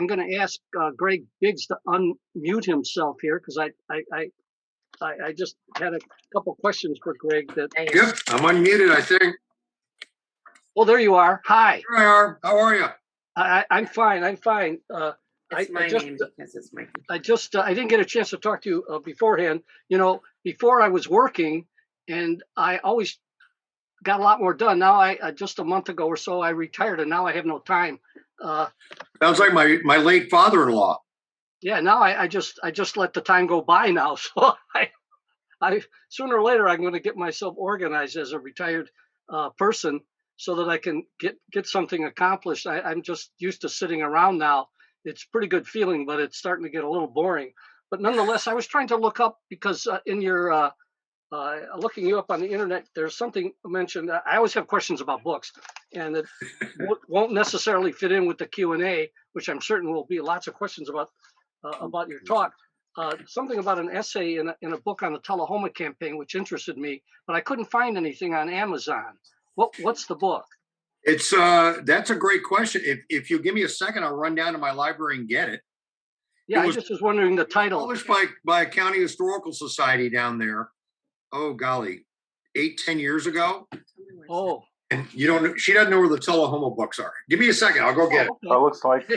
I'm going to ask Greg Biggs to unmute himself here because I just had a couple questions for Greg. Yep, I'm unmuted, I think. Well, there you are. Hi. Here I are. How are you? I'm fine. I'm fine. It's my name because it's my computer. I didn't get a chance to talk to you beforehand. You know, before I was working, and I always got a lot more done. Now I just a month ago or so I retired, and now I have no time. Sounds like my late father-in-law. Yeah, now I just let the time go by now. So I sooner or later I'm going to get myself organized as a retired person so that I can get something accomplished. I'm just used to sitting around now. It's a pretty good feeling, but it's starting to get a little boring. But nonetheless, I was trying to look up because in your looking you up on the internet, there's something mentioned. I always have questions about books, and it won't necessarily fit in with the Q&A, which I'm certain will be lots of questions about your talk. Something about an essay in a book on the Tullahoma campaign, which interested me, but I couldn't find anything on Amazon. What's the book? It's that's a great question. If you give me a second, I'll run down to my library and get it. Yeah, I just was wondering the title. Published by a county historical society down there. Oh golly, 8-10 years ago. Oh. And she doesn't know where the Tullahoma books are. Give me a second, I'll go get it. Well, it looks like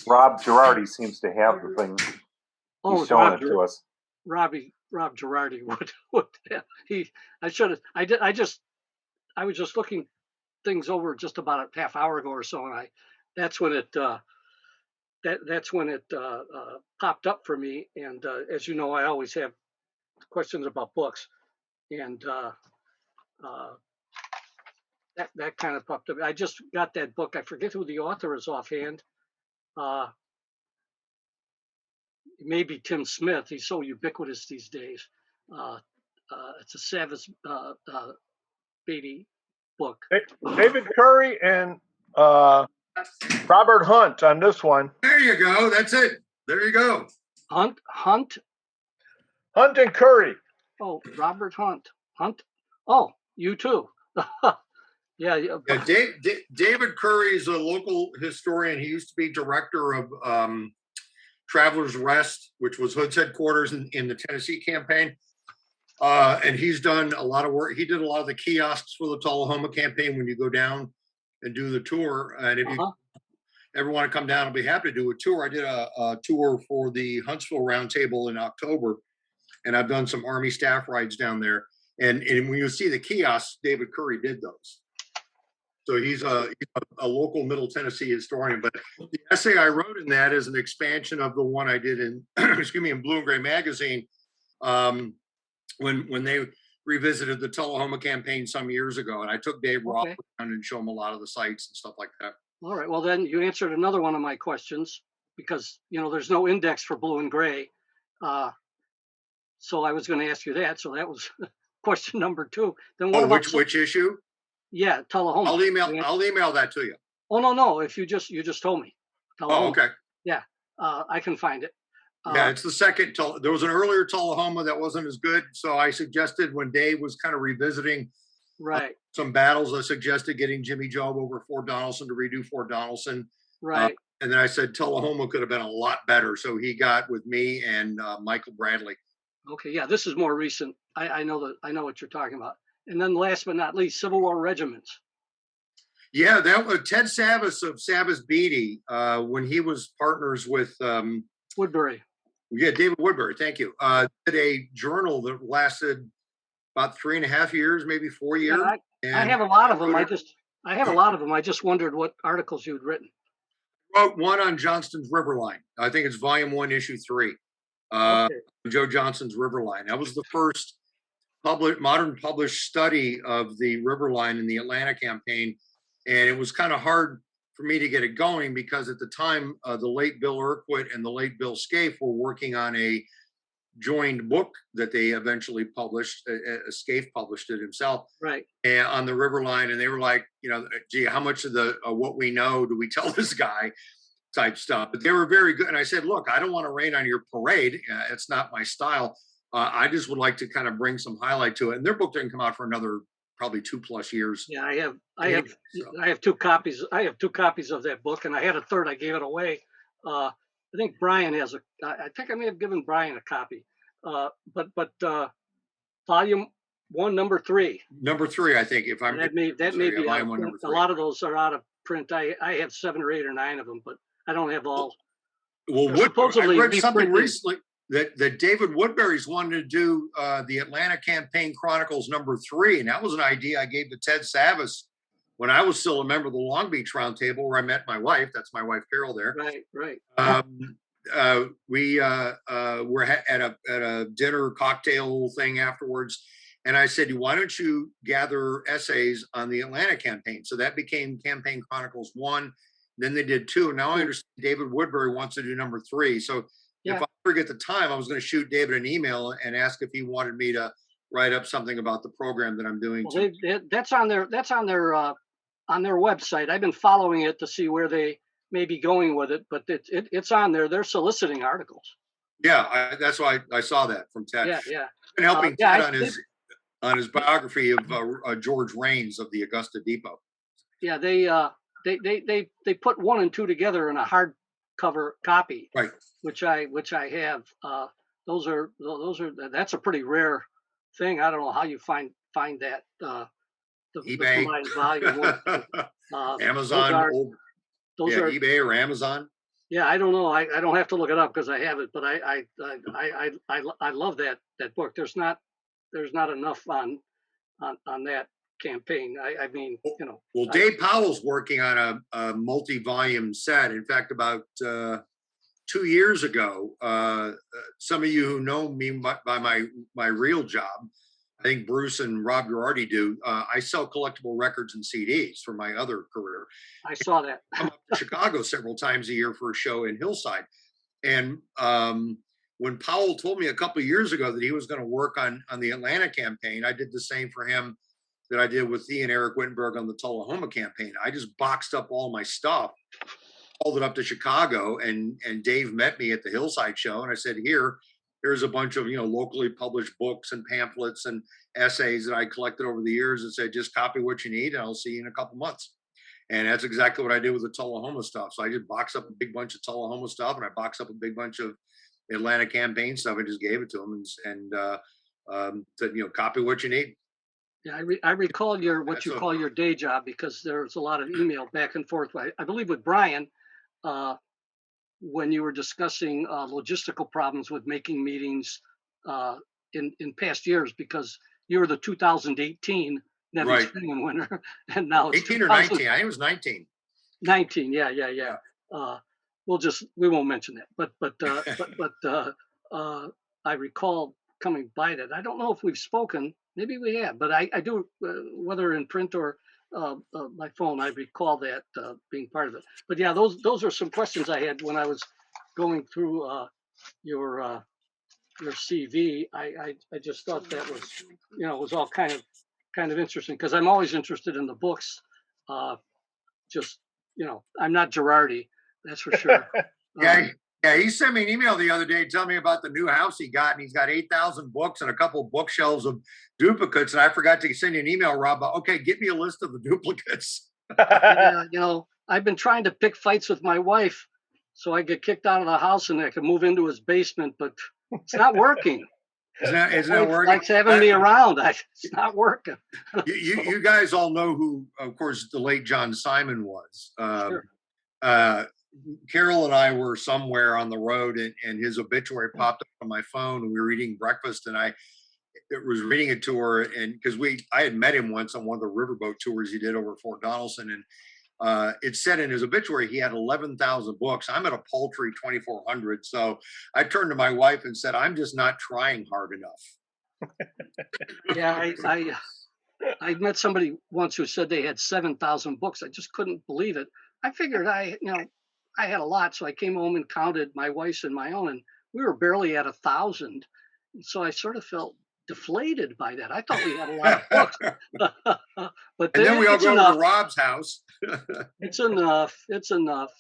Rob Girardi seems to have the thing. He's showing it to us. Rob Girardi would I was just looking things over just about a half hour ago or so, and that's when it popped up for me. And as you know, I always have questions about books, and that kind of popped up. I just got that book. I forget who the author is offhand. Maybe Tim Smith. He's so ubiquitous these days. It's a Savage Beatty book. David Curry and Robert Hunt on this one. There you go. That's it. There you go. Hunt and Curry. Oh, Robert Hunt. Oh, you too. Yeah. David Curry is a local historian. He used to be director of Travelers Rest, which was Hood's headquarters in the Tennessee campaign. And he's done a lot of work. He did a lot of the kiosks for the Tullahoma campaign when you go down and do the tour. And if you ever want to come down, I'll be happy to do a tour. I did a tour for the Huntsville Roundtable in October, and I've done some Army staff rides down there. And when you see the kiosks, David Curry did those. So he's a local Middle Tennessee historian. But the essay I wrote in that is an expansion of the one I did in in Blue and Gray magazine when they revisited the Tullahoma campaign some years ago. And I took Dave Roth around and show him a lot of the sites and stuff like that. All right. Well, then you answered another one of my questions because there's no index for Blue and Gray. So I was going to ask you that. So that was question number 2. Then what about which issue? Yeah, Tullahoma. I'll email that to you. Oh no! If you just told me. Tullahoma. Oh, okay. Yeah, I can find it. Yeah, it's the second. There was an earlier Tullahoma that wasn't as good, so I suggested when Dave was kind of revisiting some battles, I suggested getting Jimmy Job over Fort Donelson to redo Fort Donelson. Right. And then I said Tullahoma could have been a lot better, so he got with me and Michael Bradley. Okay, yeah, this is more recent. I know what you're talking about. And then last but not least, Civil War regiments. Yeah, that was Ted Savas of Savas Beatty when he was partners with Woodbury. Yeah, David Woodbury. Thank you. Did a journal that lasted about 3.5 years, maybe 4 years. Yeah, I have a lot of them. I just wondered what articles you'd written. Wrote one on Johnston's Riverline. I think it's volume 1, issue 3. Joe Johnston's Riverline. That was the first modern published study of the Riverline in the Atlanta campaign. And it was kind of hard for me to get it going because at the time, the late Bill Urquhart and the late Bill Scaife were working on a joined book that they eventually published. Scaife published it himself, right? And on the Riverline, and they were like, gee, how much of the what we know do we tell this guy? Type stuff. But they were very good. And I said, look, I don't want to rain on your parade. It's not my style. I just would like to kind of bring some highlight to it. And their book didn't come out for another probably 2+ years. Yeah, I have 2 copies. I have 2 copies of that book, and I had a third. I gave it away. I think Brian has I think I may have given Brian a copy. But volume 1, number 3. Number 3, I think. If I'm that may be out of print. A 3. lot of those are out of print. I have 7 or 8 or 9 of them, but I don't have all. Well, I read something recently that David Woodbury's wanted to do the Atlanta Campaign Chronicles number 3, and that was an idea I gave to Ted Savas when I was still a member of the Long Beach Roundtable, where I met my wife. That's my wife, Carol. There, right. We were at a dinner cocktail thing afterwards, and I said, "Why don't you gather essays on the Atlanta campaign?" So that became Campaign Chronicles 1. Then they did 2. Now I understand David Woodbury wants to do number 3. So if I ever get the time, I was going to shoot David an email and ask if he wanted me to write up something about the program that I'm doing. Well, that's on their website. I've been following it to see where they may be going with it, but it's on there. They're soliciting articles. Yeah, that's why I saw that from Ted. Yeah. I've been helping Ted on his biography of George Raines of the Augusta Depot. Yeah, they put 1 and 2 together in a hardcover copy, right? Which I have. That's a pretty rare thing. I don't know how you find that. eBay, the volume 1. Amazon. Those are eBay or Amazon. Yeah, I don't know. I don't have to look it up because I have it. But I love that book. There's not enough on that campaign. I mean, you know. Well, Dave Powell's working on a multi-volume set. In fact, about 2 years ago, some of you who know me by my real job, I think Bruce and Rob Girardi do. I sell collectible records and CDs for my other career. I saw that. I'm up to Chicago several times a year for a show in Hillside. And when Powell told me a couple of years ago that he was going to work on the Atlanta campaign, I did the same for him that I did with he and Eric Wittenberg on the Tullahoma campaign. I just boxed up all my stuff, hauled it up to Chicago, and Dave met me at the Hillside show. And I said, here's a bunch of, locally published books and pamphlets and essays that I collected over the years, and said, just copy what you need and I'll see you in a couple months. And that's exactly what I did with the Tullahoma stuff. So I just boxed up a big bunch of Tullahoma stuff, and I boxed up a big bunch of Atlanta campaign stuff and just gave it to them and said, copy what you need. Yeah, I recall what you call your day job, because there's a lot of email back and forth. I believe with Brian, when you were discussing logistical problems with making meetings in past years, because you were the 2018 Nevins Freeman winner, and now it's 18 or 19. I think it was 19. 19, yeah. We won't mention that, but I recall coming by that. I don't know if we've spoken. Maybe we have, but I do, whether in print or my phone, I recall that being part of it. But yeah, those are some questions I had when I was going through your CV. I just thought that was, it was all kind of interesting, because I'm always interested in the books. I'm not Girardi, that's for sure. Yeah, he sent me an email the other day telling me about the new house he got, and he's got 8,000 books and a couple of bookshelves of duplicates. And I forgot to send you an email, Rob. Okay, get me a list of the duplicates. Yeah, I've been trying to pick fights with my wife so I get kicked out of the house and I can move into his basement, but it's not working. It's not working. Likes having me around. It's not working. You guys all know who, of course, the late John Simon was. Sure. Carol and I were somewhere on the road, and his obituary popped up on my phone, and we were eating breakfast, and I was reading it to her, and because I had met him once on one of the riverboat tours he did over Fort Donelson, and it said in his obituary he had 11,000 books. I'm at a paltry 2,400, so I turned to my wife and said, I'm just not trying hard enough. Yeah, I met somebody once who said they had 7,000 books. I just couldn't believe it. I figured I had a lot, so I came home and counted my wife's and my own, and we were barely at 1,000. So I sort of felt deflated by that. I thought we had a lot of books. But then we all go to Rob's house. It's enough. It's enough.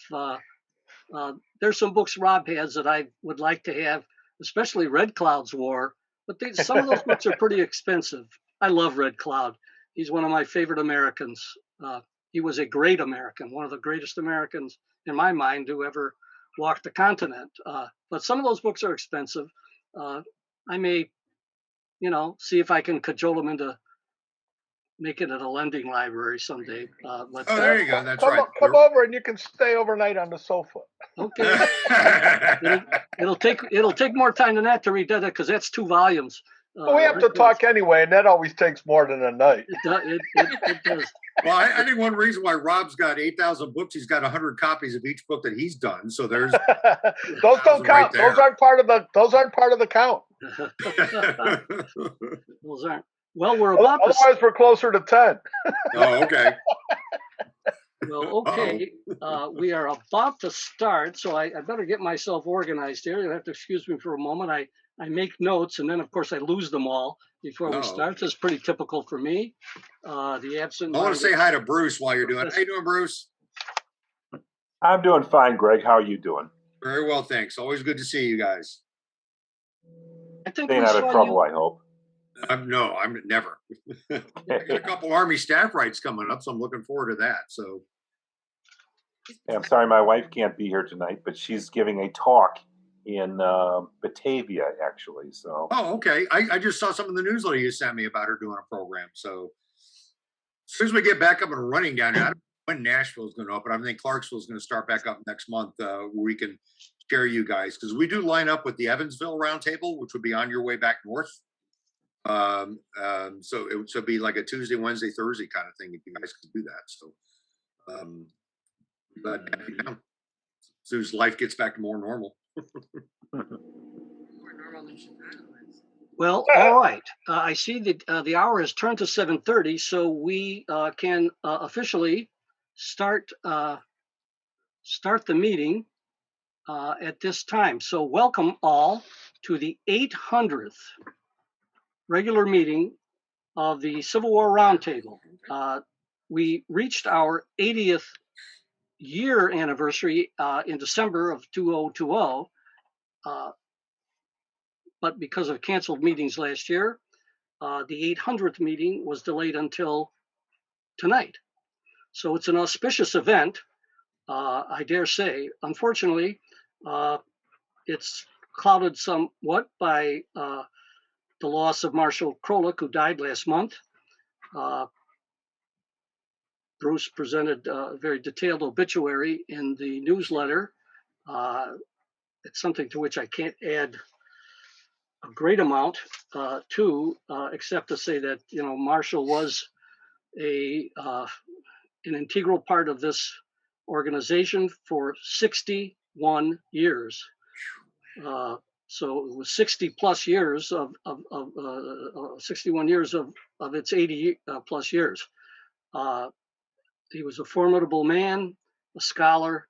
There's some books Rob has that I would like to have, especially Red Cloud's War. But some of those books are pretty expensive. I love Red Cloud. He's one of my favorite Americans. He was a great American, one of the greatest Americans in my mind who ever walk the continent. But some of those books are expensive. I may, see if I can cajole them into making it a lending library someday. There you go. That's come, right. Come over and you can stay overnight on the sofa. Okay. it'll take more time than that to read that because that's 2 volumes. Well, we have to talk anyway, and that always takes more than a night. It does. Well, I think one reason why Rob's got 8,000 books, he's got 100 copies of each book that he's done. So there's those don't count. Right, those aren't part of the count. Those aren't. Well, we're about otherwise we're closer to 10. Oh, okay. Well, okay. We are about to start, so I better get myself organized here. You'll have to excuse me for a moment. I make notes, and then, of course, I lose them all before we start. Okay. This is pretty typical for me. The absent. I want to say hi to Bruce while you're doing it. How you doing, Bruce? I'm doing fine, Greg. How are you doing? Very well, thanks. Always good to see you guys. I think staying out of trouble, I hope. No, I'm never. I got a couple Army staff rights coming up, so I'm looking forward to that. So, I'm sorry my wife can't be here tonight, but she's giving a talk in Batavia, actually. So. Oh, okay. I just saw some of the newsletter you sent me about her doing a program. So, as soon as we get back up and running down here, I don't know when Nashville is going to open. I think Clarksville is going to start back up next month, where we can share you guys, because we do line up with the Evansville Roundtable, which would be on your way back north. So it would be like a Tuesday, Wednesday, Thursday kind of thing if you guys could do that. So, but as soon as life gets back to more normal. Well, all right. I see that the hour has turned to 7:30, so we can officially start the meeting at this time. So welcome all to the 800th regular meeting of the Civil War Roundtable. We reached our 80th year anniversary in December of 2020, but because of canceled meetings last year, the 800th meeting was delayed until tonight. So it's an auspicious event, I dare say. Unfortunately, it's clouded somewhat by the loss of Marshall Krolik, who died last month. Bruce presented a very detailed obituary in the newsletter. It's something to which I can't add a great amount except to say that Marshall was an integral part of this organization for 61 years. So it was 60 plus years of 61 years of its 80 plus years. He was a formidable man, a scholar,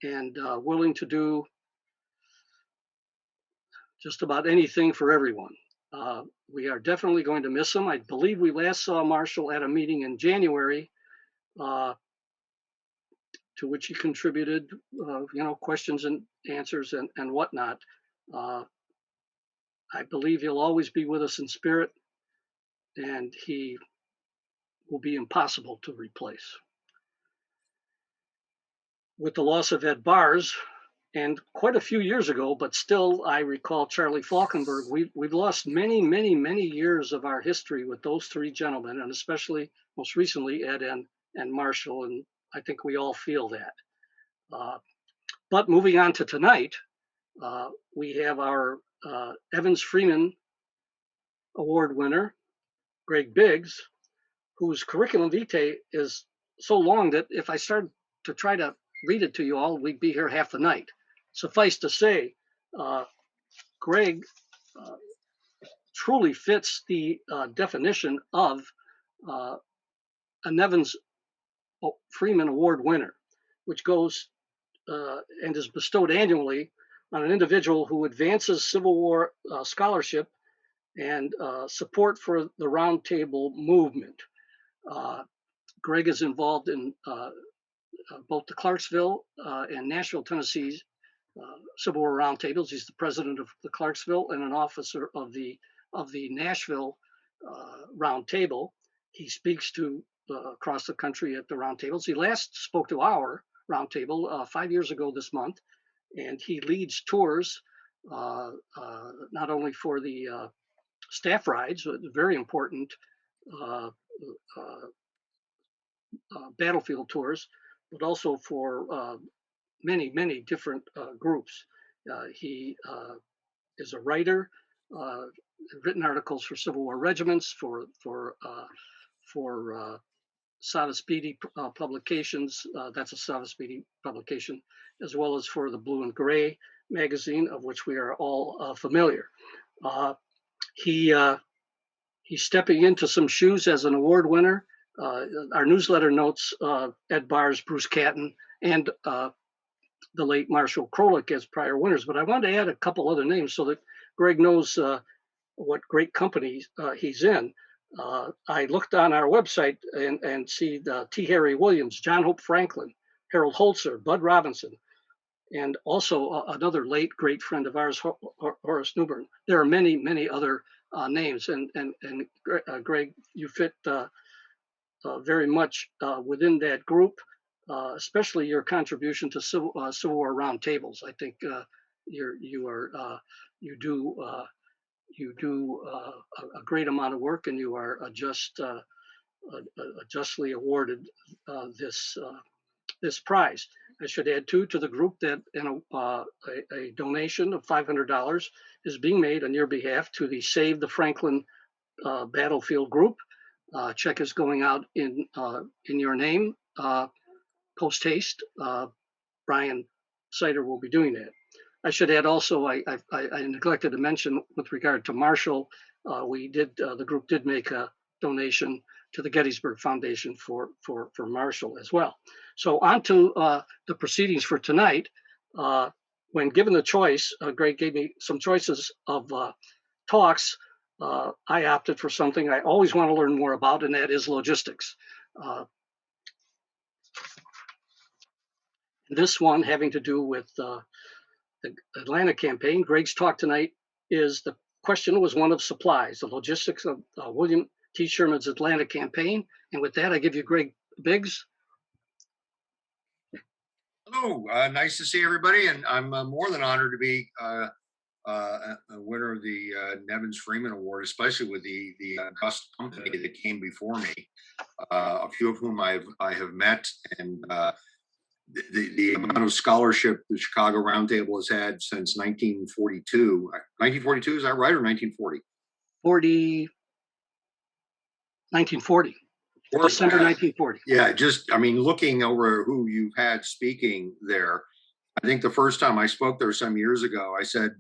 and willing to do just about anything for everyone. We are definitely going to miss him. I believe we last saw Marshall at a meeting in January, to which he contributed, questions and answers and whatnot. I believe he'll always be with us in spirit, and he will be impossible to replace. With the loss of Ed Bars, and quite a few years ago, but still I recall Charlie Falkenberg, we've lost many, many, many years of our history with those 3 gentlemen, and especially most recently Ed and Marshall, and I think we all feel that. But moving on to tonight, we have our Evans Freeman Award winner, Greg Biggs, whose curriculum vitae is so long that if I started to try to read it to you all, we'd be here half the night. Suffice to say, Greg truly fits the definition of a Nevins Freeman Award winner, which goes and is bestowed annually on an individual who advances Civil War scholarship and support for the Roundtable movement. Greg is involved in both the Clarksville and Nashville, Tennessee Civil War Roundtables. He's the president of the Clarksville and an officer of the Nashville Roundtable. He speaks to across the country at the roundtables. He last spoke to our roundtable 5 years ago this month, and he leads tours not only for the staff rides, but very important uh, battlefield tours, but also for many different groups. He is a writer, uh, written articles for Civil War regiments, for Savaspedi publications. That's a Savaspedi publication, as well as for the Blue and Gray magazine, of which we are all familiar. He's stepping into some shoes as an award winner. Our newsletter notes Ed Barrs, Bruce Catton, and the late Marshall Krolik as prior winners. But I wanted to add a couple other names so that Greg knows what great company he's in. I looked on our website and see T. Harry Williams, John Hope Franklin, Harold Holzer, Bud Robinson, and also another late great friend of ours, Horace Newbern. There are many other names, and Greg, you fit very much within that group, especially your contribution to Civil War roundtables. I think you do a great amount of work, and you are justly awarded this prize. I should add too to the group that a donation of $500 is being made on your behalf to the Save the Franklin Battlefield group. Check is going out in your name post haste. Brian Sider will be doing that. I should add also, I neglected to mention with regard to Marshall, the group did make a donation to the Gettysburg Foundation for Marshall as well. So on to the proceedings for tonight. When given the choice, Greg gave me some choices of talks. I opted for something I always want to learn more about, and that is logistics. This one having to do with the Atlanta campaign. Greg's talk tonight is the question was one of supplies, the logistics of William T. Sherman's Atlanta campaign. And with that, I give you Greg Biggs. Hello, nice to see everybody, and I'm more than honored to be a winner of the Nevins Freeman Award, especially with the august company that came before me, a few of whom I have met, and the amount of scholarship the Chicago Roundtable has had since 1942. 1942, is that right, or 1940? 1940. December 1940. Yeah, I mean, looking over who you've had speaking there, I think the first time I spoke there some years ago, I said,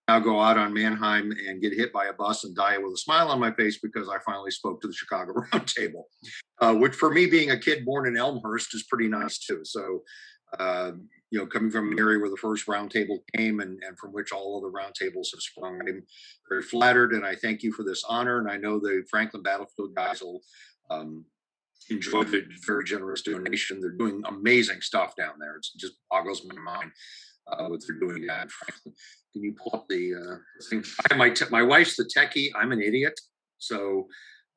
I'll go out on Mannheim and get hit by a bus and die with a smile on my face because I finally spoke to the Chicago Roundtable, which for me, being a kid born in Elmhurst, is pretty nice too. So, coming from an area where the first roundtable came and from which all other roundtables have sprung, I'm very flattered, and I thank you for this honor. And I know the Franklin Battlefield guys will enjoy the very generous donation. They're doing amazing stuff down there. It just boggles my mind what they're doing at Franklin. Can you pull up the thing? My wife's the techie. I'm an idiot, so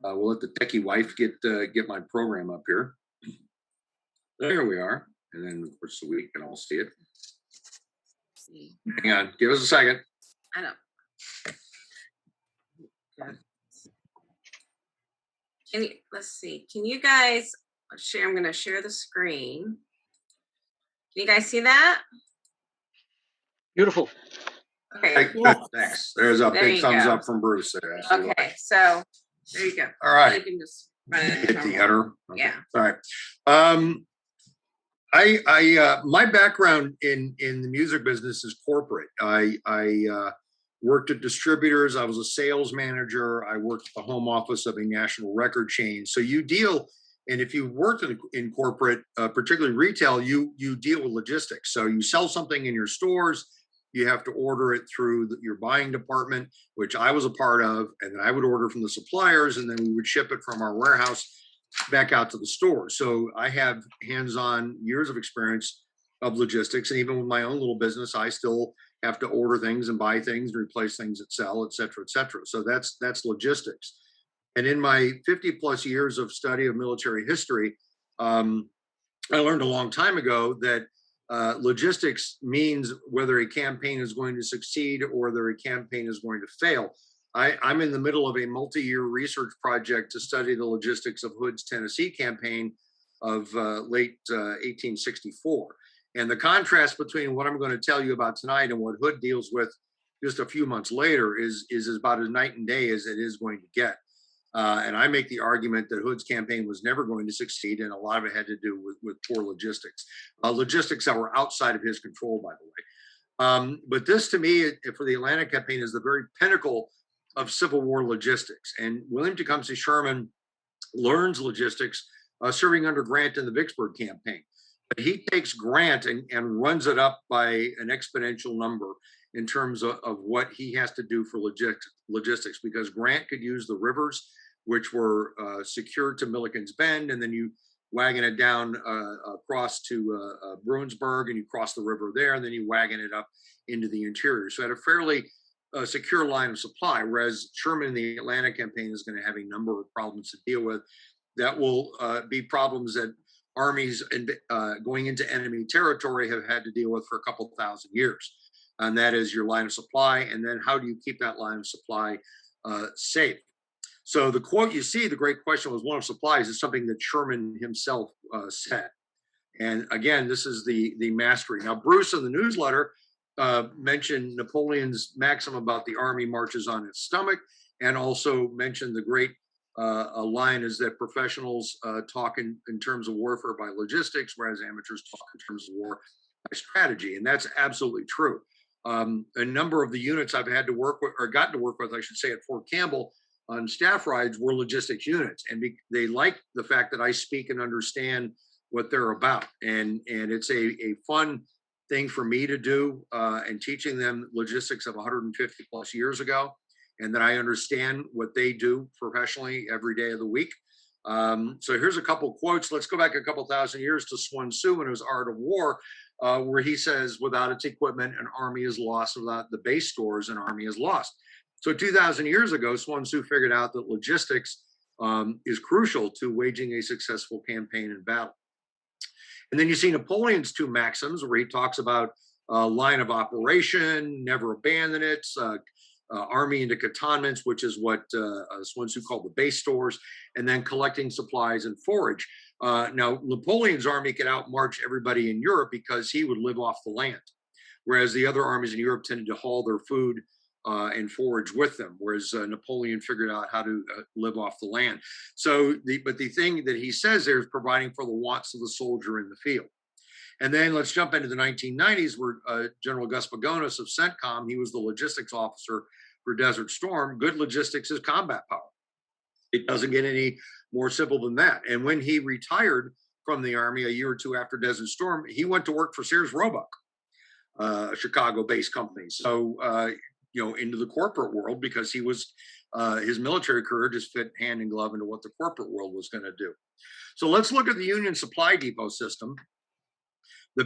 we'll let the techie wife get my program up here. There we are, and then of course we can all see it. Hang on, give us a second. I know. Let's see. Can you guys share? I'm going to share the screen. Can you guys see that? Beautiful. Okay. Thanks. There's a big thumbs up from Bruce there. Okay, so there you go. All right. You can just run it. Hit the header. Okay. Yeah. All right. My background in the music business is corporate. I worked at distributors. I was a sales manager. I worked at the home office of a national record chain. So you deal, and if you've worked in corporate, particularly retail, you deal with logistics. So you sell something in your stores, you have to order it through your buying department, which I was a part of, and then I would order from the suppliers, and then we would ship it from our warehouse back out to the store. So I have hands-on years of experience of logistics, and even with my own little business, I still have to order things and buy things and replace things that sell, et cetera, et cetera. So that's logistics. And in my 50 plus years of study of military history, I learned a long time ago that logistics means whether a campaign is going to succeed or whether a campaign is going to fail. I'm in the middle of a multi-year research project to study the logistics of Hood's Tennessee campaign of late 1864. And the contrast between what I'm going to tell you about tonight and what Hood deals with just a few months later is about as night and day as it is going to get. And I make the argument that Hood's campaign was never going to succeed, and a lot of it had to do with poor logistics. Logistics that were outside of his control, by the way. But this, to me, for the Atlanta campaign, is the very pinnacle of Civil War logistics. And William Tecumseh Sherman learns logistics serving under Grant in the Vicksburg campaign. But he takes Grant and runs it up by an exponential number in terms of what he has to do for logistics, because Grant could use the rivers, which were secured to Milliken's Bend, and then you wagon it down across to Bruinsburg, and you cross the river there, and then you wagon it up into the interior. So at a fairly secure line of supply, whereas Sherman in the Atlanta campaign is going to have a number of problems to deal with that will be problems that armies going into enemy territory have had to deal with for a couple thousand years. And that is your line of supply, and then how do you keep that line of supply safe? So the quote you see, the great question was one of supplies, is something that Sherman himself said. And again, this is the mastery. Now, Bruce in the newsletter mentioned Napoleon's maxim about the army marches on its stomach, and also mentioned the great line is that professionals talk in terms of warfare by logistics, whereas amateurs talk in terms of war by strategy. And that's absolutely true. A number of the units I've had to work with, or gotten to work with, I should say, at Fort Campbell on staff rides were logistics units. And they like the fact that I speak and understand what they're about. And it's a fun thing for me to do, and teaching them logistics of 150 plus years ago, and that I understand what they do professionally every day of the week. So here's a couple quotes. Let's go back a couple thousand years to Sun Tzu in his Art of War, where he says, without its equipment, an army is lost. Without the base stores, an army is lost. So 2,000 years ago, Sun Tzu figured out that logistics is crucial to waging a successful campaign and battle. And then you see Napoleon's two maxims, where he talks about line of operation, never abandon it, army into cantonments, which is what Sun Tzu called the base stores, and then collecting supplies and forage. Now, Napoleon's army could outmarch everybody in Europe because he would live off the land, whereas the other armies in Europe tended to haul their food and forage with them, whereas Napoleon figured out how to live off the land. So, but the thing that he says there is providing for the wants of the soldier in the field. And then let's jump into the 1990s, where General Gus Pagonis of CENTCOM, he was the logistics officer for Desert Storm. Good logistics is combat power. It doesn't get any more simple than that. And when he retired from the Army a year or two after Desert Storm, he went to work for Sears Roebuck, a Chicago-based company. So, into the corporate world, because he was, his military career just fit hand in glove into what the corporate world was going to do. So let's look at the Union Supply Depot system. The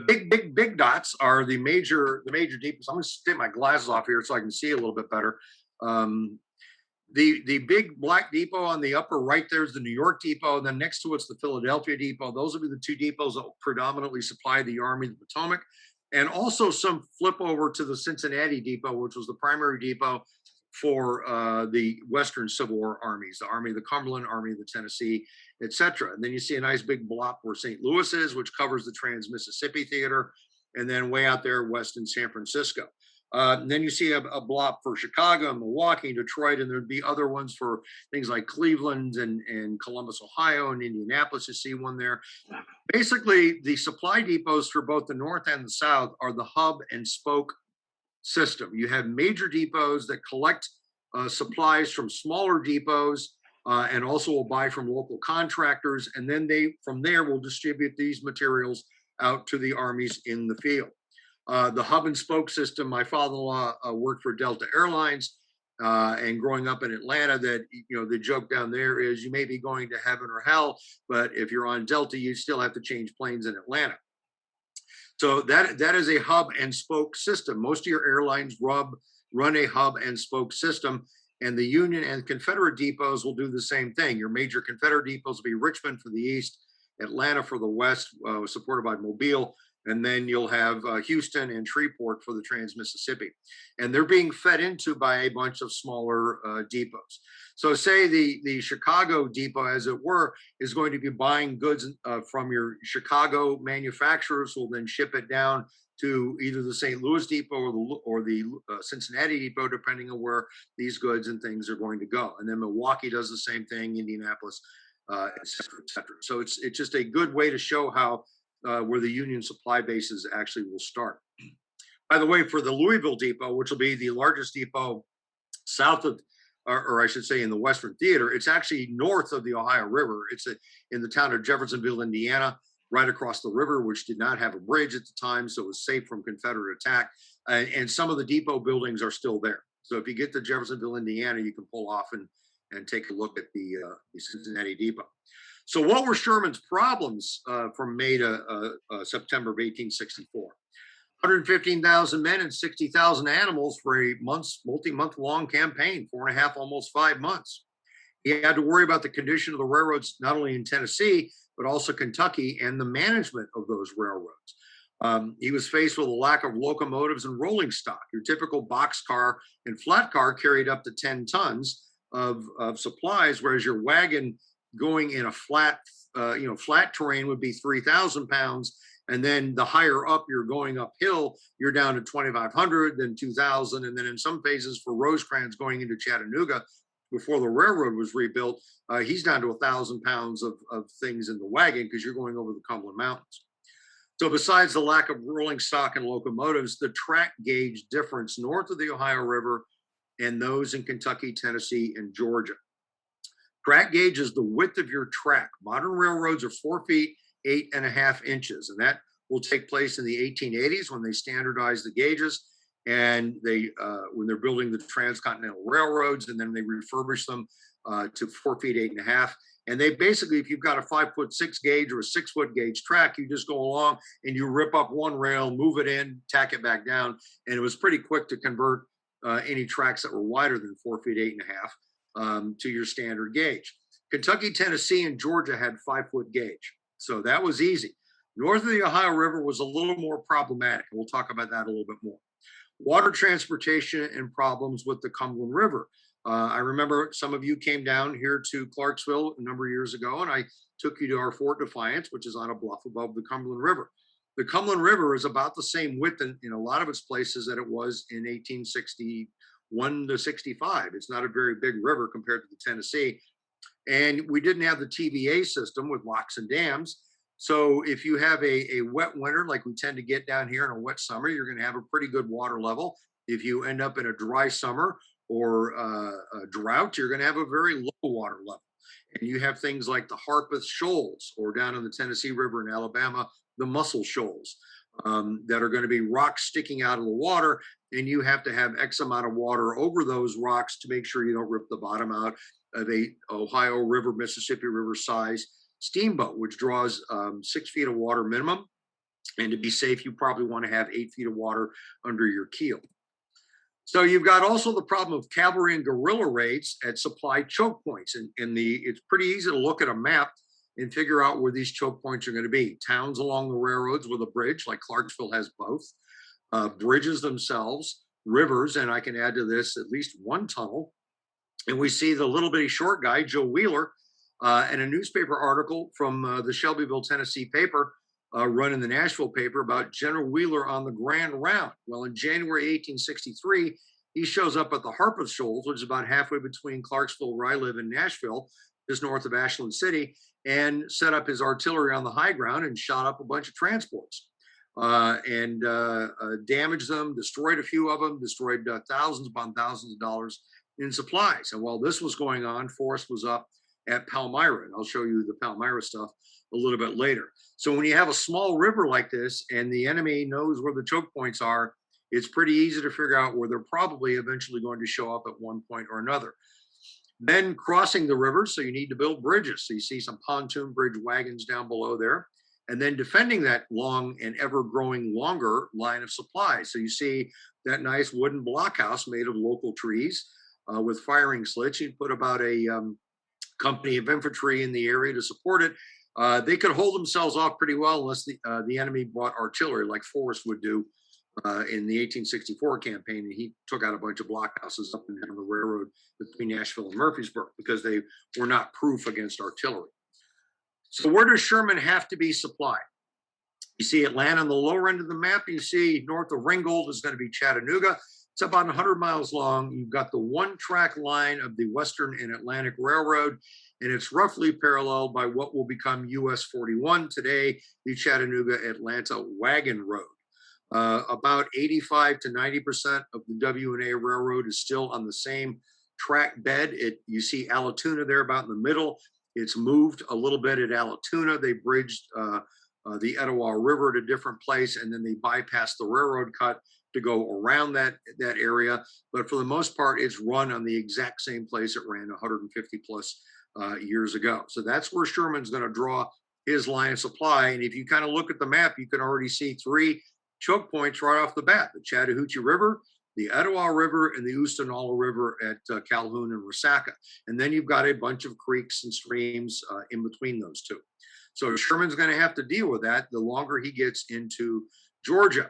big dots are the major depots. I'm going to take my glasses off here so I can see a little bit better. The big black depot on the upper right there is the New York Depot, and then next to it's the Philadelphia Depot. Those will be the two depots that predominantly supply the Army of the Potomac, and also some flip over to the Cincinnati Depot, which was the primary depot for the Western Civil War armies, the Army of the Cumberland, Army of the Tennessee, etc. And then you see a nice big block where St. Louis is, which covers the Trans-Mississippi Theater, and then way out there west in San Francisco. And then you see a block for Chicago, Milwaukee, Detroit, and there'd be other ones for things like Cleveland and Columbus, Ohio, and Indianapolis. You see one there. Basically, the supply depots for both the North and the South are the hub and spoke system. You have major depots that collect supplies from smaller depots and also will buy from local contractors, and then they from there will distribute these materials out to the armies in the field. The hub and spoke system, my father-in-law worked for Delta Airlines, and growing up in Atlanta, that the joke down there is you may be going to heaven or hell, but if you're on Delta, you still have to change planes in Atlanta. So that is a hub and spoke system. Most of your airlines run a hub and spoke system, and the Union and Confederate depots will do the same thing. Your major Confederate depots will be Richmond for the east, Atlanta for the west, supported by Mobile, And then you'll have Houston and Shreveport for the Trans-Mississippi. And they're being fed into by a bunch of smaller depots. So say the Chicago depot, as it were, is going to be buying goods from your Chicago manufacturers, who will then ship it down to either the St. Louis depot or the Cincinnati depot, depending on where these goods and things are going to go. And then Milwaukee does the same thing, Indianapolis, et cetera, et cetera. So it's just a good way to show how where the Union supply bases actually will start. By the way, for the Louisville Depot, which will be the largest depot south of, or I should say in the Western Theater, it's actually north of the Ohio River. It's in the town of Jeffersonville, Indiana, right across the river, which did not have a bridge at the time, so it was safe from Confederate attack. And some of the depot buildings are still there. So if you get to Jeffersonville, Indiana, you can pull off and take a look at the Cincinnati Depot. So what were Sherman's problems from May to September of 1864? 115,000 men and 60,000 animals for a multi-month long campaign, 4.5, almost 5 months. He had to worry about the condition of the railroads, not only in Tennessee, but also Kentucky, and the management of those railroads. He was faced with a lack of locomotives and rolling stock. Your typical boxcar and flat car carried up to 10 tons of supplies, whereas your wagon going in a flat terrain would be 3,000 pounds. And then the higher up you're going uphill, you're down to 2,500, then 2,000. And then in some phases for Rosecrans going into Chattanooga, before the railroad was rebuilt, he's down to 1,000 pounds of things in the wagon because you're going over the Cumberland Mountains. So besides the lack of rolling stock and locomotives, the track gauge difference north of the Ohio River and those in Kentucky, Tennessee, and Georgia. Track gauge is the width of your track. Modern railroads are 4 feet, 8.5 inches, and that will take place in the 1880s when they standardized the gauges, and they when they're building the transcontinental railroads, and then they refurbish them to 4 feet, 8.5. And they basically, if you've got a 5'6" gauge or a 6 foot gauge track, you just go along and you rip up one rail, move it in, tack it back down, and it was pretty quick to convert any tracks that were wider than 4 feet, 8.5 to your standard gauge. Kentucky, Tennessee, and Georgia had 5 foot gauge, so that was easy. North of the Ohio River was a little more problematic, and we'll talk about that a little bit more. Water transportation and problems with the Cumberland River. I remember some of you came down here to Clarksville a number of years ago, and I took you to our Fort Defiance, which is on a bluff above the Cumberland River. The Cumberland River is about the same width in a lot of its places that it was in 1861 to 65. It's not a very big river compared to the Tennessee. And we didn't have the TVA system with locks and dams. So if you have a wet winter, like we tend to get down here in a wet summer, you're going to have a pretty good water level. If you end up in a dry summer or a drought, you're going to have a very low water level. And you have things like the Harpeth Shoals, or down in the Tennessee River in Alabama, the Mussel Shoals, that are going to be rocks sticking out of the water. And you have to have X amount of water over those rocks to make sure you don't rip the bottom out of a Ohio River, Mississippi River size steamboat, which draws 6 feet of water minimum. And to be safe, you probably want to have 8 feet of water under your keel. So you've got also the problem of cavalry and guerrilla raids at supply choke points. And it's pretty easy to look at a map and figure out where these choke points are going to be. Towns along the railroads with a bridge, like Clarksville has both, bridges themselves, rivers, and I can add to this at least one tunnel. And we see the little bitty short guy, Joe Wheeler, and a newspaper article from the Shelbyville, Tennessee paper, run in the Nashville paper, about General Wheeler on the Grand Round. Well, in January 1863, he shows up at the Harpeth Shoals, which is about halfway between Clarksville, where I live, and Nashville, just north of Ashland City, and set up his artillery on the high ground and shot up a bunch of transports and damaged them, destroyed a few of them, destroyed thousands upon thousands of dollars in supplies. And while this was going on, Forrest was up at Palmyra, and I'll show you the Palmyra stuff a little bit later. So when you have a small river like this and the enemy knows where the choke points are, it's pretty easy to figure out where they're probably eventually going to show up at one point or another. Then crossing the river, so you need to build bridges. So you see some pontoon bridge wagons down below there. And then defending that long and ever-growing longer line of supplies. So you see that nice wooden blockhouse made of local trees with firing slits. You'd put about a company of infantry in the area to support it. They could hold themselves off pretty well unless the enemy brought artillery like Forrest would do in the 1864 campaign. And he took out a bunch of blockhouses up and down the railroad between Nashville and Murfreesboro because they were not proof against artillery. So where does Sherman have to be supplied? You see Atlanta on the lower end of the map. You see north of Ringgold is going to be Chattanooga. It's about 100 miles long. You've got the one-track line of the Western and Atlantic Railroad, and it's roughly paralleled by what will become US 41 today, the Chattanooga-Atlanta Wagon Road. About 85 to 90% of the W&A Railroad is still on the same track bed. You see Allatoona there about in the middle. It's moved a little bit at Allatoona. They bridged the Etowah River at a different place, and then they bypassed the railroad cut to go around that area. But for the most part, it's run on the exact same place it ran 150 plus years ago. So that's where Sherman's going to draw his line of supply. And if you kind of look at the map, you can already see three choke points right off the bat: the Chattahoochee River, the Etowah River, and the Oostenaula River at Calhoun and Resaca. And then you've got a bunch of creeks and streams in between those two. So Sherman's going to have to deal with that the longer he gets into Georgia.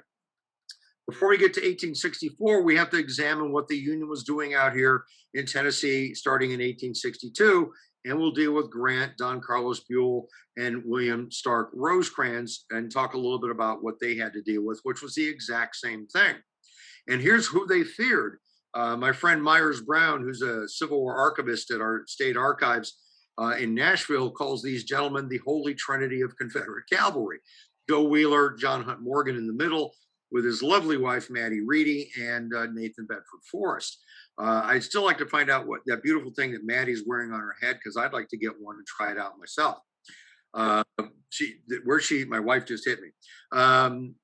Before we get to 1864, we have to examine what the Union was doing out here in Tennessee starting in 1862. And we'll deal with Grant, Don Carlos Buell, and William Stark Rosecrans and talk a little bit about what they had to deal with, which was the exact same thing. And here's who they feared. My friend Myers Brown, who's a Civil War archivist at our state archives in Nashville, calls these gentlemen the Holy Trinity of Confederate cavalry. Joe Wheeler, John Hunt Morgan in the middle, with his lovely wife, Maddie Reedy, and Nathan Bedford Forrest. I'd still like to find out what that beautiful thing that Maddie's wearing on her head, because I'd like to get one and try it out myself. My wife just hit me.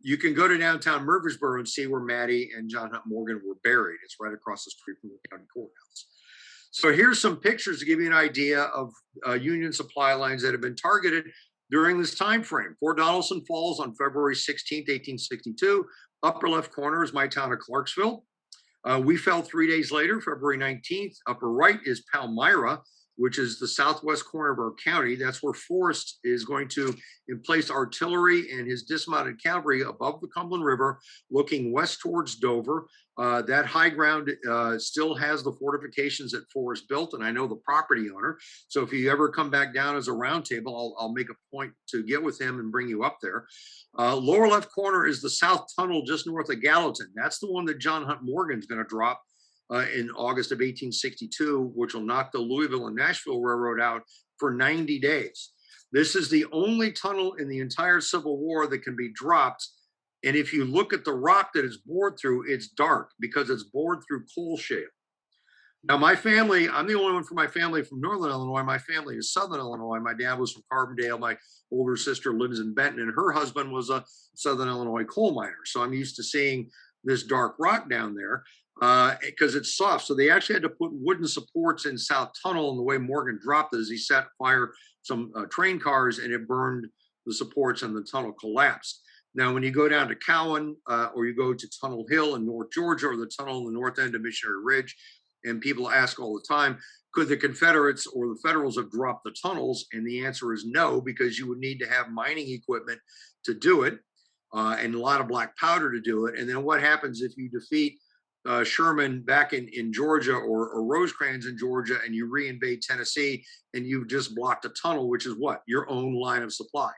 You can go to downtown Murfreesboro and see where Maddie and John Hunt Morgan were buried. It's right across the street from the county courthouse. So here's some pictures to give you an idea of Union supply lines that have been targeted during this time frame. Fort Donelson Falls on February 16th, 1862. Upper left corner is my town of Clarksville. We fell 3 days later, February 19th. Upper right is Palmyra, which is the southwest corner of our county. That's where Forrest is going to emplace artillery and his dismounted cavalry above the Cumberland River, looking west towards Dover. That high ground still has the fortifications that Forrest built, and I know the property owner. So if you ever come back down as a roundtable, I'll make a point to get with him and bring you up there. Lower left corner is the South Tunnel just north of Gallatin. That's the one that John Hunt Morgan's going to drop in August of 1862, which will knock the Louisville and Nashville Railroad out for 90 days. This is the only tunnel in the entire Civil War that can be dropped. And if you look at the rock that it's bored through, it's dark because it's bored through coal shale. Now, my family, I'm the only one from my family from Northern Illinois. My family is Southern Illinois. My dad was from Carbondale. My older sister lives in Benton, and her husband was a Southern Illinois coal miner. So I'm used to seeing this dark rock down there because it's soft. So they actually had to put wooden supports in South Tunnel, and the way Morgan dropped it is he set fire some train cars, and it burned the supports, and the tunnel collapsed. Now, when you go down to Cowan or you go to Tunnel Hill in North Georgia, or the tunnel in the north end of Missionary Ridge, and people ask all the time, could the Confederates or the Federals have dropped the tunnels? And the answer is no, because you would need to have mining equipment to do it and a lot of black powder to do it. And then what happens if you defeat Sherman back in Georgia or Rosecrans in Georgia, and you reinvade Tennessee and you've just blocked a tunnel, which is what? Your own line of supply.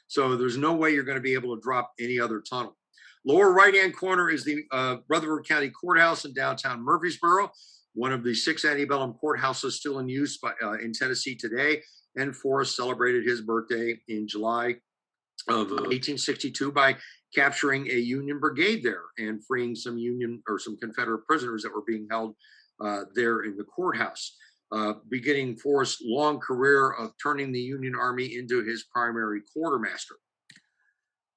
So there's no way you're going to be able to drop any other tunnel. Lower right-hand corner is the Rutherford County Courthouse in downtown Murfreesboro, one of the 6 antebellum courthouses still in use in Tennessee today. And Forrest celebrated his birthday in July of 1862 by capturing a Union brigade there and freeing some Union or some Confederate prisoners that were being held there in the courthouse, beginning Forrest's long career of turning the Union Army into his primary quartermaster.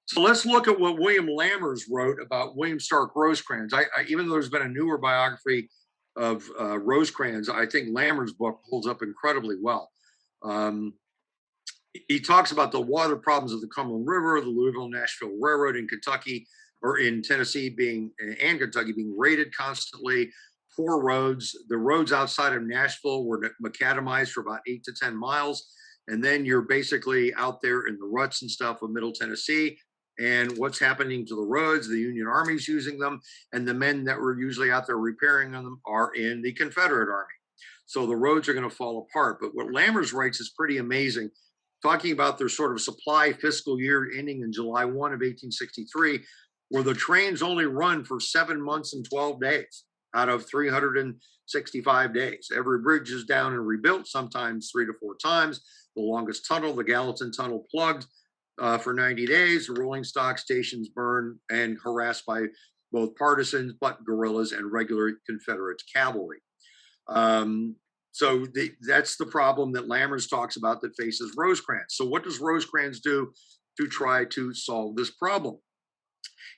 So let's look at what William Lammers wrote about William Stark Rosecrans. Even though there's been a newer biography of Rosecrans, I think Lammers' book holds up incredibly well. He talks about the water problems of the Cumberland River, the Louisville-Nashville Railroad in Kentucky, or in Tennessee and Kentucky being raided constantly, poor roads. The roads outside of Nashville were macadamized for about 8 to 10 miles. And then you're basically out there in the ruts and stuff of Middle Tennessee. And what's happening to the roads? The Union Army's using them, and the men that were usually out there repairing them are in the Confederate Army. So the roads are going to fall apart. But what Lammers writes is pretty amazing, talking about their sort of supply fiscal year ending in July 1 of 1863, where the trains only run for 7 months and 12 days out of 365 days. Every bridge is down and rebuilt, sometimes 3 to 4 times. The longest tunnel, the Gallatin Tunnel, plugged for 90 days. The rolling stock stations burned and harassed by both partisans, but guerrillas and regular Confederate cavalry. So that's the problem that Lammers talks about that faces Rosecrans. So what does Rosecrans do to try to solve this problem?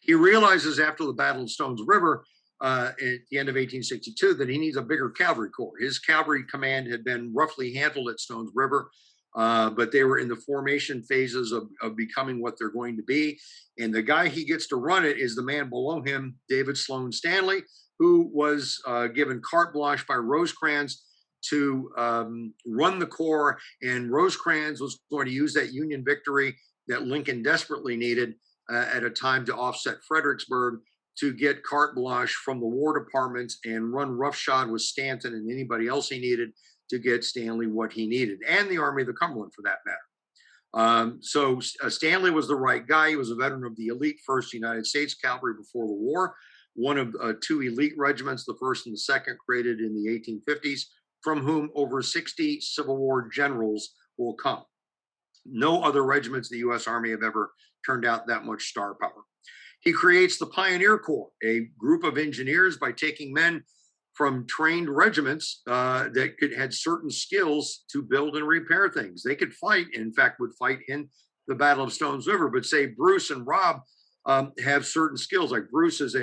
He realizes after the Battle of Stones River at the end of 1862 that he needs a bigger cavalry corps. His cavalry command had been roughly handled at Stones River, but they were in the formation phases of becoming what they're going to be. And the guy he gets to run it is the man below him, David Sloan Stanley, who was given carte blanche by Rosecrans to run the corps. And Rosecrans was going to use that Union victory that Lincoln desperately needed at a time to offset Fredericksburg to get carte blanche from the War Department and run roughshod with Stanton and anybody else he needed to get Stanley what he needed, and the Army of the Cumberland for that matter. So Stanley was the right guy. He was a veteran of the elite 1st United States Cavalry before the war, one of 2 elite regiments, the 1st and the 2nd, created in the 1850s, from whom over 60 Civil War generals will come. No other regiments of the U.S. Army have ever turned out that much star power. He creates the Pioneer Corps, a group of engineers by taking men from trained regiments that had certain skills to build and repair things. They could fight, and in fact would fight in the Battle of Stones River, but say Bruce and Rob have certain skills. Like Bruce is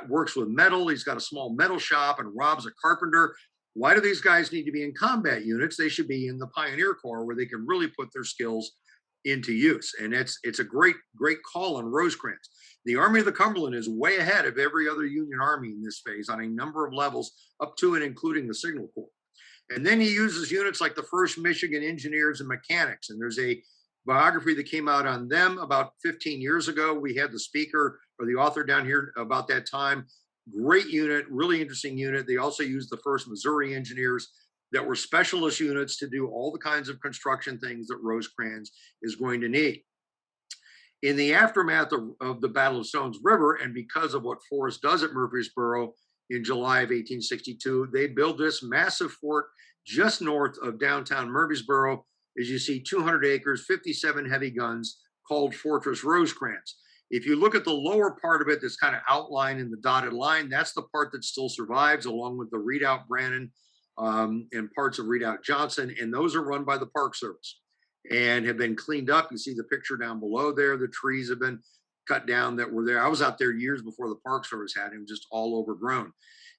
works with metal. He's got a small metal shop, and Rob's a carpenter. Why do these guys need to be in combat units? They should be in the Pioneer Corps, where they can really put their skills into use. And it's a great call on Rosecrans. The Army of the Cumberland is way ahead of every other Union Army in this phase on a number of levels, up to and including the Signal Corps. And then he uses units like the 1st Michigan Engineers and Mechanics. And there's a biography that came out on them about 15 years ago. We had the speaker or the author down here about that time. Great unit, really interesting unit. They also used the 1st Missouri Engineers that were specialist units to do all the kinds of construction things that Rosecrans is going to need. In the aftermath of the Battle of Stones River, and because of what Forrest does at Murfreesboro in July of 1862, they build this massive fort just north of downtown Murfreesboro. As you see, 200 acres, 57 heavy guns, called Fortress Rosecrans. If you look at the lower part of it that's kind of outlined in the dotted line, that's the part that still survives, along with the Redoubt Brannan and parts of Redoubt Johnson, and those are run by the Park Service and have been cleaned up. You see the picture down below there. The trees have been cut down that were there. I was out there years before the Park Service had him, just all overgrown.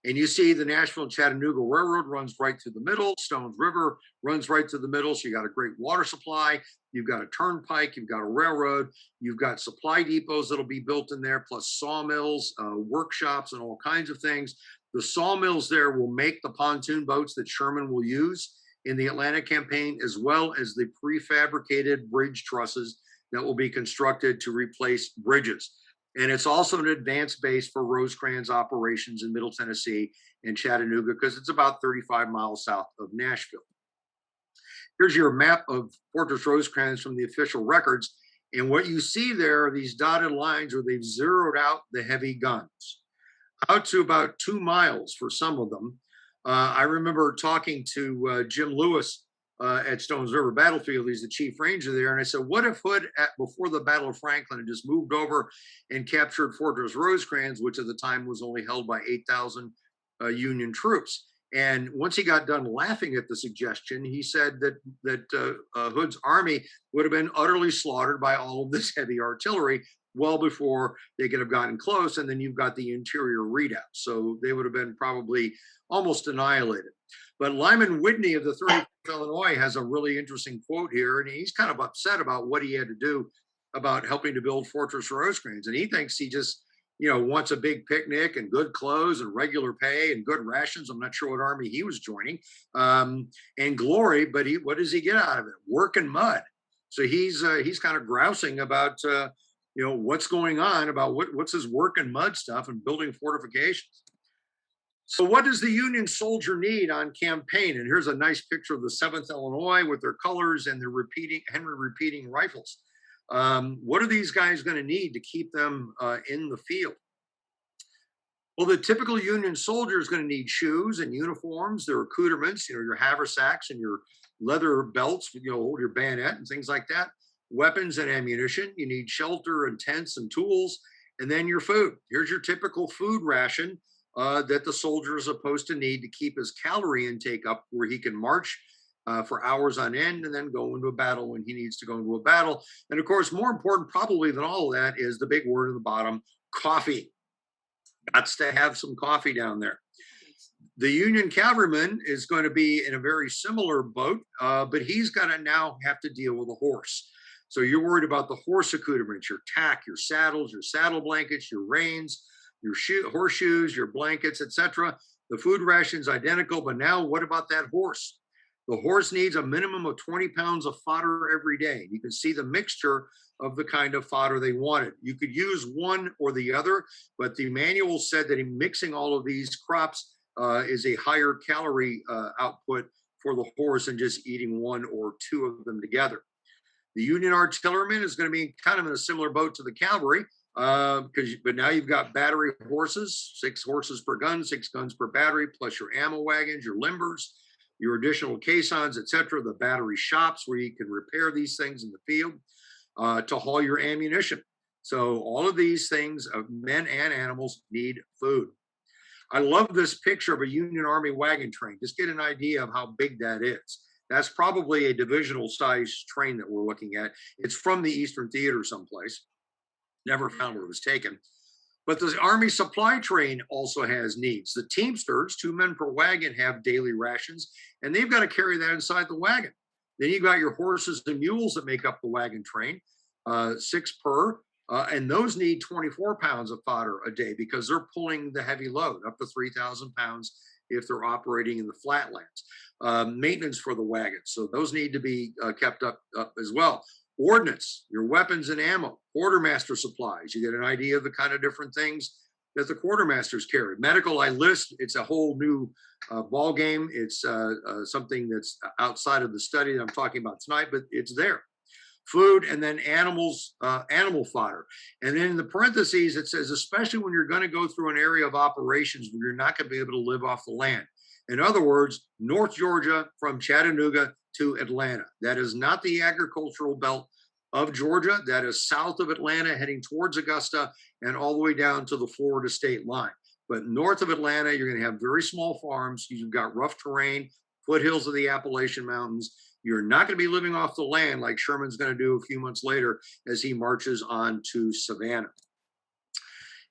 And you see the Nashville and Chattanooga Railroad runs right through the middle. Stones River runs right through the middle. So you got a great water supply. You've got a turnpike. You've got a railroad. You've got supply depots that'll be built in there, plus sawmills, workshops, and all kinds of things. The sawmills there will make the pontoon boats that Sherman will use in the Atlanta campaign, as well as the prefabricated bridge trusses that will be constructed to replace bridges. And it's also an advanced base for Rosecrans operations in Middle Tennessee and Chattanooga, because it's about 35 miles south of Nashville. Here's your map of Fortress Rosecrans from the official records. And what you see there are these dotted lines where they've zeroed out the heavy guns out to about 2 miles for some of them. I remember talking to Jim Lewis at Stones River Battlefield. He's the chief ranger there. And I said, what if Hood, before the Battle of Franklin, had just moved over and captured Fortress Rosecrans, which at the time was only held by 8,000 Union troops? And once he got done laughing at the suggestion, he said that Hood's army would have been utterly slaughtered by all of this heavy artillery well before they could have gotten close. And then you've got the interior redoubt. So they would have been probably almost annihilated. But Lyman Whitney of the 34th Illinois has a really interesting quote here, and he's kind of upset about what he had to do about helping to build Fortress Rosecrans. And he thinks he just wants a big picnic and good clothes and regular pay and good rations. I'm not sure what army he was joining, and glory, but what does he get out of it? Work and mud. So he's kind of grousing about what's going on, about what's his work and mud stuff and building fortifications. So what does the Union soldier need on campaign? And here's a nice picture of the 7th Illinois with their colors and their Henry repeating rifles. What are these guys going to need to keep them in the field? Well, the typical Union soldier is going to need shoes and uniforms, their accoutrements, your haversacks and your leather belts, hold your bayonet and things like that, weapons and ammunition. You need shelter and tents and tools, and then your food. Here's your typical food ration that the soldier is supposed to need to keep his calorie intake up, where he can march for hours on end and then go into a battle when he needs to go into a battle. And of course, more important probably than all of that is the big word at the bottom, coffee. Got to have some coffee down there. The Union cavalryman is going to be in a very similar boat, but he's going to now have to deal with a horse. So you're worried about the horse accoutrements, your tack, your saddles, your saddle blankets, your reins, your horseshoes, your blankets, etc. The food ration's identical, but now what about that horse? The horse needs a minimum of 20 pounds of fodder every day. You can see the mixture of the kind of fodder they wanted. You could use one or the other, but the manual said that in mixing all of these crops is a higher calorie output for the horse than just eating one or two of them together. The Union artilleryman is going to be kind of in a similar boat to the cavalry, but now you've got battery horses, 6 horses per gun, 6 guns per battery, plus your ammo wagons, your limbers, your additional caissons, etc. The battery shops where you can repair these things in the field to haul your ammunition. So all of these things of men and animals need food. I love this picture of a Union Army wagon train. Just get an idea of how big that is. That's probably a divisional size train that we're looking at. It's from the Eastern Theater someplace. Never found where it was taken. But the Army supply train also has needs. The Teamsters, 2 men per wagon, have daily rations, and they've got to carry that inside the wagon. Then you've got your horses and mules that make up the wagon train, 6 per, and those need 24 pounds of fodder a day because they're pulling the heavy load, up to 3,000 pounds if they're operating in the flatlands. Maintenance for the wagons, so those need to be kept up as well. Ordnance, your weapons and ammo, quartermaster supplies. You get an idea of the kind of different things that the quartermasters carry. Medical, I list, it's a whole new ball game. It's something that's outside of the study that I'm talking about tonight, but it's there. Food, and then animals, animal fodder. And then in the parentheses, it says, especially when you're going to go through an area of operations where you're not going to be able to live off the land. In other words, North Georgia from Chattanooga to Atlanta. That is not the agricultural belt of Georgia. That is south of Atlanta, heading towards Augusta and all the way down to the Florida state line. But north of Atlanta, you're going to have very small farms. You've got rough terrain, foothills of the Appalachian Mountains. You're not going to be living off the land like Sherman's going to do a few months later as he marches on to Savannah.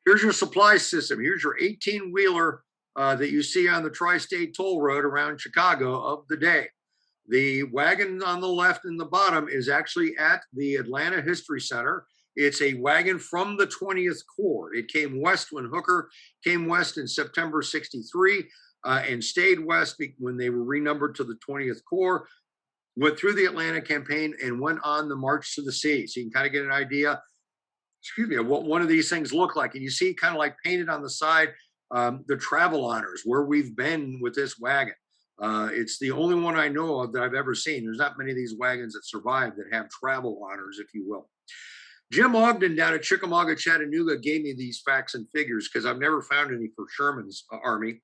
Here's your supply system. Here's your 18-wheeler that you see on the Tri-State Toll Road around Chicago of the day. The wagon on the left in the bottom is actually at the Atlanta History Center. It's a wagon from the 20th Corps. It came west when Hooker came west in September 63 and stayed west when they were renumbered to the 20th Corps, went through the Atlanta campaign and went on the March to the Sea. So you can kind of get an idea, of what one of these things look like. And you see kind of like painted on the side, the travel honors, where we've been with this wagon. It's the only one I know of that I've ever seen. There's not many of these wagons that survive that have travel honors, if you will. Jim Ogden down at Chickamauga, Chattanooga gave me these facts and figures because I've never found any for Sherman's army.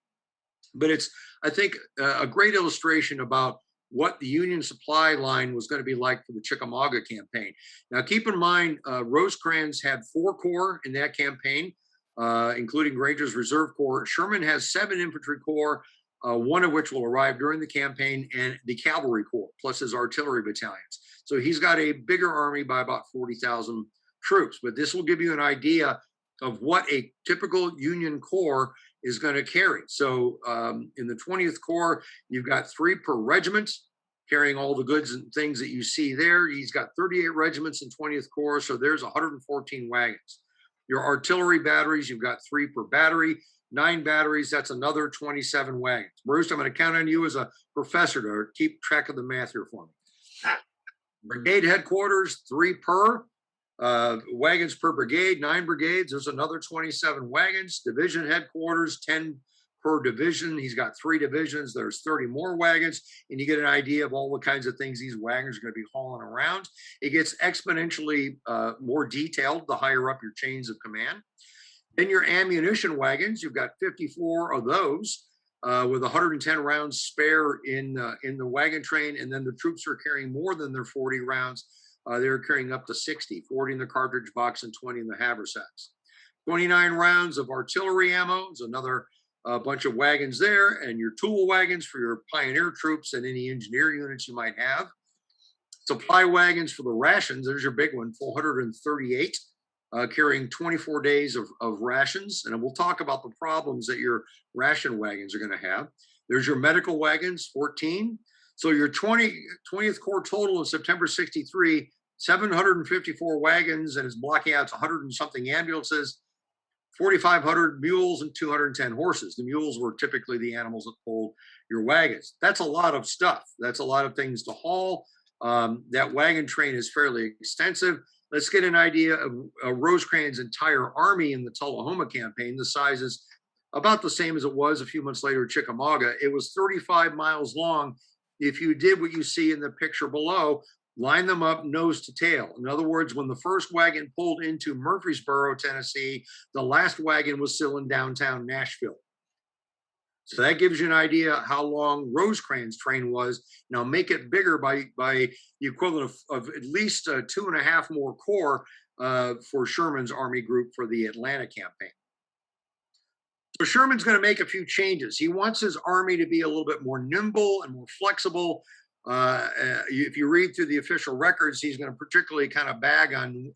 But it's, I think, a great illustration about what the Union supply line was going to be like for the Chickamauga campaign. Now, keep in mind, Rosecrans had 4 corps in that campaign, including Granger's Reserve Corps. Sherman has 7 infantry corps, one of which will arrive during the campaign, and the cavalry corps, plus his artillery battalions. So he's got a bigger army by about 40,000 troops. But this will give you an idea of what a typical Union corps is going to carry. So in the 20th Corps, you've got 3 per regiment carrying all the goods and things that you see there. He's got 38 regiments in 20th Corps, so there's 114 wagons. Your artillery batteries, you've got 3 per battery. 9 batteries, that's another 27 wagons. Bruce, I'm going to count on you as a professor to keep track of the math here for me. Brigade headquarters, 3 per. Wagons per brigade, 9 brigades. There's another 27 wagons. Division headquarters, 10 per division. He's got 3 divisions. There's 30 more wagons. And you get an idea of all the kinds of things these wagons are going to be hauling around. It gets exponentially more detailed the higher up your chains of command. Then your ammunition wagons, you've got 54 of those with 110 rounds spare in the wagon train. And then the troops are carrying more than their 40 rounds. They're carrying up to 60, 40 in the cartridge box and 20 in the haversacks. 29 rounds of artillery ammo is another bunch of wagons there. And your tool wagons for your pioneer troops and any engineer units you might have. Supply wagons for the rations, there's your big one, 438. Carrying 24 days of rations. And we'll talk about the problems that your ration wagons are going to have. There's your medical wagons, 14. So your 20th Corps total of September 63, 754 wagons, and it's blocking out 100 and something ambulances, 4,500 mules, and 210 horses. The mules were typically the animals that pulled your wagons. That's a lot of stuff. That's a lot of things to haul. That wagon train is fairly extensive. Let's get an idea of Rosecrans' entire army in the Tullahoma campaign. The size is about the same as it was a few months later at Chickamauga. It was 35 miles long. If you did what you see in the picture below, line them up nose to tail. In other words, when the first wagon pulled into Murfreesboro, Tennessee, the last wagon was still in downtown Nashville. So that gives you an idea how long Rosecrans' train was. Now make it bigger by the equivalent of at least 2.5 more corps for Sherman's army group for the Atlanta campaign. So Sherman's going to make a few changes. He wants his army to be a little bit more nimble and more flexible. If you read through the official records, he's going to particularly kind of bag on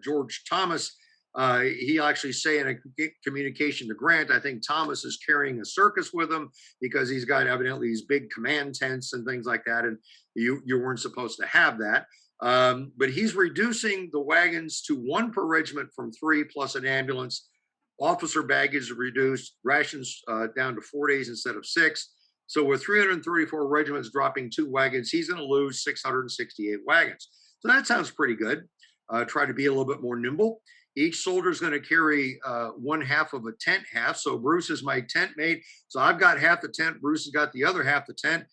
George Thomas. He actually say in a communication to Grant, I think Thomas is carrying a circus with him because he's got evidently these big command tents and things like that. And you weren't supposed to have that. But he's reducing the wagons to 1 per regiment from 3 plus an ambulance. Officer baggage is reduced, rations down to 4 days instead of 6. So with 334 regiments dropping 2 wagons, he's going to lose 668 wagons. So that sounds pretty good. Try to be a little bit more nimble. Each soldier is going to carry 1/2 of a tent half. So Bruce is my tent mate. So I've got half the tent. Bruce has got the other half the tent.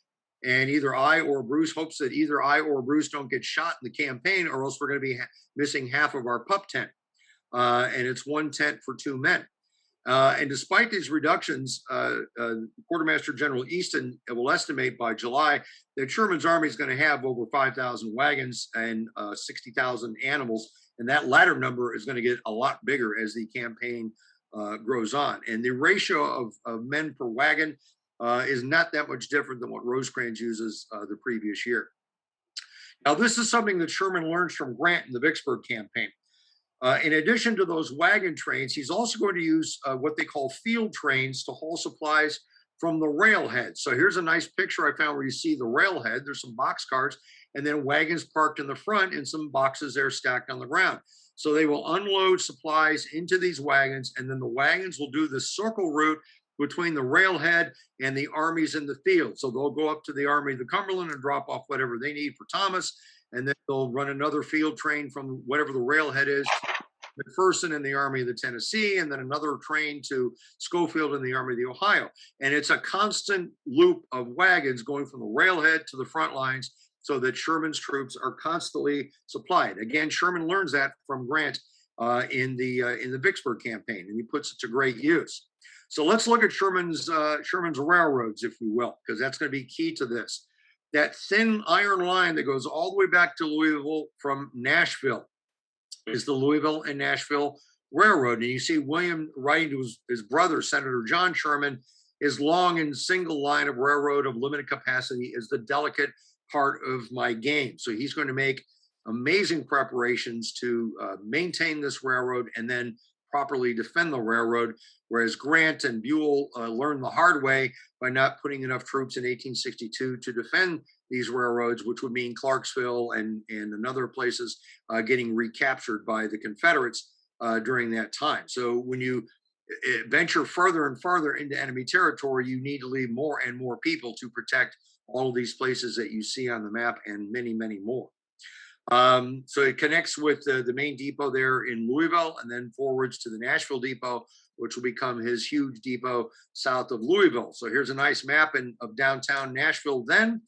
And either I or Bruce hopes that either I or Bruce don't get shot in the campaign, or else we're going to be missing half of our pup tent. And it's 1 tent for 2 men. And despite these reductions, Quartermaster General Easton will estimate by July that Sherman's army is going to have over 5,000 wagons and 60,000 animals. And that latter number is going to get a lot bigger as the campaign grows on. And the ratio of men per wagon is not that much different than what Rosecrans uses the previous year. Now, this is something that Sherman learns from Grant in the Vicksburg campaign. In addition to those wagon trains, he's also going to use what they call field trains to haul supplies from the railhead. So here's a nice picture I found where you see the railhead. There's some box cars and then wagons parked in the front and some boxes there stacked on the ground. So they will unload supplies into these wagons, and then the wagons will do the circle route between the railhead and the armies in the field. So they'll go up to the Army of the Cumberland and drop off whatever they need for Thomas, and then they'll run another field train from whatever the railhead is to McPherson in the Army of the Tennessee, and then another train to Schofield in the Army of the Ohio. And it's a constant loop of wagons going from the railhead to the front lines so that Sherman's troops are constantly supplied. Again, Sherman learns that from Grant in the Vicksburg campaign, and he puts it to great use. So let's look at Sherman's railroads, if you will, because that's going to be key to this. That thin iron line that goes all the way back to Louisville from Nashville is the Louisville and Nashville Railroad. And you see William writing to his brother, Senator John Sherman, his long and single line of railroad of limited capacity is the delicate part of my game. So he's going to make amazing preparations to maintain this railroad and then properly defend the railroad, whereas Grant and Buell learned the hard way by not putting enough troops in 1862 to defend these railroads, which would mean Clarksville and other places getting recaptured by the Confederates during that time. So when you venture further and further into enemy territory, you need to leave more and more people to protect all of these places that you see on the map and many, many more. So it connects with the main depot there in Louisville and then forwards to the Nashville Depot, which will become his huge depot south of Louisville. So here's a nice map of downtown Nashville then.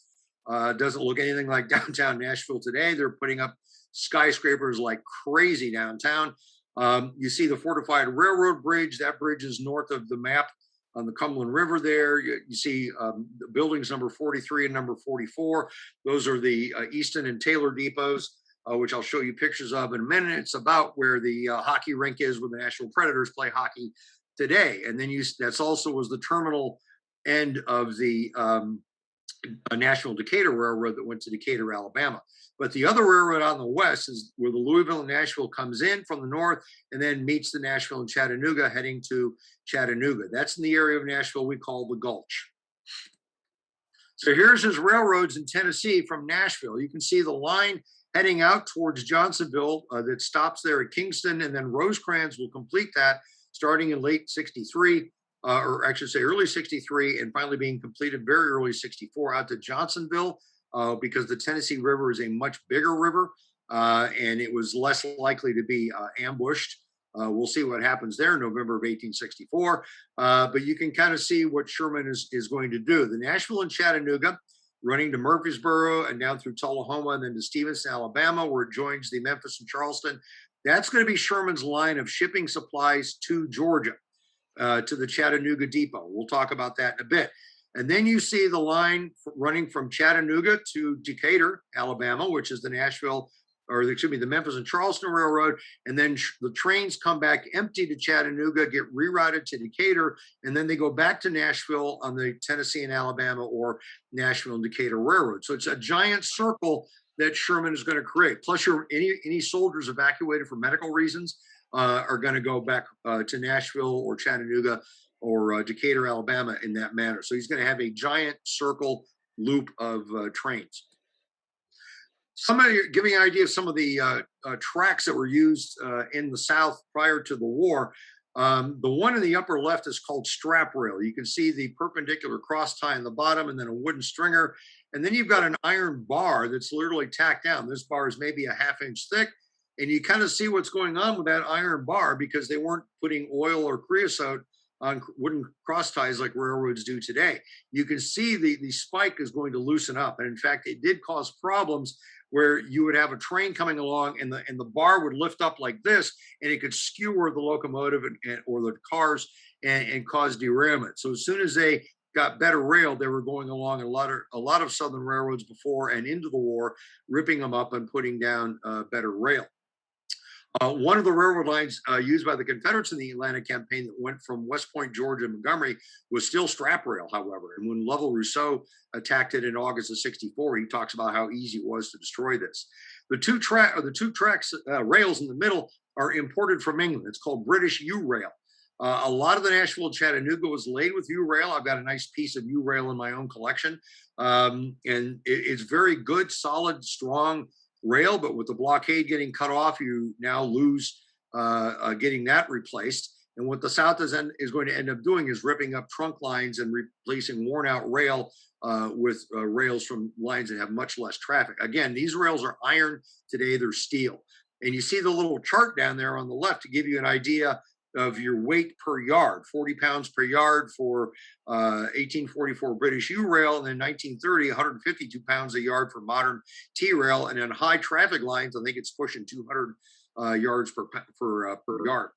Doesn't look anything like downtown Nashville today. They're putting up skyscrapers like crazy downtown. You see the fortified railroad bridge. That bridge is north of the map on the Cumberland River there. You see the buildings number 43 and number 44. Those are the Easton and Taylor depots, which I'll show you pictures of in a minute. It's about where the hockey rink is, where the Nashville Predators play hockey today. And then that's also was the terminal end of the National Decatur Railroad that went to Decatur, Alabama. But the other railroad on the west is where the Louisville and Nashville comes in from the north and then meets the Nashville and Chattanooga heading to Chattanooga. That's in the area of Nashville we call the Gulch. So here's his railroads in Tennessee from Nashville. You can see the line heading out towards Johnsonville that stops there at Kingston, and then Rosecrans will complete that starting in late 63, or I should say early 63, and finally being completed very early 64 out to Johnsonville. Because the Tennessee River is a much bigger river and it was less likely to be ambushed. We'll see what happens there in November of 1864. But you can kind of see what Sherman is going to do. The Nashville and Chattanooga running to Murfreesboro and down through Tullahoma and then to Stevenson, Alabama, where it joins the Memphis and Charleston. That's going to be Sherman's line of shipping supplies to Georgia, to the Chattanooga Depot. We'll talk about that in a bit. And then you see the line running from Chattanooga to Decatur, Alabama, which is the the Memphis and Charleston Railroad. And then the trains come back empty to Chattanooga, get rerouted to Decatur, and then they go back to Nashville on the Tennessee and Alabama or Nashville and Decatur Railroad. So it's a giant circle that Sherman is going to create. Plus, any soldiers evacuated for medical reasons are going to go back to Nashville or Chattanooga or Decatur, Alabama in that manner. So he's going to have a giant circle loop of trains. Giving an idea of some of the tracks that were used in the South prior to the war. The one in the upper left is called strap rail. You can see the perpendicular cross tie in the bottom and then a wooden stringer. And then you've got an iron bar that's literally tacked down. This bar is maybe a half-inch thick. And you kind of see what's going on with that iron bar because they weren't putting oil or creosote on wooden cross ties like railroads do today. You can see the spike is going to loosen up. And in fact, it did cause problems where you would have a train coming along and the bar would lift up like this and it could skewer the locomotive or the cars and cause derailment. So as soon as they got better rail, they were going along a lot of Southern railroads before and into the war, ripping them up and putting down better rail. One of the railroad lines used by the Confederates in the Atlanta campaign that went from West Point, Georgia to Montgomery was still strap rail, however. And when Lovell Rousseau attacked it in August of 64, he talks about how easy it was to destroy this. The two tracks rails in the middle are imported from England. It's called British U-rail. A lot of the Nashville Chattanooga was laid with U-rail. I've got a nice piece of U-rail in my own collection. And it's very good, solid, strong rail, but with the blockade getting cut off, you now lose getting that replaced. And what the South is going to end up doing is ripping up trunk lines and replacing worn out rail with rails from lines that have much less traffic. Again, these rails are iron today, they're steel. And you see the little chart down there on the left to give you an idea of your weight per yard, 40 pounds per yard for 1844 British U-rail, and then 1930, 152 pounds a yard for modern T-rail, and on high traffic lines, I think it's pushing 200 yards per yard.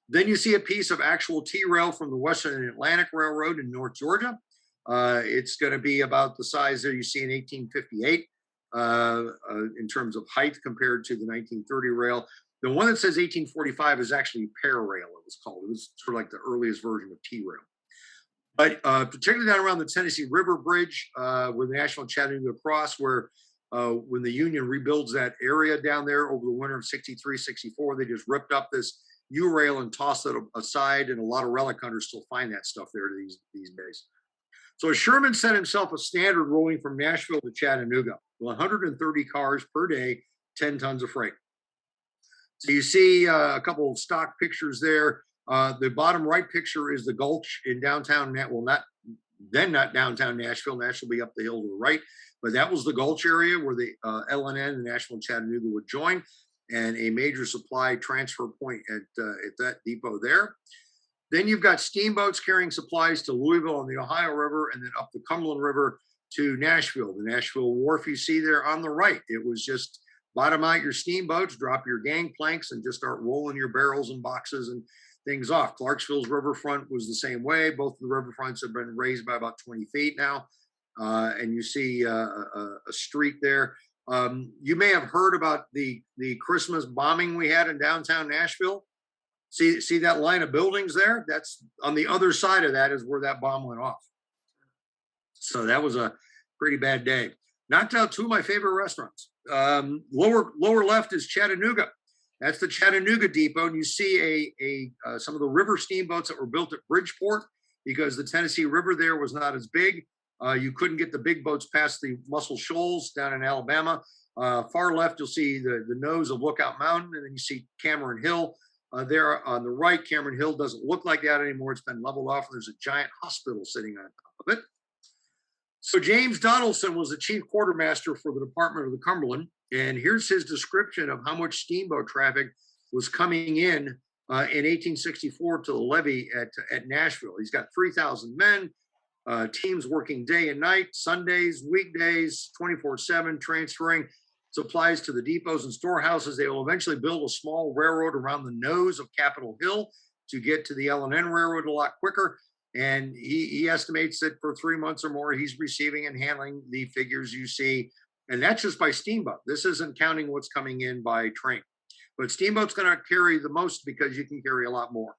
Then you see a piece of actual T-rail from the Western Atlantic Railroad in North Georgia. It's going to be about the size there you see in 1858 in terms of height compared to the 1930 rail. The one that says 1845 is actually pear rail, it was called. It was sort of like the earliest version of T-rail. But particularly down around the Tennessee River Bridge, where the National Chattanooga Cross, where when the Union rebuilds that area down there over the winter of 63, 64, they just ripped up this U-rail and tossed it aside, and a lot of relic hunters still find that stuff there these days. So Sherman set himself a standard rolling from Nashville to Chattanooga, 130 cars per day, 10 tons of freight. So you see a couple of stock pictures there. The bottom right picture is the Gulch in downtown, well, not downtown Nashville. Nashville will be up the hill to the right, but that was the Gulch area where the LNN, the National Chattanooga, would join, and a major supply transfer point at that depot there. Then you've got steamboats carrying supplies to Louisville on the Ohio River, and then up the Cumberland River to Nashville. The Nashville wharf you see there on the right, it was just bottom out your steamboats, drop your gangplanks, and just start rolling your barrels and boxes and things off. Clarksville's riverfront was the same way. Both of the riverfronts have been raised by about 20 feet now. And you see a street there. You may have heard about the Christmas bombing we had in downtown Nashville. See that line of buildings there? That's on the other side of that is where that bomb went off. So that was a pretty bad day. Knocked out two of my favorite restaurants. Lower left is Chattanooga. That's the Chattanooga Depot, and you see some of the river steamboats that were built at Bridgeport because the Tennessee River there was not as big. You couldn't get the big boats past the Muscle Shoals down in Alabama. Far left, you'll see the nose of Lookout Mountain, and then you see Cameron Hill. There on the right, Cameron Hill doesn't look like that anymore. It's been leveled off, and there's a giant hospital sitting on top of it. So James Donaldson was the chief quartermaster for the Department of the Cumberland. And here's his description of how much steamboat traffic was coming in 1864 to the levee at Nashville. He's got 3,000 men, teams working day and night, Sundays, weekdays, 24/7, transferring supplies to the depots and storehouses. They will eventually build a small railroad around the nose of Capitol Hill to get to the L&N Railroad a lot quicker. And he estimates that for 3 months or more, he's receiving and handling the figures you see. And that's just by steamboat. This isn't counting what's coming in by train. But steamboat's going to carry the most because you can carry a lot more.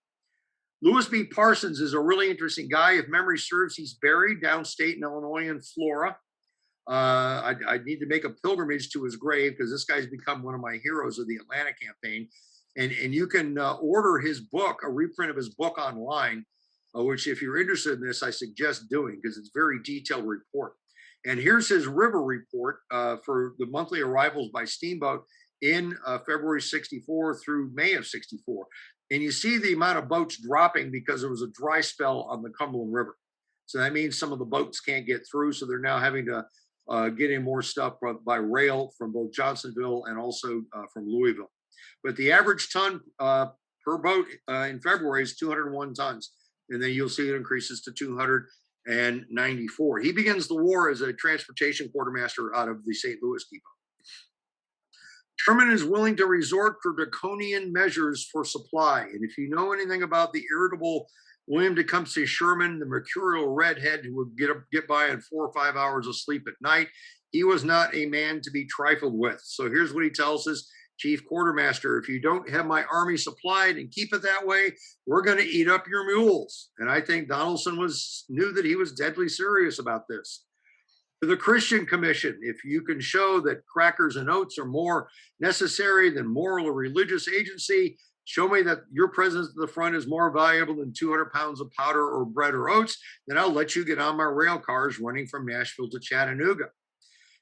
Lewis B. Parsons is a really interesting guy. If memory serves, he's buried downstate in Illinois and Flora. I need to make a pilgrimage to his grave because this guy's become one of my heroes of the Atlanta campaign. And you can order his book, a reprint of his book online, which if you're interested in this, I suggest doing because it's a very detailed report. And here's his river report for the monthly arrivals by steamboat in February 64 through May of 64. And you see the amount of boats dropping because there was a dry spell on the Cumberland River. So that means some of the boats can't get through. So they're now having to get in more stuff by rail from both Johnsonville and also from Louisville. But the average ton per boat in February is 201 tons. And then you'll see it increases to 294. He begins the war as a transportation quartermaster out of the St. Louis Depot. Sherman is willing to resort to draconian measures for supply. And if you know anything about the irritable William Tecumseh Sherman, the mercurial redhead who would get by in 4 or 5 hours of sleep at night, he was not a man to be trifled with. So here's what he tells his chief quartermaster: if you don't have my army supplied and keep it that way, we're going to eat up your mules. And I think Donaldson knew that he was deadly serious about this. To the Christian Commission, if you can show that crackers and oats are more necessary than moral or religious agency, show me that your presence at the front is more valuable than 200 pounds of powder or bread or oats, then I'll let you get on my rail cars running from Nashville to Chattanooga.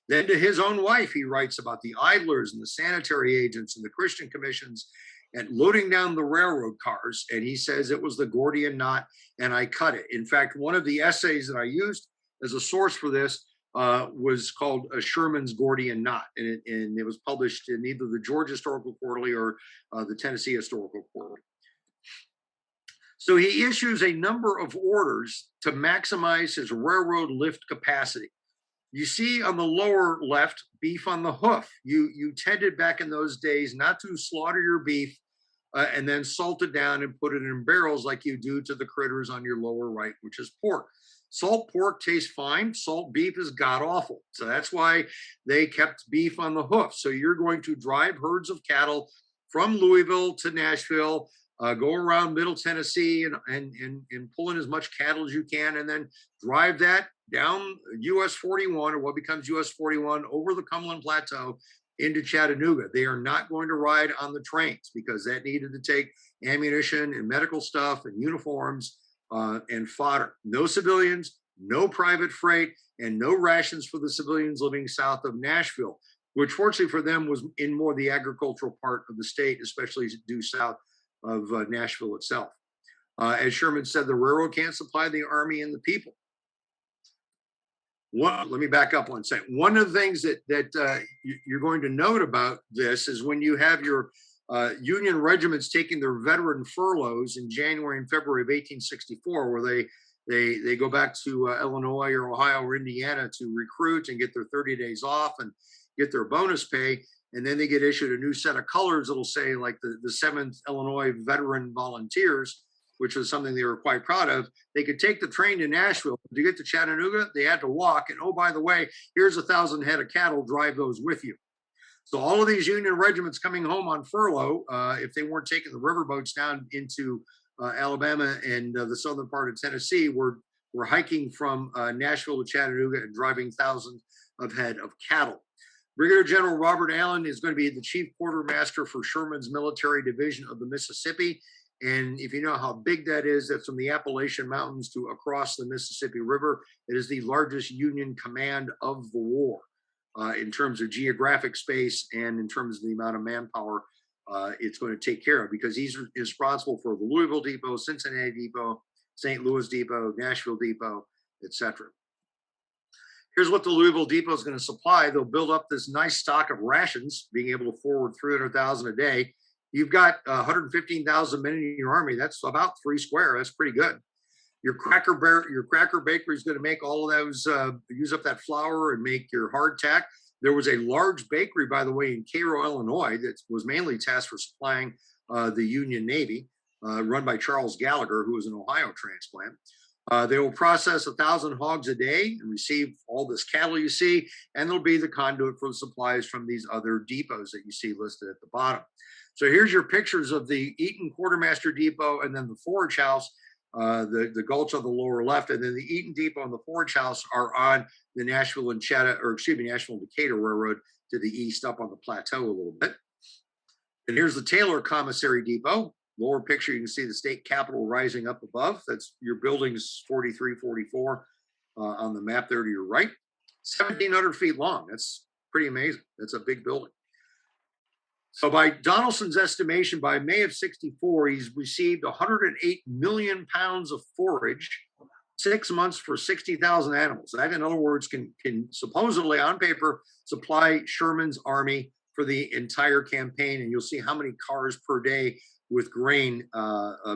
Then to his own wife, he writes about the idlers and the sanitary agents and the Christian commissions and loading down the railroad cars. And he says it was the Gordian knot and I cut it. In fact, one of the essays that I used as a source for this was called Sherman's Gordian Knot. And it was published in either the Georgia Historical Quarterly or the Tennessee Historical Quarterly. So he issues a number of orders to maximize his railroad lift capacity. You see on the lower left, beef on the hoof. You tended back in those days not to slaughter your beef and then salt it down and put it in barrels like you do to the critters on your lower right, which is pork. Salt pork tastes fine. Salt beef is god-awful. So that's why they kept beef on the hoof. So you're going to drive herds of cattle from Louisville to Nashville, go around Middle Tennessee and pull in as much cattle as you can, and then drive that down US 41, or what becomes US 41, over the Cumberland Plateau into Chattanooga. They are not going to ride on the trains because that needed to take ammunition and medical stuff and uniforms and fodder. No civilians, no private freight, and no rations for the civilians living south of Nashville. which fortunately for them was in more the agricultural part of the state, especially due south of Nashville itself. As Sherman said, the railroad can't supply the army and the people. Let me back up one second. One of the things that you're going to note about this is when you have your Union regiments taking their veteran furloughs in January and February of 1864, where they go back to Illinois or Ohio or Indiana to recruit and get their 30 days off and get their bonus pay. And then they get issued a new set of colors that'll say like the 7th Illinois Veteran Volunteers, which was something they were quite proud of. They could take the train to Nashville. To get to Chattanooga, they had to walk. And oh, by the way, here's 1,000 head of cattle, drive those with you. So all of these Union regiments coming home on furlough, if they weren't taking the riverboats down into Alabama and the southern part of Tennessee, were hiking from Nashville to Chattanooga and driving thousands of head of cattle. Brigadier General Robert Allen is going to be the chief quartermaster for Sherman's military division of the Mississippi. And if you know how big that is, that's from the Appalachian Mountains to across the Mississippi River. It is the largest Union command of the war in terms of geographic space and in terms of the amount of manpower it's going to take care of, because he's responsible for the Louisville Depot, Cincinnati Depot, St. Louis Depot, Nashville Depot, etc. Here's what the Louisville Depot is going to supply. They'll build up this nice stock of rations, being able to forward 300,000 a day. You've got 115,000 men in your army. That's about 3 square. That's pretty good. Your cracker bakery is going to make all of those, use up that flour and make your hardtack. There was a large bakery, by the way, in Cairo, Illinois, that was mainly tasked for supplying the Union Navy, run by Charles Gallagher, who was an Ohio transplant. They will process 1,000 hogs a day and receive all this cattle you see, and they'll be the conduit for the supplies from these other depots that you see listed at the bottom. So here's your pictures of the Eaton Quartermaster Depot and then the Forage House, the gulch on the lower left, and then the Eaton Depot and the Forage House are on the Nashville and Nashville and Decatur Railroad to the east up on the plateau a little bit. And here's the Taylor Commissary Depot. Lower picture, you can see the state capitol rising up above. That's your buildings 43, 44 on the map there to your right. 1,700 feet long. That's pretty amazing. That's a big building. So by Donaldson's estimation, by May of 64, he's received 108 million pounds of forage, 6 months for 60,000 animals. That, in other words, can supposedly on paper supply Sherman's army for the entire campaign. And you'll see how many cars per day with grain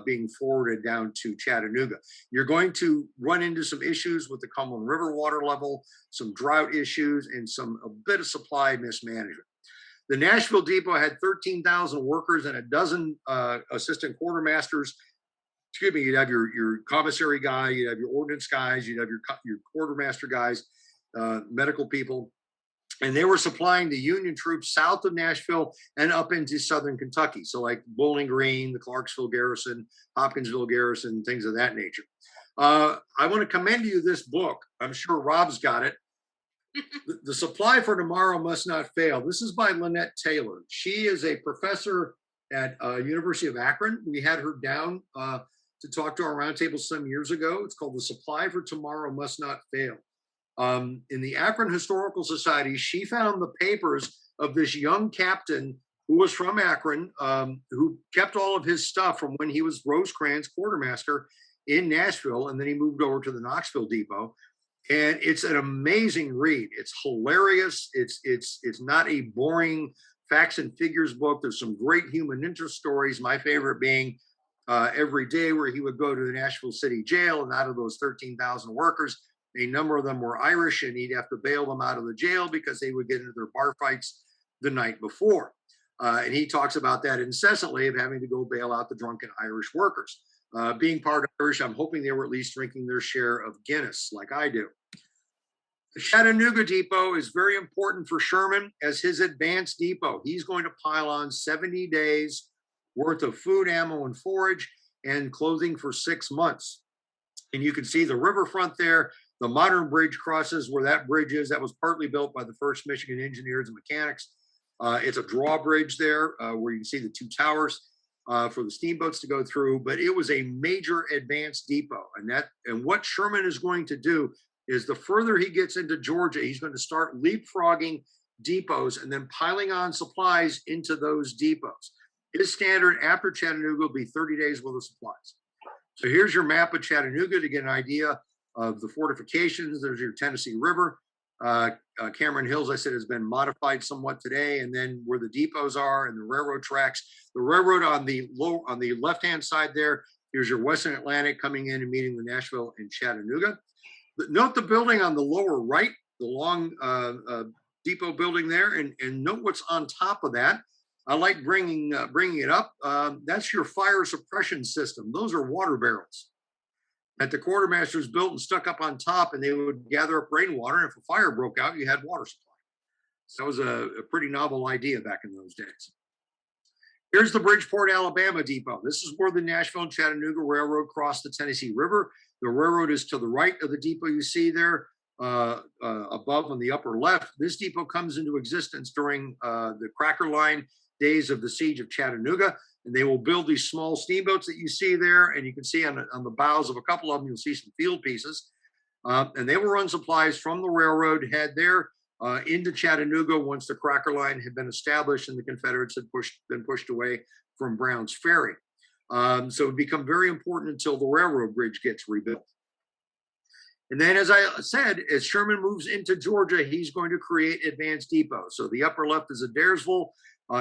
being forwarded down to Chattanooga. You're going to run into some issues with the Cumberland River water level, some drought issues, and a bit of supply mismanagement. The Nashville Depot had 13,000 workers and a dozen assistant quartermasters. Excuse me, you'd have your commissary guy, you'd have your ordnance guys, you'd have your quartermaster guys, medical people. And they were supplying the Union troops south of Nashville and up into southern Kentucky. So like Bowling Green, the Clarksville Garrison, Hopkinsville Garrison, things of that nature. I want to commend you this book. I'm sure Rob's got it. The Supply for Tomorrow Must Not Fail. This is by Lynette Taylor. She is a professor at University of Akron. We had her down to talk to our roundtable some years ago. It's called The Supply for Tomorrow Must Not Fail. In the Akron Historical Society, she found the papers of this young captain who was from Akron, who kept all of his stuff from when he was Rosecrans quartermaster in Nashville, and then he moved over to the Knoxville Depot. And it's an amazing read. It's hilarious. It's not a boring facts and figures book. There's some great human interest stories. My favorite being every day where he would go to the Nashville City Jail, and out of those 13,000 workers, a number of them were Irish, and he'd have to bail them out of the jail because they would get into their bar fights the night before. And he talks about that incessantly, of having to go bail out the drunken Irish workers. Being part Irish, I'm hoping they were at least drinking their share of Guinness like I do. The Chattanooga Depot is very important for Sherman as his advanced depot. He's going to pile on 70 days worth of food, ammo, and forage and clothing for 6 months. And you can see the riverfront there. The modern bridge crosses where that bridge is. That was partly built by the 1st Michigan Engineers and Mechanics. It's a drawbridge there where you can see the 2 towers for the steamboats to go through. But it was a major advanced depot. And what Sherman is going to do is the further he gets into Georgia, he's going to start leapfrogging depots and then piling on supplies into those depots. His standard after Chattanooga will be 30 days worth of supplies. So here's your map of Chattanooga to get an idea of the fortifications. There's your Tennessee River. Cameron Hills, I said, has been modified somewhat today, and then where the depots are and the railroad tracks. The railroad on the left-hand side there, here's your Western Atlantic coming in and meeting with Nashville and Chattanooga. But note the building on the lower right, the long depot building there, and note what's on top of that. I like bringing it up. That's your fire suppression system. Those are water barrels that the quartermasters built and stuck up on top, and they would gather up rainwater. And if a fire broke out, you had water supply. So that was a pretty novel idea back in those days. Here's the Bridgeport, Alabama depot. This is where the Nashville and Chattanooga Railroad crossed the Tennessee River. The railroad is to the right of the depot you see there, above on the upper left. This depot comes into existence during the Cracker Line days of the siege of Chattanooga. And they will build these small steamboats that you see there. And you can see on the bows of a couple of them, you'll see some field pieces. And they will run supplies from the railroad head there into Chattanooga once the Cracker Line had been established and the Confederates had been pushed away from Brown's Ferry. So it would become very important until the railroad bridge gets rebuilt. And then, as I said, as Sherman moves into Georgia, he's going to create advanced depots. So the upper left is Adairsville.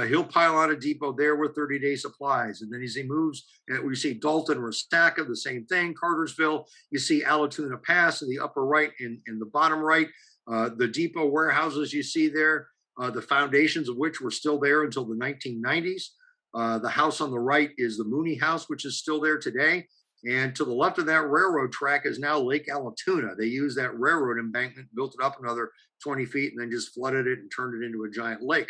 He'll pile on a depot there with 30-day supplies. And then as he moves, we see Dalton, Resaca, the same thing, Cartersville. You see Allatoona Pass in the upper right and in the bottom right. The depot warehouses you see there, the foundations of which were still there until the 1990s. The house on the right is the Mooney House, which is still there today. And to the left of that railroad track is now Lake Allatoona. They used that railroad embankment, built it up another 20 feet, and then just flooded it and turned it into a giant lake.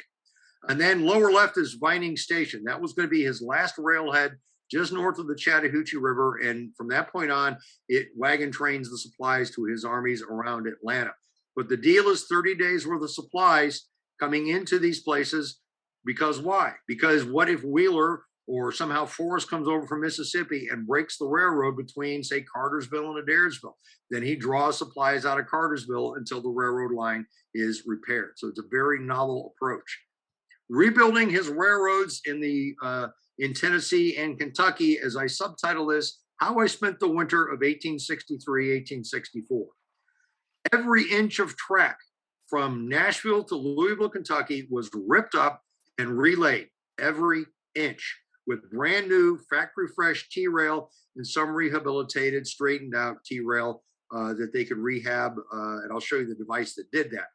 And then lower left is Vining Station. That was going to be his last railhead just north of the Chattahoochee River. And from that point on, it wagon trains the supplies to his armies around Atlanta. But the deal is 30 days worth of supplies coming into these places. Because why? Because what if Wheeler or somehow Forrest comes over from Mississippi and breaks the railroad between, say, Cartersville and Adairsville? Then he draws supplies out of Cartersville until the railroad line is repaired. So it's a very novel approach. Rebuilding his railroads in Tennessee and Kentucky, as I subtitle this, How I Spent the Winter of 1863, 1864. Every inch of track from Nashville to Louisville, Kentucky was ripped up and relaid, every inch, with brand new factory fresh T-rail and some rehabilitated, straightened out T-rail that they could rehab. And I'll show you the device that did that.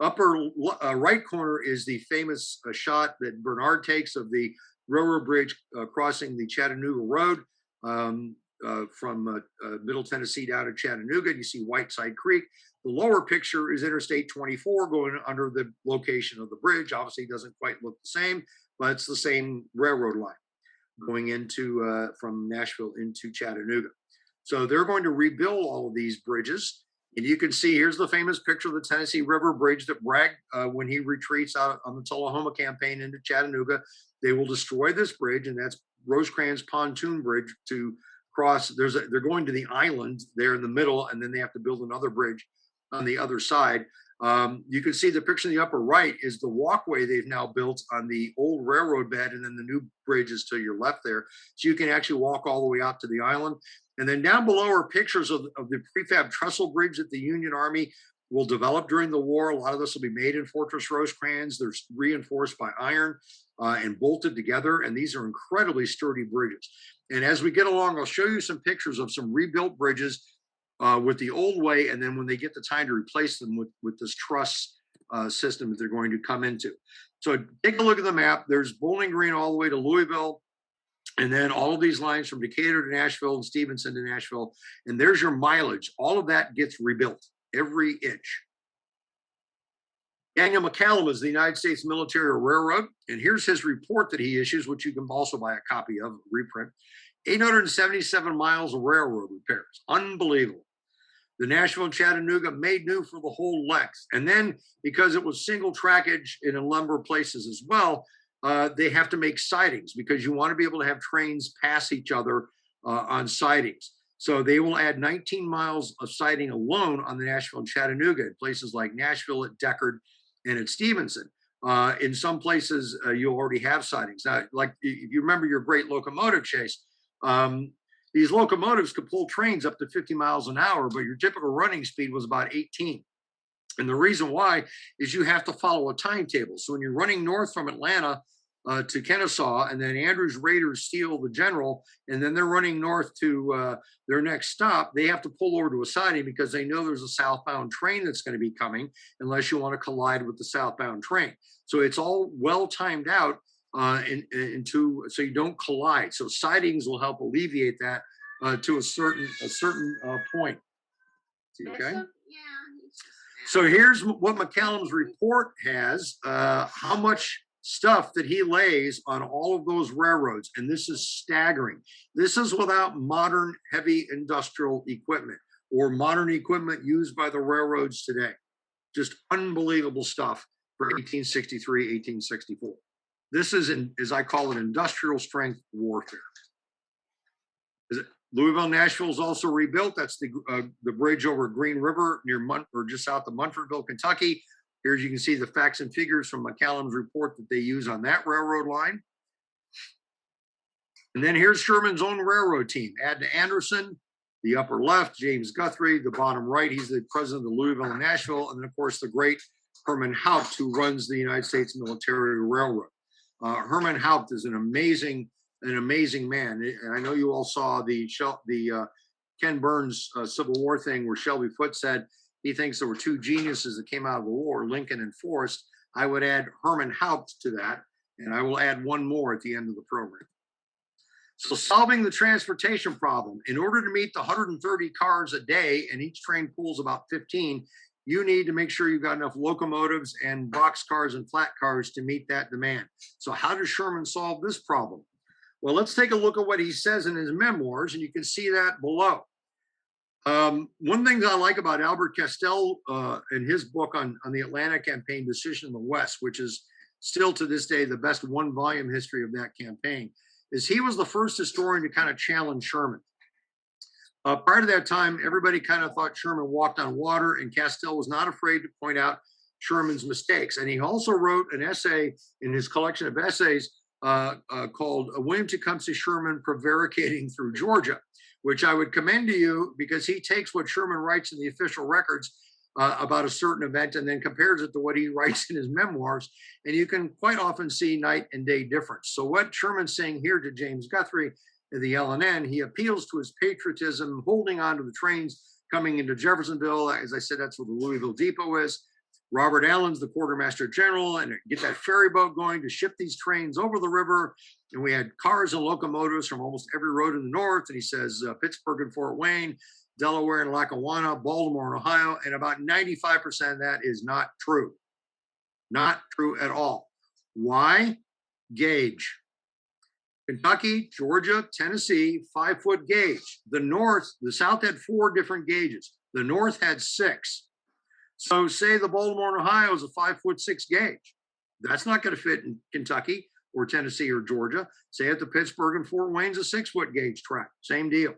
Upper right corner is the famous shot that Bernard takes of the railroad bridge crossing the Chattanooga Road from Middle Tennessee down to Chattanooga. You see Whiteside Creek. The lower picture is Interstate 24 going under the location of the bridge. Obviously, it doesn't quite look the same, but it's the same railroad line going into from Nashville into Chattanooga. So they're going to rebuild all of these bridges. And you can see, here's the famous picture of the Tennessee River Bridge that Bragg, when he retreats out on the Tullahoma campaign into Chattanooga, they will destroy this bridge, and that's Rosecrans Pontoon Bridge to cross. They're going to the island there in the middle, and then they have to build another bridge on the other side. You can see the picture in the upper right is the walkway they've now built on the old railroad bed, and then the new bridge is to your left there. So you can actually walk all the way out to the island. And then down below are pictures of the prefab trestle bridge that the Union Army will develop during the war. A lot of this will be made in Fortress Rosecrans. They're reinforced by iron and bolted together. And these are incredibly sturdy bridges. And as we get along, I'll show you some pictures of some rebuilt bridges with the old way. And then when they get the time to replace them with this truss system that they're going to come into. So take a look at the map. There's Bowling Green all the way to Louisville. And then all of these lines from Decatur to Nashville and Stevenson to Nashville. And there's your mileage. All of that gets rebuilt, every inch. Daniel McCallum is the United States Military Railroad. And here's his report that he issues, which you can also buy a copy of, reprint. 877 miles of railroad repairs. Unbelievable. The Nashville and Chattanooga made new for the whole length. And then because it was single trackage in a number of places as well, they have to make sidings because you want to be able to have trains pass each other on sidings. So they will add 19 miles of siding alone on the Nashville and Chattanooga in places like Nashville at Deckard, and at Stevenson. In some places, you already have sidings. Now, like if you remember your great locomotive chase, these locomotives could pull trains up to 50 miles an hour, but your typical running speed was about 18. And the reason why is you have to follow a timetable. So when you're running north from Atlanta to Kennesaw, and then Andrews Raiders steal the General, and then they're running north to their next stop, they have to pull over to a siding because they know there's a southbound train that's going to be coming unless you want to collide with the southbound train. So it's all well timed out so you don't collide. So sidings will help alleviate that to a certain point. Okay. So here's what McCallum's report has, how much stuff that he lays on all of those railroads. And this is staggering. This is without modern heavy industrial equipment or modern equipment used by the railroads today. Just unbelievable stuff for 1863, 1864. This is, as I call it, industrial strength warfare. Louisville, Nashville is also rebuilt. That's the bridge over Green River near or just south of Munfordville, Kentucky. Here you can see the facts and figures from McCallum's report that they use on that railroad line. And then here's Sherman's own railroad team. Add to Anderson, the upper left, James Guthrie, the bottom right, he's the president of Louisville and Nashville. And then, of course, the great Herman Haupt, who runs the United States Military Railroad. Herman Haupt is an amazing man. And I know you all saw the Ken Burns Civil War thing where Shelby Foote said he thinks there were two geniuses that came out of the war, Lincoln and Forrest. I would add Herman Haupt to that, and I will add one more at the end of the program. So solving the transportation problem, in order to meet the 130 cars a day, and each train pulls about 15, you need to make sure you've got enough locomotives and box cars and flat cars to meet that demand. So how does Sherman solve this problem? Well, let's take a look at what he says in his memoirs, and you can see that below. One thing that I like about Albert Castell in his book on the Atlanta campaign, Decision in the West, which is still to this day the best one-volume history of that campaign, is he was the first historian to kind of challenge Sherman. Prior to that time, everybody kind of thought Sherman walked on water, and Castell was not afraid to point out Sherman's mistakes. And he also wrote an essay in his collection of essays called William Tecumseh Sherman Prevaricating Through Georgia, which I would commend to you because he takes what Sherman writes in the official records about a certain event and then compares it to what he writes in his memoirs. And you can quite often see night and day difference. So what Sherman's saying here to James Guthrie at the LNN, he appeals to his patriotism, holding on to the trains coming into Jeffersonville. As I said, that's where the Louisville Depot is. Robert Allen's the quartermaster general, and get that ferry boat going to ship these trains over the river. And we had cars and locomotives from almost every road in the north. And he says Pittsburgh and Fort Wayne, Delaware and Lackawanna, Baltimore and Ohio. And about 95% of that is not true. Not true at all. Why? Gauge. Kentucky, Georgia, Tennessee, 5-foot gauge. The South had 4 different gauges. The North had 6. So say the Baltimore and Ohio is a 5'6" gauge. That's not going to fit in Kentucky or Tennessee or Georgia. Say at the Pittsburgh and Fort Wayne's a 6-foot gauge track. Same deal.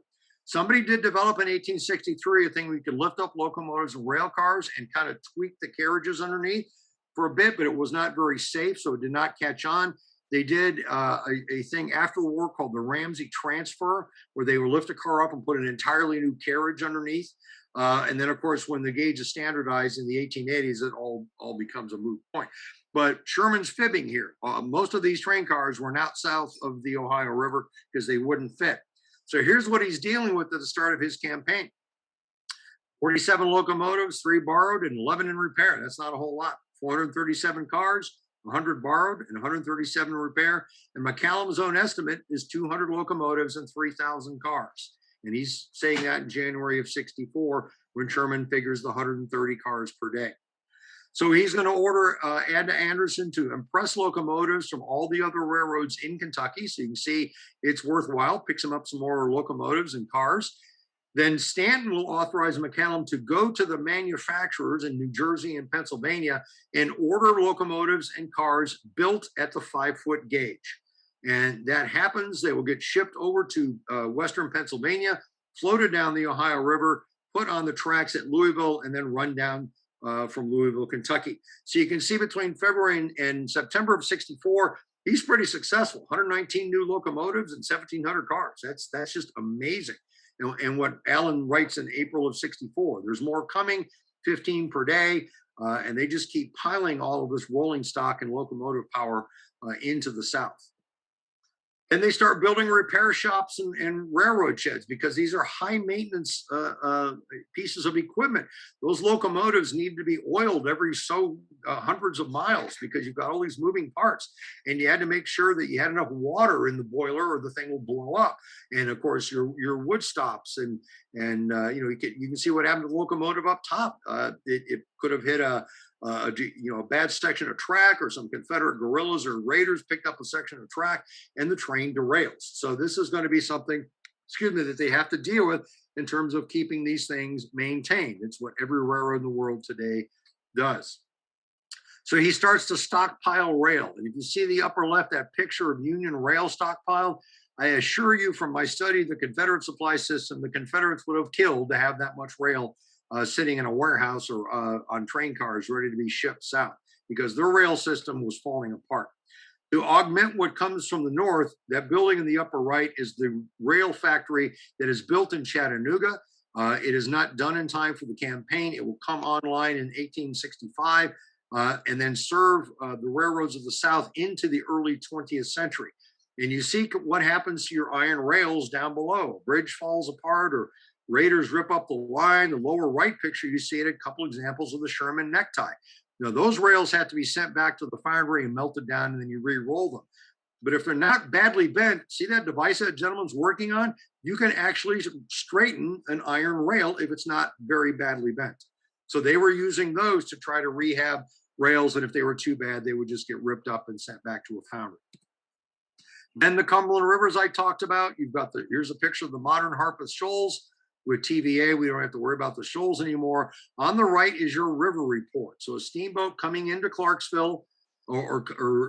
Somebody did develop in 1863 a thing where you could lift up locomotives and rail cars and kind of tweak the carriages underneath for a bit, but it was not very safe, so it did not catch on. They did a thing after the war called the Ramsey transfer, where they would lift a car up and put an entirely new carriage underneath. And then, of course, when the gauge is standardized in the 1880s, it all becomes a moot point. But Sherman's fibbing here. Most of these train cars were not south of the Ohio River because they wouldn't fit. So here's what he's dealing with at the start of his campaign. 47 locomotives, 3 borrowed, and 11 in repair. That's not a whole lot. 437 cars, 100 borrowed, and 137 in repair. And McCallum's own estimate is 200 locomotives and 3,000 cars. And he's saying that in January of 64 when Sherman figures the 130 cars per day. So he's going to order Adna Anderson to impress locomotives from all the other railroads in Kentucky. So you can see it's worthwhile. Picks him up some more locomotives and cars. Then Stanton will authorize McCallum to go to the manufacturers in New Jersey and Pennsylvania and order locomotives and cars built at the 5-foot gauge. And that happens. They will get shipped over to Western Pennsylvania, floated down the Ohio River, put on the tracks at Louisville, and then run down from Louisville, Kentucky. So you can see between February and September of 64, he's pretty successful. 119 new locomotives and 1,700 cars. That's just amazing. And what Allen writes in April of 64, there's more coming, 15 per day. And they just keep piling all of this rolling stock and locomotive power into the South. And they start building repair shops and railroad sheds because these are high maintenance pieces of equipment. Those locomotives need to be oiled every hundreds of miles because you've got all these moving parts, and you had to make sure that you had enough water in the boiler or the thing will blow up. And of course, your wood stops, and you can see what happened to the locomotive up top. It could have hit a bad section of track, or some Confederate guerrillas or raiders picked up a section of track and the train derails. So this is going to be something, that they have to deal with in terms of keeping these things maintained. It's what every railroad in the world today does. So he starts to stockpile rail. And if you see the upper left, that picture of Union rail stockpile, I assure you from my study of the Confederate supply system, the Confederates would have killed to have that much rail sitting in a warehouse or on train cars ready to be shipped south, because their rail system was falling apart. To augment what comes from the north, that building in the upper right is the rail factory that is built in Chattanooga. It is not done in time for the campaign. It will come online in 1865 and then serve the railroads of the South into the early 20th century. And you see what happens to your iron rails down below. A bridge falls apart or raiders rip up the line. The lower right picture, you see it, a couple examples of the Sherman necktie. Now, those rails have to be sent back to the foundry and melted down, and then you re-roll them. But if they're not badly bent, see that device that gentleman's working on? You can actually straighten an iron rail if it's not very badly bent. So they were using those to try to rehab rails, and if they were too bad, they would just get ripped up and sent back to a foundry. Then the Cumberland Rivers I talked about. Here's a picture of the modern Harpeth Shoals. With TVA, we don't have to worry about the shoals anymore. On the right is your river report. So a steamboat coming into Clarksville or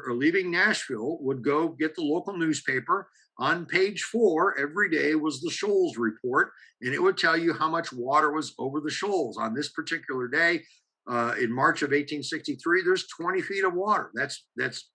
leaving Nashville would go get the local newspaper. On page 4 every day was the shoals report, and it would tell you how much water was over the shoals. On this particular day, in March of 1863, there's 20 feet of water. That's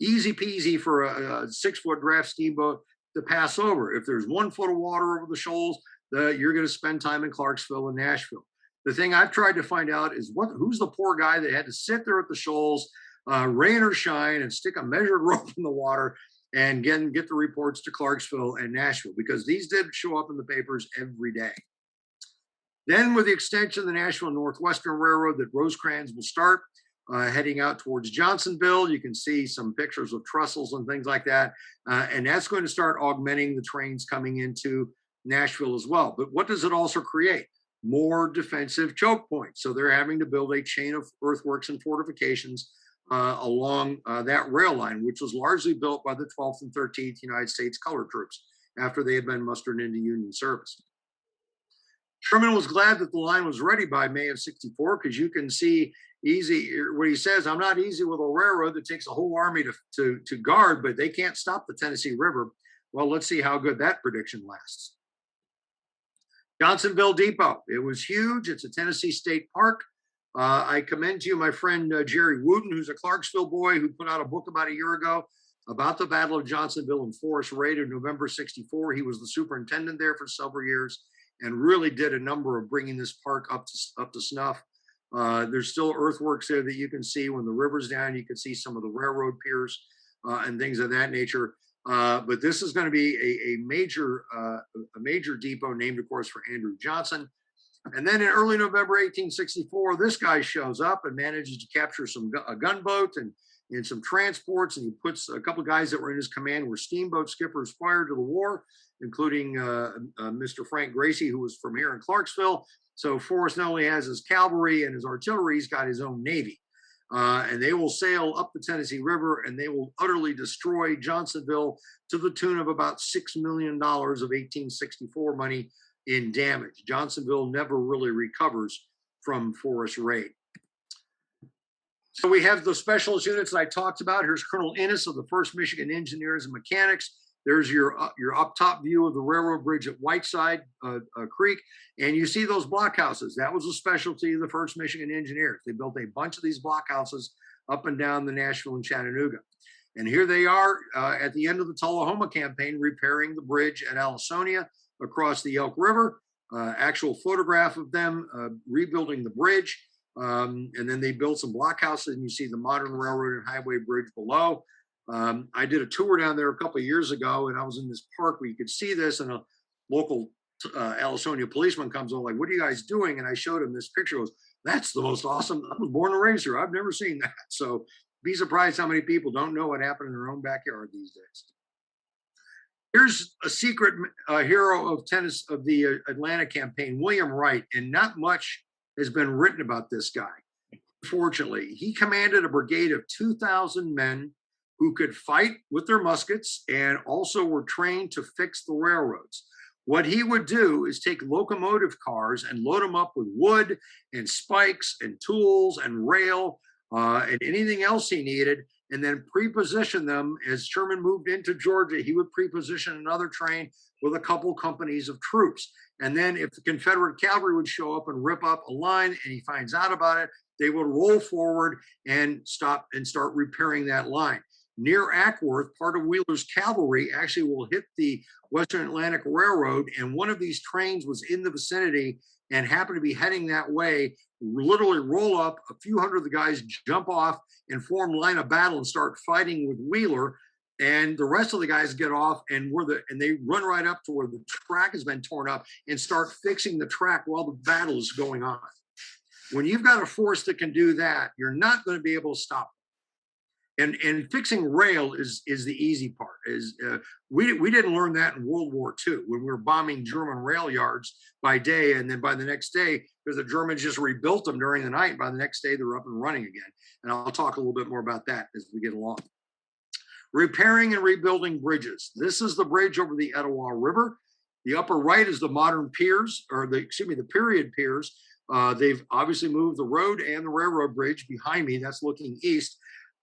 easy peasy for a 6-foot draft steamboat to pass over. If there's 1 foot of water over the shoals, you're going to spend time in Clarksville and Nashville. The thing I've tried to find out is who's the poor guy that had to sit there at the shoals, rain or shine, and stick a measured rope in the water and get the reports to Clarksville and Nashville, because these did show up in the papers every day. Then with the extension of the Nashville Northwestern Railroad that Rosecrans will start, heading out towards Johnsonville, you can see some pictures of trestles and things like that. And that's going to start augmenting the trains coming into Nashville as well. But what does it also create? More defensive choke points. So they're having to build a chain of earthworks and fortifications along that rail line, which was largely built by the 12th and 13th United States Colored Troops after they had been mustered into Union service. Sherman was glad that the line was ready by May of 64, because you can see what he says, I'm not easy with a railroad that takes a whole army to guard, but they can't stop the Tennessee River. Well, let's see how good that prediction lasts. Johnsonville Depot. It was huge. It's a Tennessee State Park. I commend to you my friend Jerry Wooten, who's a Clarksville boy, who put out a book about a year ago about the Battle of Johnsonville and Forest Raid in November 64. He was the superintendent there for several years and really did a number of bringing this park up to snuff. There's still earthworks there that you can see. When the river's down, you can see some of the railroad piers and things of that nature. But this is going to be a major depot, named, of course, for Andrew Johnson. And then in early November 1864, this guy shows up and manages to capture a gunboat and some transports, and he puts a couple of guys that were in his command were steamboat skippers prior to the war, including Mr. Frank Gracie, who was from here in Clarksville. So Forrest not only has his cavalry and his artillery, he's got his own navy. And they will sail up the Tennessee River, and they will utterly destroy Johnsonville to the tune of about $6 million of 1864 money in damage. Johnsonville never really recovers from Forest Raid. So we have the specialist units that I talked about. Here's Colonel Innes of the 1st Michigan Engineers and Mechanics. There's your up top view of the railroad bridge at Whiteside Creek, and you see those blockhouses. That was a specialty of the 1st Michigan Engineers. They built a bunch of these blockhouses up and down the Nashville and Chattanooga. And here they are at the end of the Tullahoma campaign, repairing the bridge at Allisonia across the Elk River. Actual photograph of them rebuilding the bridge. And then they built some blockhouses, and you see the modern railroad and highway bridge below. I did a tour down there a couple of years ago, and I was in this park where you could see this, and a local Allisonia policeman comes on, like, "What are you guys doing?" And I showed him this picture. He goes, "That's the most awesome. I was born and raised here. I've never seen that." So be surprised how many people don't know what happened in their own backyard these days. Here's a secret hero of the Atlanta campaign, William Wright, and not much has been written about this guy. Fortunately, he commanded a brigade of 2,000 men who could fight with their muskets and also were trained to fix the railroads. What he would do is take locomotive cars and load them up with wood and spikes and tools and rail and anything else he needed, and then pre-position them. As Sherman moved into Georgia, he would pre-position another train with a couple companies of troops. And then if the Confederate cavalry would show up and rip up a line and he finds out about it, they would roll forward and stop and start repairing that line. Near Ackworth, part of Wheeler's cavalry actually will hit the Western Atlantic Railroad, and one of these trains was in the vicinity and happened to be heading that way. Literally roll up, a few hundred of the guys jump off and form line of battle and start fighting with Wheeler, and the rest of the guys get off and they run right up to where the track has been torn up and start fixing the track while the battle is going on. When you've got a force that can do that, you're not going to be able to stop them. And fixing rail is the easy part. We didn't learn that in World War II when we were bombing German rail yards by day, and then by the next day, because the Germans just rebuilt them during the night, and by the next day they're up and running again. And I'll talk a little bit more about that as we get along. Repairing and rebuilding bridges. This is the bridge over the Etowah River. The upper right is the modern piers, or the period piers. They've obviously moved the road and the railroad bridge behind me. That's looking east.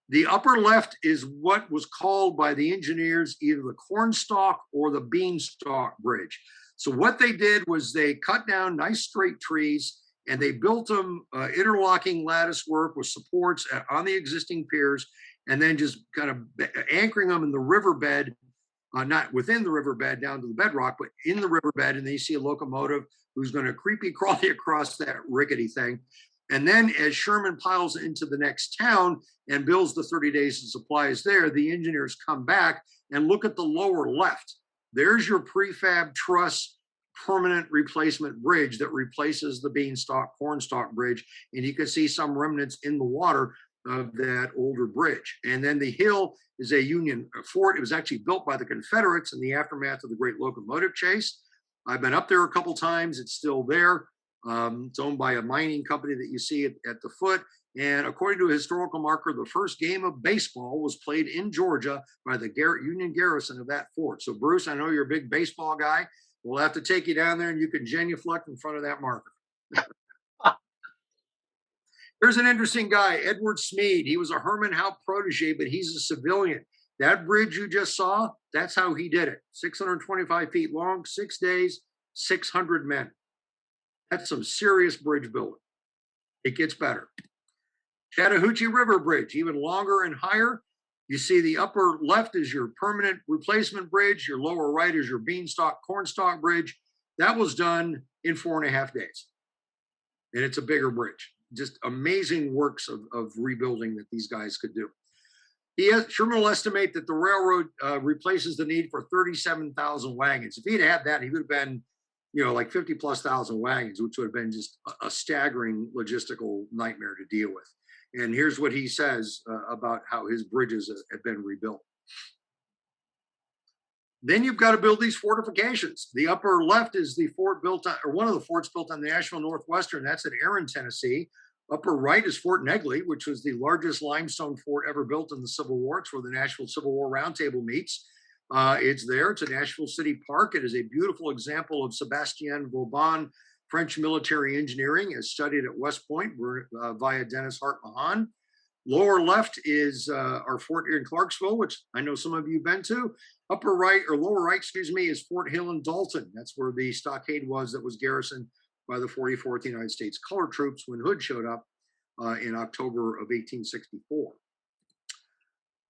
The upper left is what was called by the engineers either the cornstalk or the beanstalk bridge. So what they did was they cut down nice straight trees and they built them interlocking lattice work with supports on the existing piers, and then just kind of anchoring them in the riverbed, not within the riverbed down to the bedrock, but in the riverbed. And then you see a locomotive who's going to creepy crawly across that rickety thing. And then as Sherman piles into the next town and builds the 30 days of supplies there, the engineers come back and look at the lower left. There's your prefab truss permanent replacement bridge that replaces the beanstalk cornstalk bridge. And you can see some remnants in the water of that older bridge. And then the hill is a Union fort. It was actually built by the Confederates in the aftermath of the Great Locomotive Chase. I've been up there a couple times. It's still there. It's owned by a mining company that you see at the foot. And according to a historical marker, the first game of baseball was played in Georgia by the Union garrison of that fort. So Bruce, I know you're a big baseball guy. We'll have to take you down there and you can genuflect in front of that marker. Here's an interesting guy, Edward Smead. He was a Herman Howe protege, but he's a civilian. That bridge you just saw, that's how he did it. 625 feet long, 6 days, 600 men. That's some serious bridge building. It gets better. Chattahoochee River Bridge, even longer and higher. You see the upper left is your permanent replacement bridge. Your lower right is your beanstalk cornstalk bridge. That was done in 4.5 days. And it's a bigger bridge. Just amazing works of rebuilding that these guys could do. Sherman will estimate that the railroad replaces the need for 37,000 wagons. If he'd had that, he would have been, like 50,000+ wagons, which would have been just a staggering logistical nightmare to deal with. And here's what he says about how his bridges have been rebuilt. Then you've got to build these fortifications. The upper left is the fort built on, or one of the forts built on the Nashville Northwestern. That's at Erin, Tennessee. Upper right is Fort Negley, which was the largest limestone fort ever built in the Civil War. It's where the Nashville Civil War Roundtable meets. It's there. It's a Nashville City Park. It is a beautiful example of Sébastien Vauban French military engineering, as studied at West Point via Dennis Hart Mahan. Lower left is our fort here in Clarksville, which I know some of you have been to. upper right or lower right, excuse me, is Fort Hill and Dalton. That's where the stockade was that was garrisoned by the 44th United States Colored Troops when Hood showed up in October of 1864.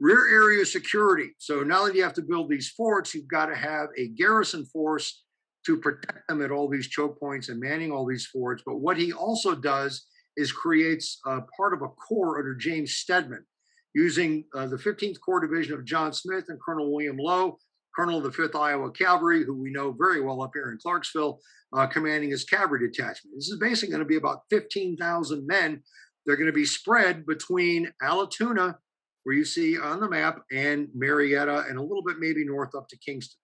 Rear area security. So now that you have to build these forts, you've got to have a garrison force to protect them at all these choke points and manning all these forts. But what he also does is creates part of a corps under James Stedman, using the 15th Corps Division of John Smith and Colonel William Lowe, Colonel of the 5th Iowa Cavalry, who we know very well up here in Clarksville, commanding his cavalry detachment. This is basically going to be about 15,000 men. They're going to be spread between Allatoona, where you see on the map, and Marietta, and a little bit maybe north up to Kingston.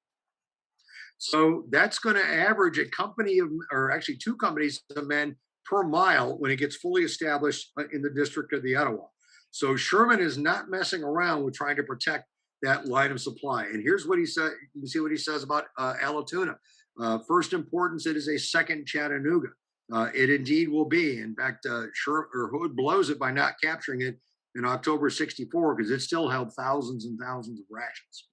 So that's going to average a company of, or actually 2 companies of men per mile when it gets fully established in the District of the Etowah. So Sherman is not messing around with trying to protect that line of supply. And here's what he said. You can see what he says about Allatoona. First importance, it is a second Chattanooga. It indeed will be. In fact, Hood blows it by not capturing it in October 64 because it still held thousands and thousands of rations.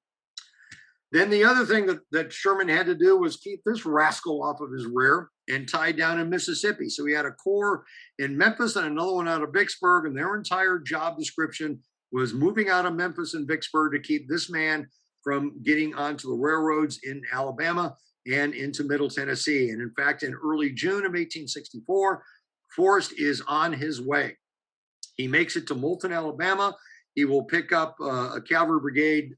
Then the other thing that Sherman had to do was keep this rascal off of his rear and tied down in Mississippi. So he had a corps in Memphis and another one out of Vicksburg, and their entire job description was moving out of Memphis and Vicksburg to keep this man from getting onto the railroads in Alabama and into Middle Tennessee. And in fact, in early June of 1864, Forrest is on his way. He makes it to Moulton, Alabama. He will pick up a cavalry brigade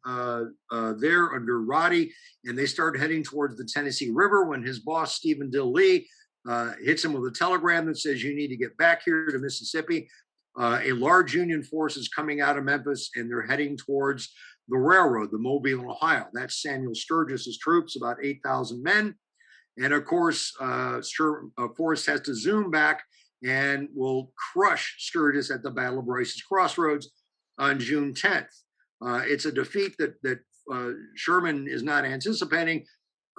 there under Roddy, and they start heading towards the Tennessee River when his boss, Stephen Dill Lee, hits him with a telegram that says, you need to get back here to Mississippi. A large Union force is coming out of Memphis, and they're heading towards the railroad, the Mobile and Ohio. That's Samuel Sturgis's troops, about 8,000 men. And of course, Forrest has to zoom back and will crush Sturgis at the Battle of Bryce's Crossroads on June 10th. It's a defeat that Sherman is not anticipating.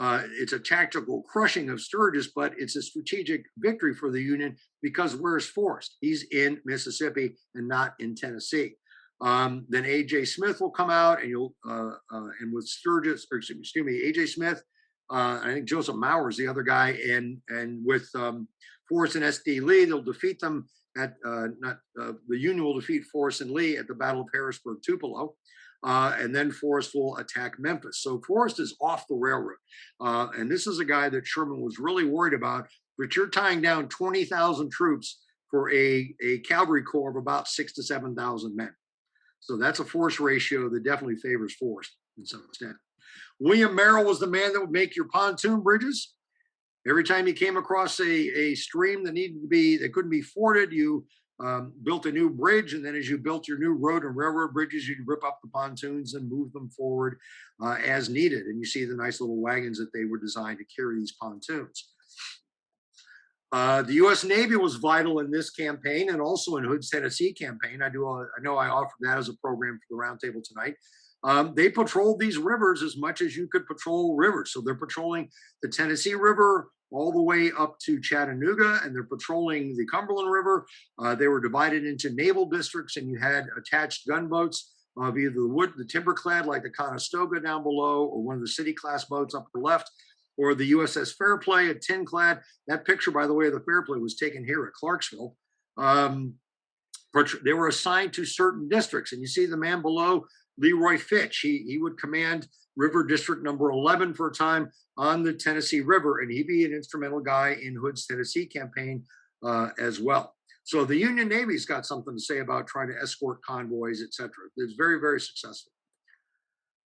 It's a tactical crushing of Sturgis, but it's a strategic victory for the Union because where's Forrest? He's in Mississippi and not in Tennessee. Then A.J. Smith will come out, and and with Sturgis, or excuse me, A.J. Smith, I think Joseph Maurer is the other guy, and with Forrest and S.D. Lee, they'll defeat them at the Union will defeat Forrest and Lee at the Battle of Harrisburg, Tupelo, and then Forrest will attack Memphis. So Forrest is off the railroad, and this is a guy that Sherman was really worried about. But you're tying down 20,000 troops for a cavalry corps of about 6,000 to 7,000 men. So that's a force ratio that definitely favors Forrest in some extent. William Merrill was the man that would make your pontoon bridges. Every time you came across a stream that couldn't be forded, you built a new bridge, and then as you built your new road and railroad bridges, you'd rip up the pontoons and move them forward as needed. And you see the nice little wagons that they were designed to carry these pontoons. The U.S. Navy was vital in this campaign and also in Hood's Tennessee campaign. I know I offered that as a program for the roundtable tonight. They patrolled these rivers as much as you could patrol rivers. So they're patrolling the Tennessee River all the way up to Chattanooga, and they're patrolling the Cumberland River. They were divided into naval districts, and you had attached gunboats of either the timber-clad like the Conestoga down below, or one of the city-class boats up the left, or the USS Fairplay, a tin-clad. That picture, by the way, of the Fairplay was taken here at Clarksville. They were assigned to certain districts, and you see the man below, Leroy Fitch. He would command River District number 11 for a time on the Tennessee River, and he'd be an instrumental guy in Hood's Tennessee campaign as well. So the Union Navy's got something to say about trying to escort convoys, etc. It's very, very successful.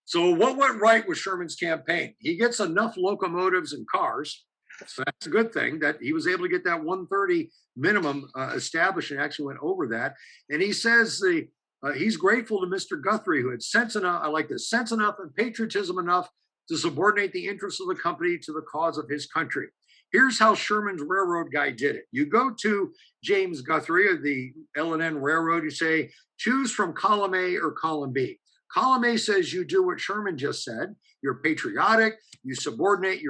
So what went right with Sherman's campaign? He gets enough locomotives and cars, so that's a good thing that he was able to get that 130 minimum established, and actually went over that. And he says he's grateful to Mr. Guthrie, who had sense enough, I like this, sense enough and patriotism enough to subordinate the interests of the company to the cause of his country. Here's how Sherman's railroad guy did it. You go to James Guthrie of the L&N Railroad, you say, choose from column A or column B. Column A says you do what Sherman just said. You're patriotic. You subordinate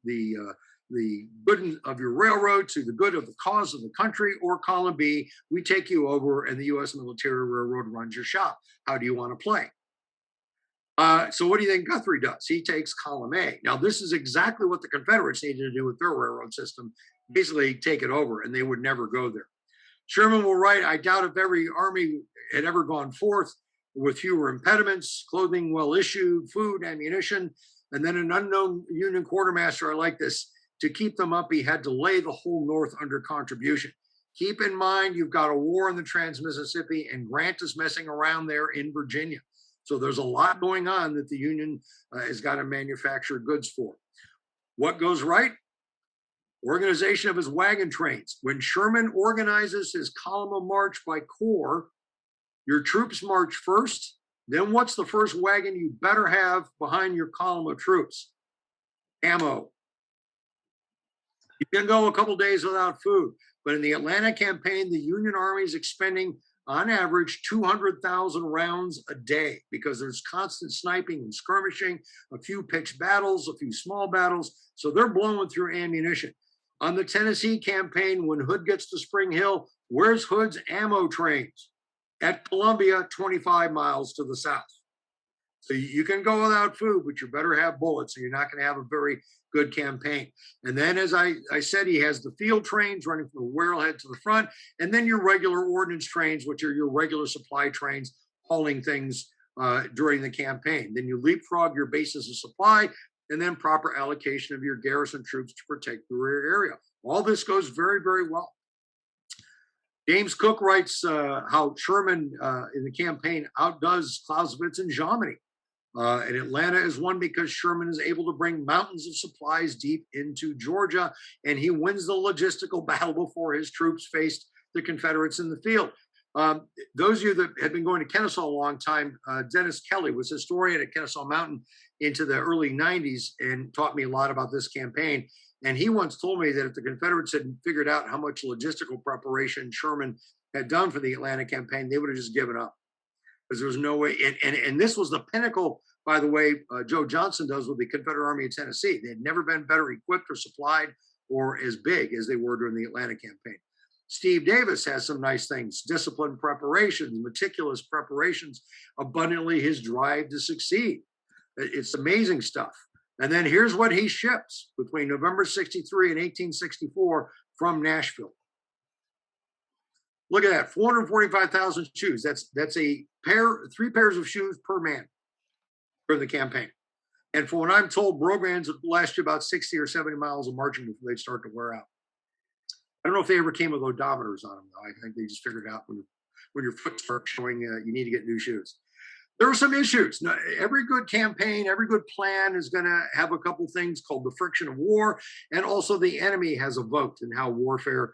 the good of your railroad to the good of the cause of the country. Or column B, we take you over and the U.S. Military Railroad runs your shop. How do you want to play? So what do you think Guthrie does? He takes column A. Now, this is exactly what the Confederates needed to do with their railroad system, basically take it over, and they would never go there. Sherman will write, I doubt if every army had ever gone forth with fewer impediments, clothing well issued, food, ammunition, and then an unknown Union quartermaster, I like this, to keep them up, he had to lay the whole North under contribution. Keep in mind, you've got a war in the Trans-Mississippi, and Grant is messing around there in Virginia. So there's a lot going on that the Union has got to manufacture goods for. What goes right? Organization of his wagon trains. When Sherman organizes his column of march by corps, your troops march first. Then what's the first wagon you better have behind your column of troops? Ammo. You can go a couple days without food, but in the Atlanta campaign, the Union Army is expending on average 200,000 rounds a day because there's constant sniping and skirmishing, a few pitched battles, a few small battles. So they're blowing through ammunition. On the Tennessee campaign, when Hood gets to Spring Hill, where's Hood's ammo trains? At Columbia, 25 miles to the south. So you can go without food, but you better have bullets, or you're not going to have a very good campaign. And then, as I said, he has the field trains running from the railhead to the front, and then your regular ordnance trains, which are your regular supply trains, hauling things during the campaign. Then you leapfrog your bases of supply, and then proper allocation of your garrison troops to protect the rear area. All this goes very, very well. James Cook writes how Sherman in the campaign outdoes Clausewitz and Jomini. And Atlanta is one because Sherman is able to bring mountains of supplies deep into Georgia, and he wins the logistical battle before his troops faced the Confederates in the field. Those of you that have been going to Kennesaw a long time, Dennis Kelly was historian at Kennesaw Mountain into the early 90s and taught me a lot about this campaign. And he once told me that if the Confederates had figured out how much logistical preparation Sherman had done for the Atlanta campaign, they would have just given up. Because there was no way, and this was the pinnacle, by the way, Joe Johnston does with the Confederate Army of Tennessee. They had never been better equipped or supplied or as big as they were during the Atlanta campaign. Steve Davis has some nice things: disciplined preparations, meticulous preparations, abundantly his drive to succeed. It's amazing stuff. And then here's what he ships between November 63 and 1864 from Nashville. Look at that, 445,000 shoes. That's a pair, 3 pairs of shoes per man for the campaign. And for what I'm told, Brogans would last you about 60 or 70 miles of marching before they'd start to wear out. I don't know if they ever came with odometers on them, though. I think they just figured out when your foot starts showing you need to get new shoes. There were some issues. Now, every good campaign, every good plan is going to have a couple things called the friction of war, and also the enemy has a vote in how warfare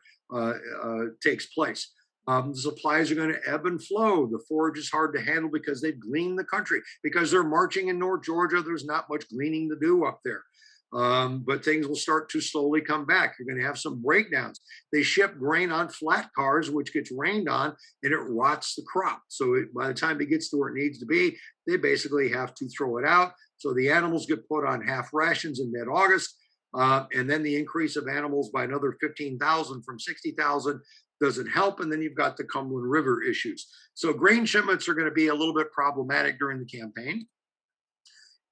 takes place. The supplies are going to ebb and flow. The forage is hard to handle because they've gleaned the country. Because they're marching in North Georgia, there's not much gleaning to do up there. But things will start to slowly come back. You're going to have some breakdowns. They ship grain on flat cars, which gets rained on, and it rots the crop. So by the time it gets to where it needs to be, they basically have to throw it out. So the animals get put on half rations in mid-August. And then the increase of animals by another 15,000 from 60,000 doesn't help. And then you've got the Cumberland River issues. So grain shipments are going to be a little bit problematic during the campaign.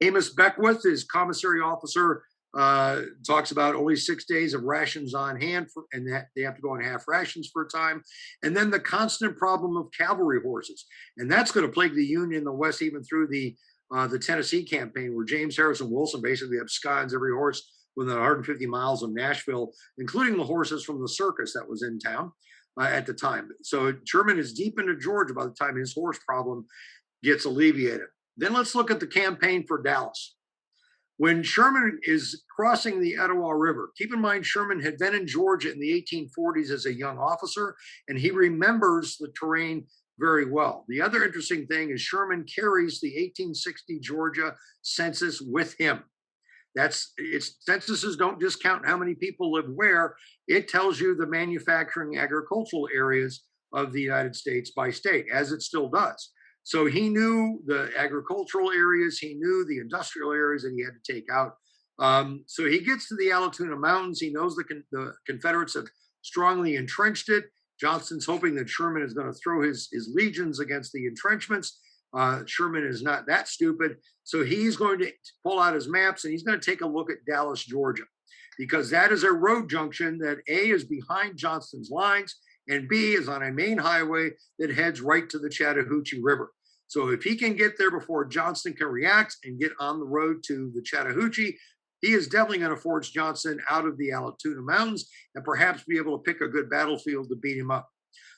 Amos Beckwith, his commissary officer, talks about only 6 days of rations on hand, and that they have to go on half rations for a time. And then the constant problem of cavalry horses. And that's going to plague the Union in the West even through the Tennessee campaign, where James Harrison Wilson basically absconds every horse within 150 miles of Nashville, including the horses from the circus that was in town at the time. So Sherman is deep into Georgia by the time his horse problem gets alleviated. Then let's look at the campaign for Dallas. When Sherman is crossing the Etowah River, keep in mind Sherman had been in Georgia in the 1840s as a young officer, and he remembers the terrain very well. The other interesting thing is Sherman carries the 1860 Georgia census with him. Censuses don't just count how many people live where. It tells you the manufacturing agricultural areas of the United States by state, as it still does. So he knew the agricultural areas, he knew the industrial areas that he had to take out. So he gets to the Allatoona Mountains. He knows the Confederates have strongly entrenched it. Johnston's hoping that Sherman is going to throw his legions against the entrenchments. Sherman is not that stupid. So he's going to pull out his maps and he's going to take a look at Dallas, Georgia, because that is a road junction that A is behind Johnston's lines and B is on a main highway that heads right to the Chattahoochee River. So if he can get there before Johnston can react and get on the road to the Chattahoochee, he is definitely going to force Johnston out of the Allatoona Mountains and perhaps be able to pick a good battlefield to beat him up.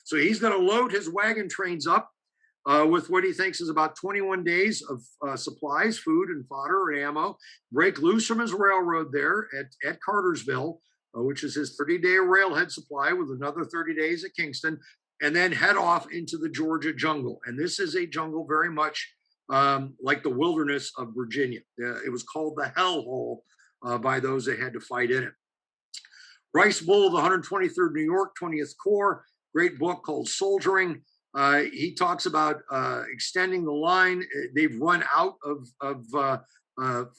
So he's going to load his wagon trains up with what he thinks is about 21 days of supplies, food and fodder and ammo, break loose from his railroad there at Cartersville, which is his 30-day railhead supply with another 30 days at Kingston, and then head off into the Georgia jungle. And this is a jungle very much like the wilderness of Virginia. It was called the hellhole by those that had to fight in it. Bryce Bull of the 123rd New York 20th Corps, great book called Soldiering. He talks about extending the line. They've run out of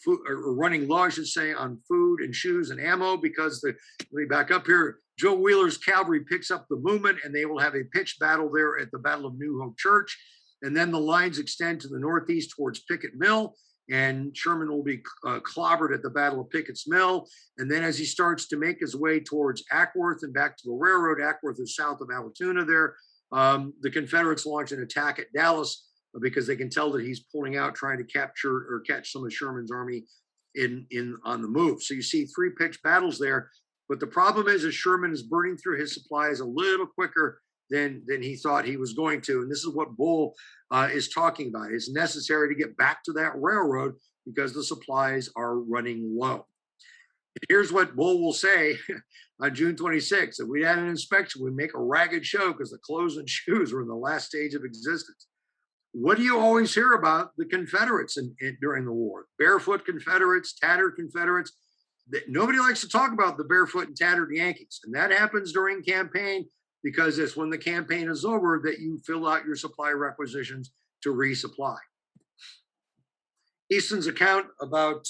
food, or running low, I should say, on food and shoes and ammo because let me back up here. Joe Wheeler's cavalry picks up the movement and they will have a pitched battle there at the Battle of New Hope Church. And then the lines extend to the northeast towards Pickett Mill, and Sherman will be clobbered at the Battle of Pickett's Mill. And then as he starts to make his way towards Ackworth and back to the railroad, Ackworth is south of Allatoona there, the Confederates launch an attack at Dallas because they can tell that he's pulling out, trying to capture or catch some of Sherman's army on the move. So you see three pitched battles there. But the problem is Sherman is burning through his supplies a little quicker than he thought he was going to. And this is what Bull is talking about. It's necessary to get back to that railroad because the supplies are running low. And here's what Bull will say on June 26th. If we had an inspection, we'd make a ragged show because the clothes and shoes were in the last stage of existence. What do you always hear about the Confederates during the war? Barefoot Confederates, tattered Confederates. Nobody likes to talk about the barefoot and tattered Yankees. And that happens during campaign because it's when the campaign is over that you fill out your supply requisitions to resupply. Easton's account about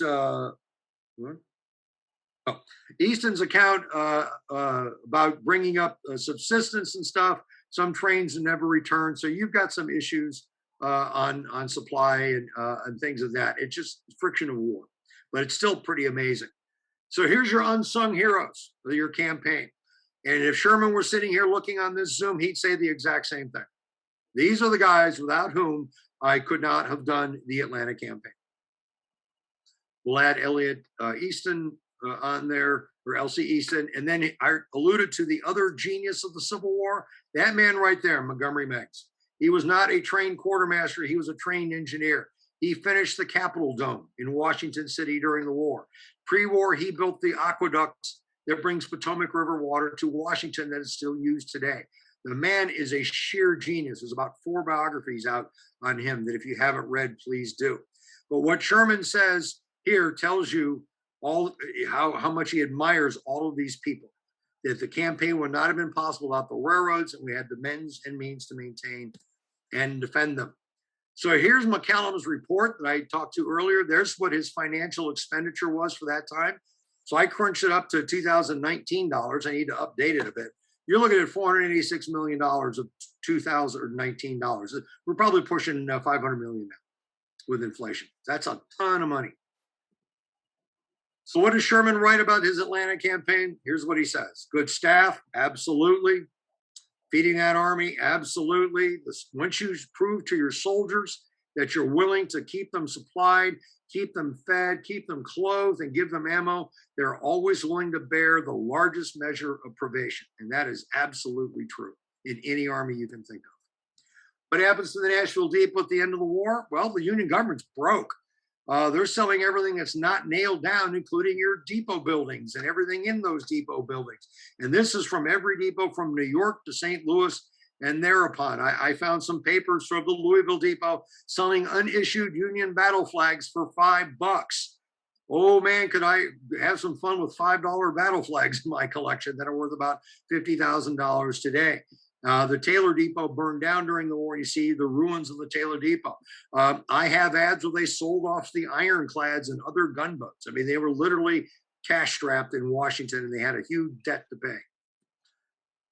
about bringing up subsistence and stuff. Some trains never return, so you've got some issues on supply and things of that. It's just friction of war, but it's still pretty amazing. So here's your unsung heroes of your campaign. And if Sherman were sitting here looking on this Zoom, he'd say the exact same thing. These are the guys without whom I could not have done the Atlanta campaign. We'll add Elliot Easton on there, or L.C. Easton. And then I alluded to the other genius of the Civil War, that man right there, Montgomery Meigs. He was not a trained quartermaster. He was a trained engineer. He finished the Capitol Dome in Washington City during the war. Pre-war, he built the aqueducts that brings Potomac River water to Washington that is still used today. The man is a sheer genius. There's about 4 biographies out on him that if you haven't read, please do. But what Sherman says here tells you all how much he admires all of these people. That the campaign would not have been possible without the railroads, and we had the means to maintain and defend them. So here's McCallum's report that I talked to earlier. There's what his financial expenditure was for that time. So I crunched it up to 2019 dollars. I need to update it a bit. You're looking at $486 million of 2019 dollars. We're probably pushing 500 million now with inflation. That's a ton of money. So what does Sherman write about his Atlanta campaign? Here's what he says. Good staff, absolutely. Feeding that army, absolutely. Once you prove to your soldiers that you're willing to keep them supplied, keep them fed, keep them clothed, and give them ammo, they're always willing to bear the largest measure of privation. And that is absolutely true in any army you can think of. What happens to the Nashville Depot at the end of the war? Well, the Union government's broke. They're selling everything that's not nailed down, including your depot buildings and everything in those depot buildings. And this is from every depot from New York to St. Louis and thereupon. I found some papers from the Louisville Depot selling unissued Union battle flags for $5. Oh man, could I have some fun with $5 battle flags in my collection that are worth about $50,000 today. The Taylor Depot burned down during the war. You see the ruins of the Taylor Depot. I have ads where they sold off the ironclads and other gunboats. I mean, they were literally cash strapped in Washington and they had a huge debt to pay.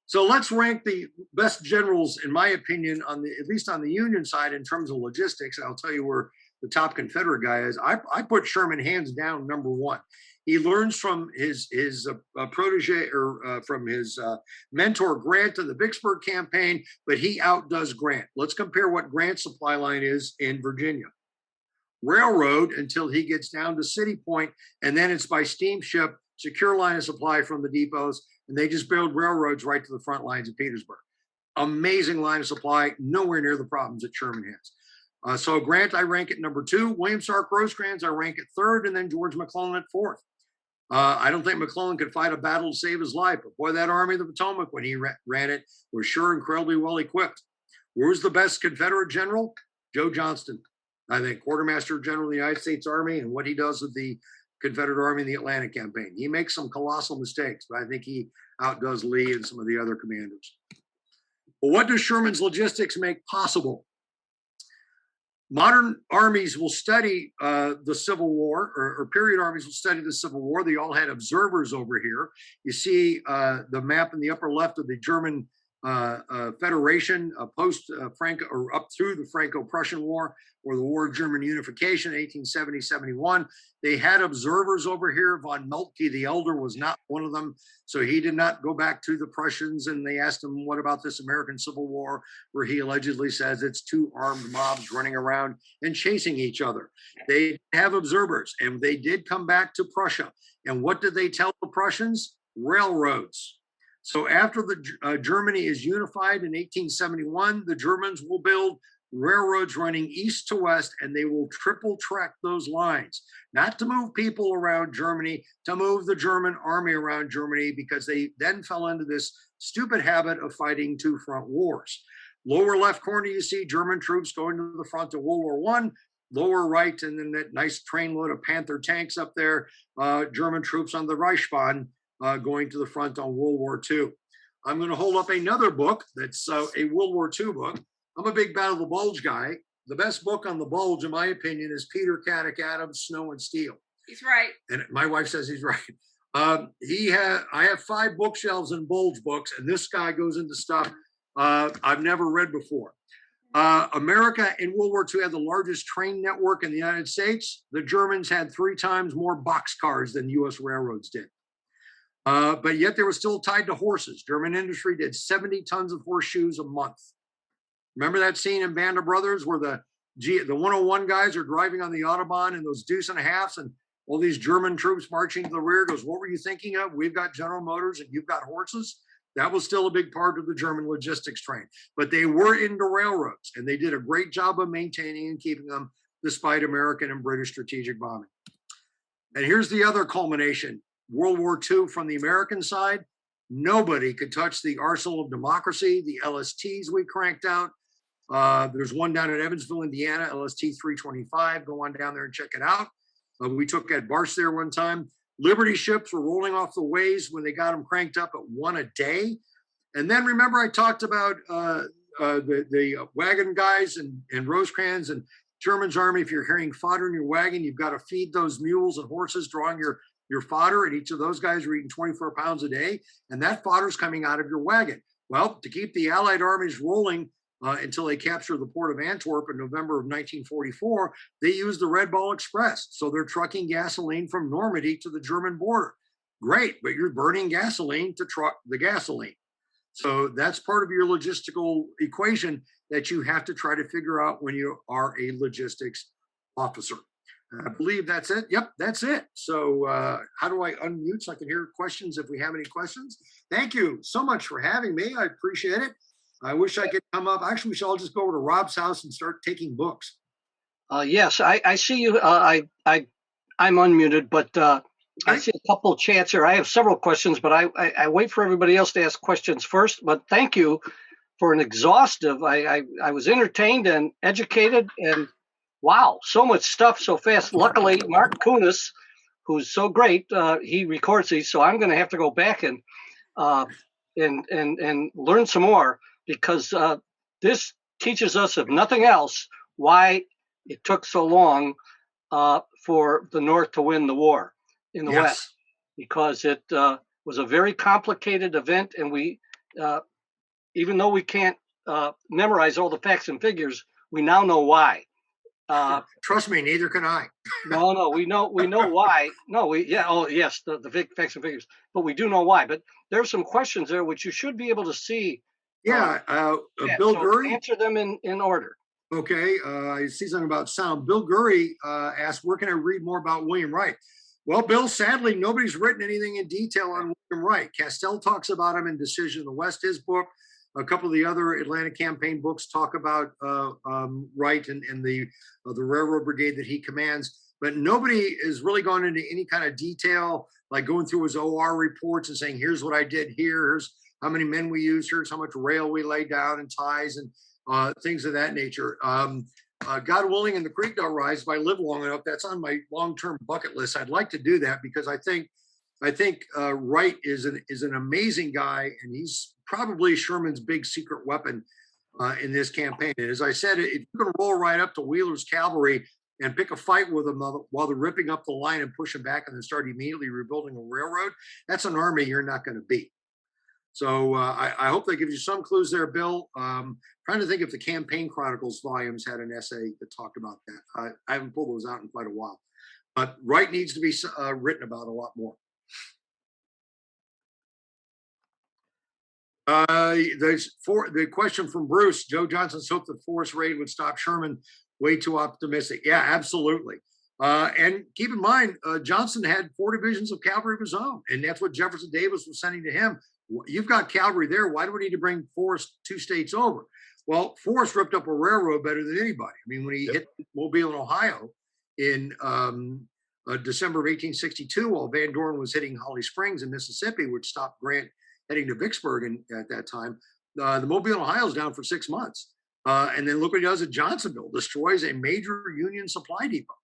So let's rank the best generals, in my opinion, at least on the Union side in terms of logistics. I'll tell you where the top Confederate guy is. I put Sherman hands down number one. He learns from his protege or from his mentor Grant in the Vicksburg campaign, but he outdoes Grant. Let's compare what Grant's supply line is in Virginia. Railroad until he gets down to City Point, and then it's by steamship, secure line of supply from the depots, and they just build railroads right to the front lines of Petersburg. Amazing line of supply, nowhere near the problems that Sherman has. So Grant, I rank at number two. William Stark Rosecrans, I rank at third, and then George McClellan at fourth. I don't think McClellan could fight a battle to save his life, but boy, that Army of the Potomac, when he ran it, was sure incredibly well equipped. Who's the best Confederate general? Joe Johnston, I think, Quartermaster General of the United States Army, and what he does with the Confederate Army in the Atlantic campaign. He makes some colossal mistakes, but I think he outdoes Lee and some of the other commanders. But what does Sherman's logistics make possible? Modern armies will study the Civil War, or period armies will study the Civil War. They all had observers over here. You see the map in the upper left of the German Federation post Franco, or up through the Franco-Prussian War, or the War of German Unification, 1870-71. They had observers over here. Von Moltke the Elder was not one of them, so he did not go back to the Prussians, and they asked him, what about this American Civil War, where he allegedly says it's two armed mobs running around and chasing each other. They have observers, and they did come back to Prussia. And what did they tell the Prussians? Railroads. So after Germany is unified in 1871, the Germans will build railroads running east to west, and they will triple track those lines, not to move people around Germany, to move the German army around Germany, because they then fell into this stupid habit of fighting two front wars. Lower left corner, you see German troops going to the front of World War I. Lower right, and then that nice trainload of Panther tanks up there, German troops on the Reichsbahn going to the front on World War II. I'm going to hold up another book that's a World War II book. I'm a big Battle of the Bulge guy. The best book on the Bulge, in my opinion, is Peter Caddick Adams' Snow and Steel. He's right. And my wife says he's right. I have 5 bookshelves in Bulge books, and this guy goes into stuff I've never read before. America in World War II had the largest train network in the United States. The Germans had 3 times more boxcars than U.S. railroads did. But yet they were still tied to horses. German industry did 70 tons of horseshoes a month. Remember that scene in Band of Brothers where the 101 guys are driving on the Autobahn in those deuce and a halves, and all these German troops marching to the rear goes, what were you thinking of? We've got General Motors and you've got horses. That was still a big part of the German logistics train. But they were into railroads, and they did a great job of maintaining and keeping them despite American and British strategic bombing. And here's the other culmination. World War II from the American side, nobody could touch the arsenal of democracy, the LSTs we cranked out. There's one down in Evansville, Indiana, LST 325. Go on down there and check it out. We took Ed Barsh there one time. Liberty ships were rolling off the ways when they got them cranked up at 1 a day. And then remember I talked about the wagon guys and Rosecrans and Sherman's army. If you're carrying fodder in your wagon, you've got to feed those mules and horses drawing your fodder, and each of those guys are eating 24 pounds a day, and that fodder's coming out of your wagon. Well, to keep the Allied armies rolling until they captured the port of Antwerp in November of 1944, they used the Red Ball Express. So they're trucking gasoline from Normandy to the German border. Great, but you're burning gasoline to truck the gasoline. So that's part of your logistical equation that you have to try to figure out when you are a logistics officer. I believe that's it. Yep, that's it. So how do I unmute so I can hear questions if we have any questions? Thank you so much for having me. I appreciate it. I wish I could come up. Actually, we should all just go over to Rob's house and start taking books. Yes, I see you. I'm unmuted, but I see a couple of chats here. I have several questions, but I wait for everybody else to ask questions first. But thank you for an exhaustive. I was entertained and educated, and wow, so much stuff so fast. Luckily, Mark Kunis, who's so great, he records these, so I'm going to have to go back and learn some more, because this teaches us, if nothing else, why it took so long for the North to win the war in the West, because it was a very complicated event, and even though we can't memorize all the facts and figures, we now know why. Trust me, neither can I. No, we know why. No, yes, the facts and figures, but we do know why. But there are some questions there which you should be able to see. Yeah, Bill so Gurry. Answer them in order. Okay, I see something about sound. Bill Gurry asked, where can I read more about William Wright? Well, Bill, sadly, nobody's written anything in detail on William Wright. Castell talks about him in Decision of the West, his book. A couple of the other Atlanta campaign books talk about Wright and the railroad brigade that he commands. But nobody is really gone into any kind of detail, like going through his OR reports and saying, here's what I did here, here's how many men we used, here's how much rail we laid down and ties and things of that nature. God willing, and the creek don't rise, if I live long enough, that's on my long-term bucket list. I'd like to do that because I think Wright is an amazing guy, and he's probably Sherman's big secret weapon in this campaign. And as I said, if you're going to roll right up to Wheeler's cavalry and pick a fight with them while they're ripping up the line and pushing back and then start immediately rebuilding a railroad, that's an army you're not going to beat. So I hope that gives you some clues there, Bill. Trying to think if the Campaign Chronicles volumes had an essay that talked about that. I haven't pulled those out in quite a while. But Wright needs to be written about a lot more. The question from Bruce, Joe Johnson's hoped the forest raid would stop Sherman. Way too optimistic. Yeah, absolutely. And keep in mind, Johnson had 4 divisions of cavalry of his own, and that's what Jefferson Davis was sending to him. You've got cavalry there. Why do we need to bring Forrest 2 states over? Well, Forrest ripped up a railroad better than anybody. I mean, when he hit Mobile, Ohio in December of 1862, while Van Dorn was hitting Holly Springs in Mississippi, which stopped Grant heading to Vicksburg at that time, the Mobile, Ohio is down for 6 months. And then look what he does at Johnsonville, destroys a major Union supply depot.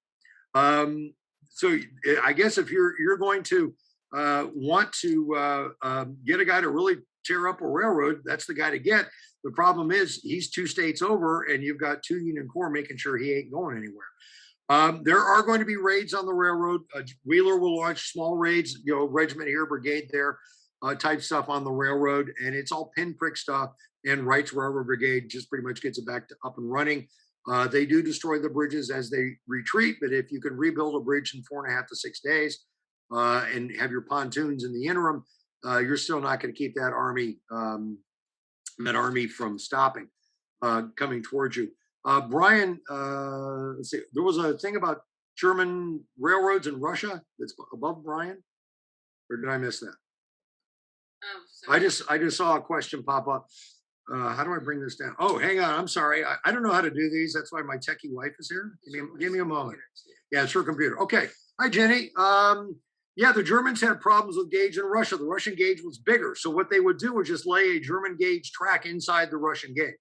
So I guess if you're going to want to get a guy to really tear up a railroad, that's the guy to get. The problem is he's 2 states over, and you've got 2 Union Corps making sure he ain't going anywhere. There are going to be raids on the railroad. Wheeler will launch small raids, regiment here, brigade there, type stuff on the railroad, and it's all pinprick stuff. And Wright's Railroad Brigade just pretty much gets it back to up and running. They do destroy the bridges as they retreat, but if you can rebuild a bridge in 4.5 to 6 days and have your pontoons in the interim, you're still not going to keep that army from stopping, coming towards you. Brian, let's see, there was a thing about German railroads in Russia that's above Brian, or did I miss that? Oh, I just saw a question pop up. How do I bring this down? Oh, hang on. I'm sorry. I don't know how to do these. That's why my techie wife is here. Give me a moment. Yeah, it's her computer. Okay. Hi, Jenny. Yeah, the Germans had problems with gauge in Russia. The Russian gauge was bigger. So what they would do was just lay a German gauge track inside the Russian gauge.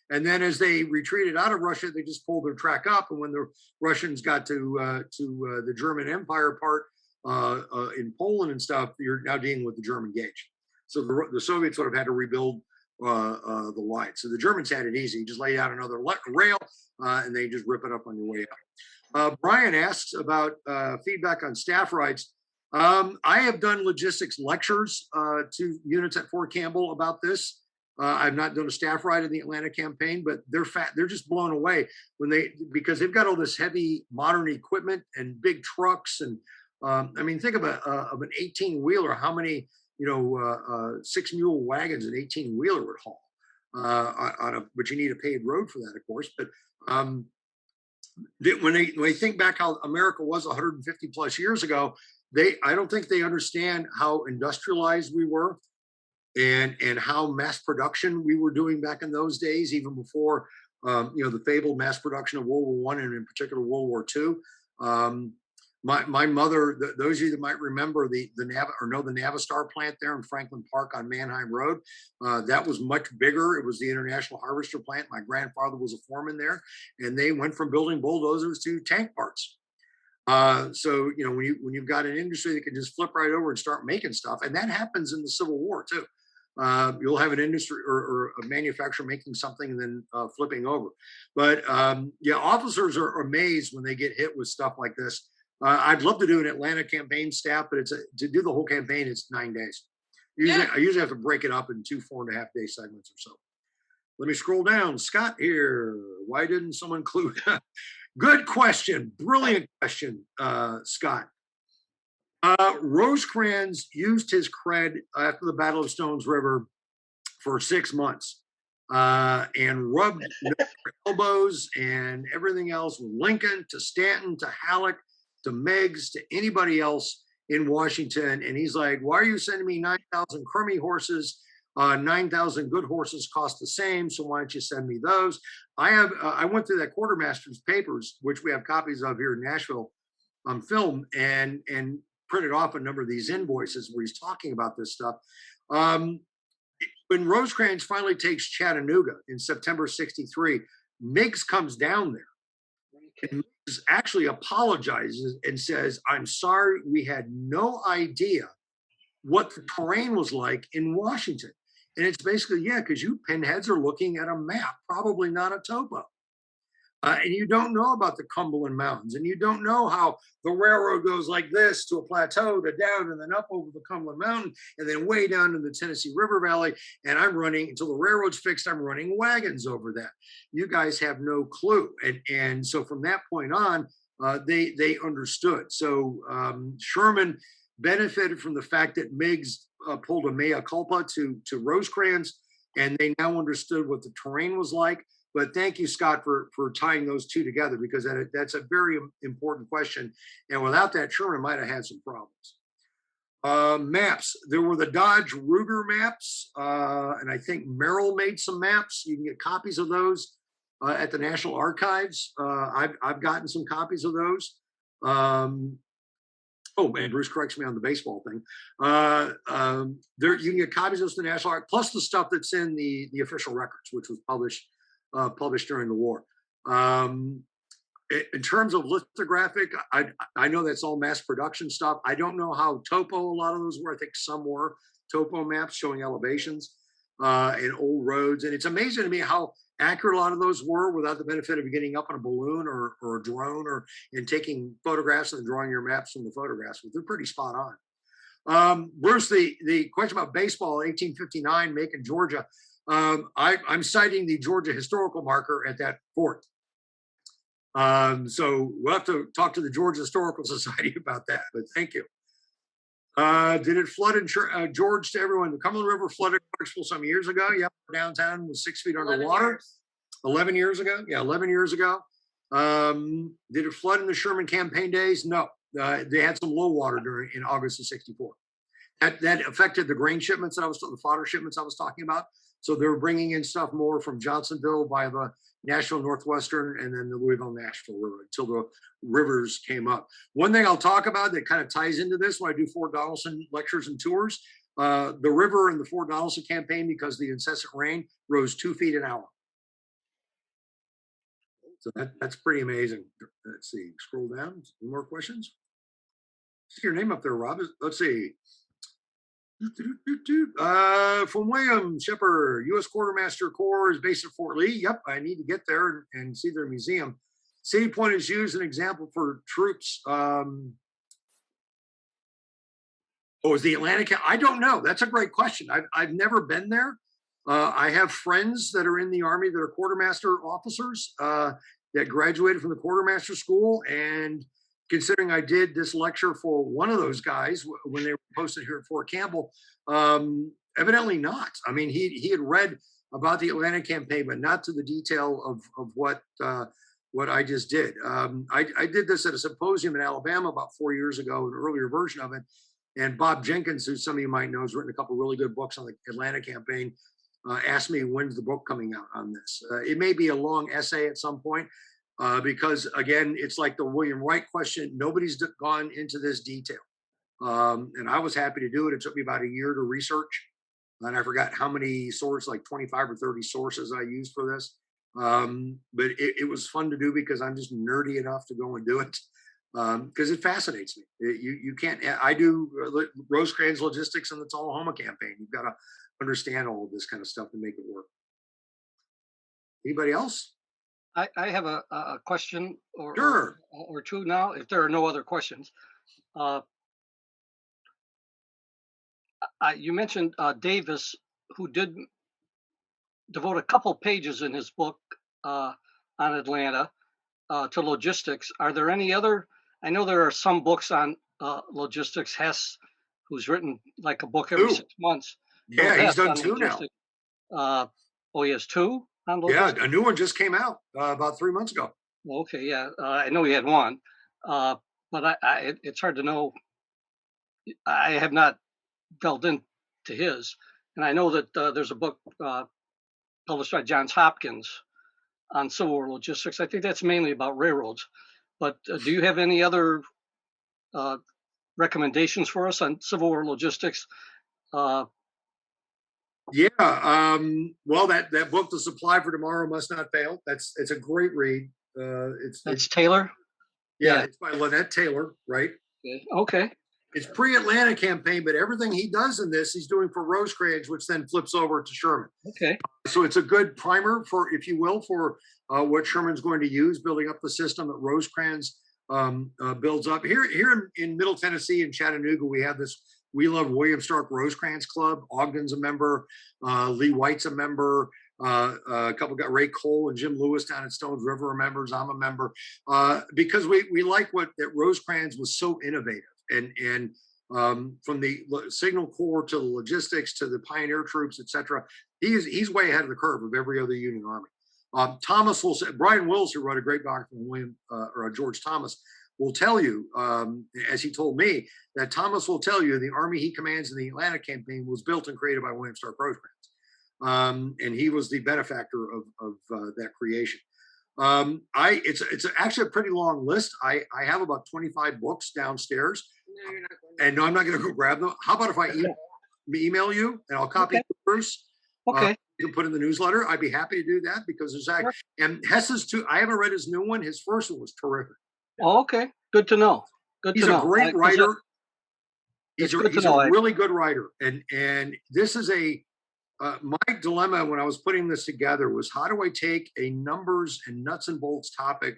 And then as they retreated out of Russia, they just pulled their track up. And when the Russians got to the German Empire part in Poland and stuff, you're now dealing with the German gauge. So the Soviets would have had to rebuild the line. So the Germans had it easy. You just lay out another rail and they just rip it up on your way out. Brian asks about feedback on staff rights. I have done logistics lectures to units at Fort Campbell about this. I've not done a staff ride in the Atlanta campaign, but they're just blown away because they've got all this heavy modern equipment and big trucks. And I mean, think of an 18-wheeler, how many 6-mule wagons an 18-wheeler would haul but you need a paved road for that, of course. But when they think back how America was 150 plus years ago, I don't think they understand how industrialized we were and how mass production we were doing back in those days, even before the fabled mass production of World War I and in particular World War II. My mother, those of you that might remember the Navistar plant there in Franklin Park on Manheim Road, that was much bigger. It was the International Harvester plant. My grandfather was a foreman there, and they went from building bulldozers to tank parts. So when you've got an industry that can just flip right over and start making stuff, and that happens in the Civil War too. You'll have an industry or a manufacturer making something and then flipping over. But officers are amazed when they get hit with stuff like this. I'd love to do an Atlanta campaign staff, but to do the whole campaign, it's 9 days. I usually have to break it up in 2 4.5-day segments or so. Let me scroll down. Scott here. Why didn't someone include? Good question. Brilliant question, Scott. Rosecrans used his cred after the Battle of Stones River for 6 months and rubbed elbows and everything else from Lincoln to Stanton to Halleck to Meigs to anybody else in Washington. And he's like, why are you sending me 9,000 crummy horses? 9,000 good horses cost the same. So why don't you send me those? I went through that quartermaster's papers, which we have copies of here in Nashville on film, and printed off a number of these invoices where he's talking about this stuff. When Rosecrans finally takes Chattanooga in September 63, Meigs comes down there. And Meigs actually apologizes and says, I'm sorry, we had no idea what the terrain was like in Washington. And it's basically, yeah, because you pinheads are looking at a map, probably not a topo. And you don't know about the Cumberland Mountains, and you don't know how the railroad goes like this to a plateau to down and then up over the Cumberland Mountain and then way down in the Tennessee River Valley. And I'm running until the railroad's fixed. I'm running wagons over that. You guys have no clue. And so from that point on, they understood. So Sherman benefited from the fact that Meigs pulled a mea culpa to Rosecrans, and they now understood what the terrain was like. But thank you, Scott, for tying those two together, because that's a very important question. And without that, Sherman might have had some problems. Maps. There were the Dodge Ruger maps, and I think Merrill made some maps. You can get copies of those at the National Archives. I've gotten some copies of those. Oh man, Bruce corrects me on the baseball thing. There you can get copies of those in the National Archives, plus the stuff that's in the official records, which was published during the war. In terms of lithographic, I know that's all mass production stuff. I don't know how topo a lot of those were. I think some were topo maps showing elevations and old roads. And it's amazing to me how accurate a lot of those were without the benefit of getting up on a balloon or a drone and taking photographs and drawing your maps from the photographs. But they're pretty spot on. Bruce, the question about baseball, 1859, Macon, Georgia. I'm citing the Georgia historical marker at that fort. So we'll have to talk to the Georgia Historical Society about that, but thank you. Did it flood in George to everyone? The Cumberland River flooded Clarksville some years ago. Yep, downtown was 6 feet underwater. 11 years ago. Yeah, 11 years ago. Did it flood in the Sherman campaign days? No. They had some low water in August of 64. That affected the grain shipments the fodder shipments I was talking about. So they were bringing in stuff more from Johnsonville by the Nashville Northwestern and then the Louisville Nashville River until the rivers came up. One thing I'll talk about that kind of ties into this when I do Fort Donelson lectures and tours, the river in the Fort Donelson campaign, because of the incessant rain, rose 2 feet an hour. So that's pretty amazing. Let's see, scroll down. Any more questions? See your name up there, Rob. Let's see. From William Shepard, U.S. Quartermaster Corps is based at Fort Lee. Yep, I need to get there and see their museum. City Point is used as an example for troops. Is the Atlantic? I don't know. That's a great question. I've never been there. I have friends that are in the Army that are quartermaster officers that graduated from the quartermaster school, and considering I did this lecture for one of those guys when they were posted here at Fort Campbell, evidently not. I mean, he had read about the Atlantic campaign, but not to the detail of what I just did. I did this at a symposium in Alabama about 4 years ago, an earlier version of it. And Bob Jenkins, who some of you might know, has written a couple of really good books on the Atlantic campaign, asked me, when's the book coming out on this? It may be a long essay at some point. Because again, it's like the William Wright question. Nobody's gone into this detail. And I was happy to do it. It took me about a year to research. And I forgot how many sources, like 25 or 30 sources I used for this. But it was fun to do because I'm just nerdy enough to go and do it. Because it fascinates me. You can't, I do Rosecrans logistics in the Tullahoma campaign. You've got to understand all of this kind of stuff to make it work. Anybody else? I have a question Sure. or two now, if there are no other questions. You mentioned Davis, who did devote a couple pages in his book on Atlanta to logistics. Are there any other? I know there are some books on logistics. Hess, who's written like a book every 6 months. Bill Yeah, he's Hess done on 2 now. logistics. Oh, he has 2 on Yeah, logistics. a new one just came out about 3 months ago. Okay, yeah, I know he had one, but it's hard to know. I have not delved into his, and I know that there's a book published by Johns Hopkins on Civil War logistics. I think that's mainly about railroads. But do you have any other recommendations for us on Civil War logistics? Yeah, well, that book, The Supply for Tomorrow Must Not Fail. It's a great read. That's Taylor. Yeah, it's by Lynette Taylor, right? Okay. It's pre-Atlanta campaign, but everything he does in this, he's doing for Rosecrans, which then flips over to Sherman. Okay. So it's a good primer for, if you will, for what Sherman's going to use, building up the system that Rosecrans builds up. Here in Middle Tennessee in Chattanooga, we have this We Love William Stark Rosecrans Club. Ogden's a member. Lee White's a member. A couple got Ray Cole and Jim Lewis down at Stones River are members. I'm a member because we like that Rosecrans was so innovative and from the Signal Corps to the logistics to the pioneer troops, etc. He's way ahead of the curve of every other Union army. Thomas will say, Brian Wills, who wrote a great doc from George Thomas, will tell you, as he told me, that Thomas will tell you the army he commands in the Atlanta campaign was built and created by William Stark Rosecrans. And he was the benefactor of that creation. It's actually a pretty long list. I have about 25 books downstairs. No, you're not going And no, I'm not going to go grab them. How about if I email you and I'll copy Bruce? Okay. You can put in the newsletter. I'd be happy to do that because there's and Hess's too. I haven't read his new one. His first one was terrific. Oh, okay. Good to know. He's a great writer. He's a really good writer. And this is my dilemma when I was putting this together was how do I take a numbers and nuts and bolts topic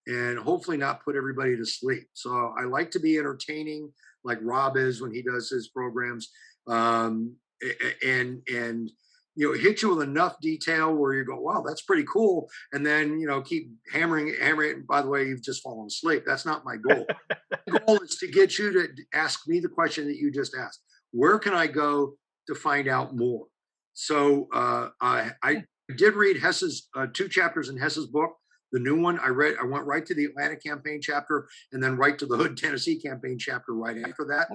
and hopefully not put everybody to sleep. So I like to be entertaining like Rob is when he does his programs. And hit you with enough detail where you go, wow, that's pretty cool. And then, keep hammering it. And by the way, you've just fallen asleep. That's not my goal. The goal is to get you to ask me the question that you just asked. Where can I go to find out more? So I did read Hess's 2 chapters in Hess's book. The new one I went right to the Atlanta campaign chapter and then right to the Hood, Tennessee campaign chapter right after that.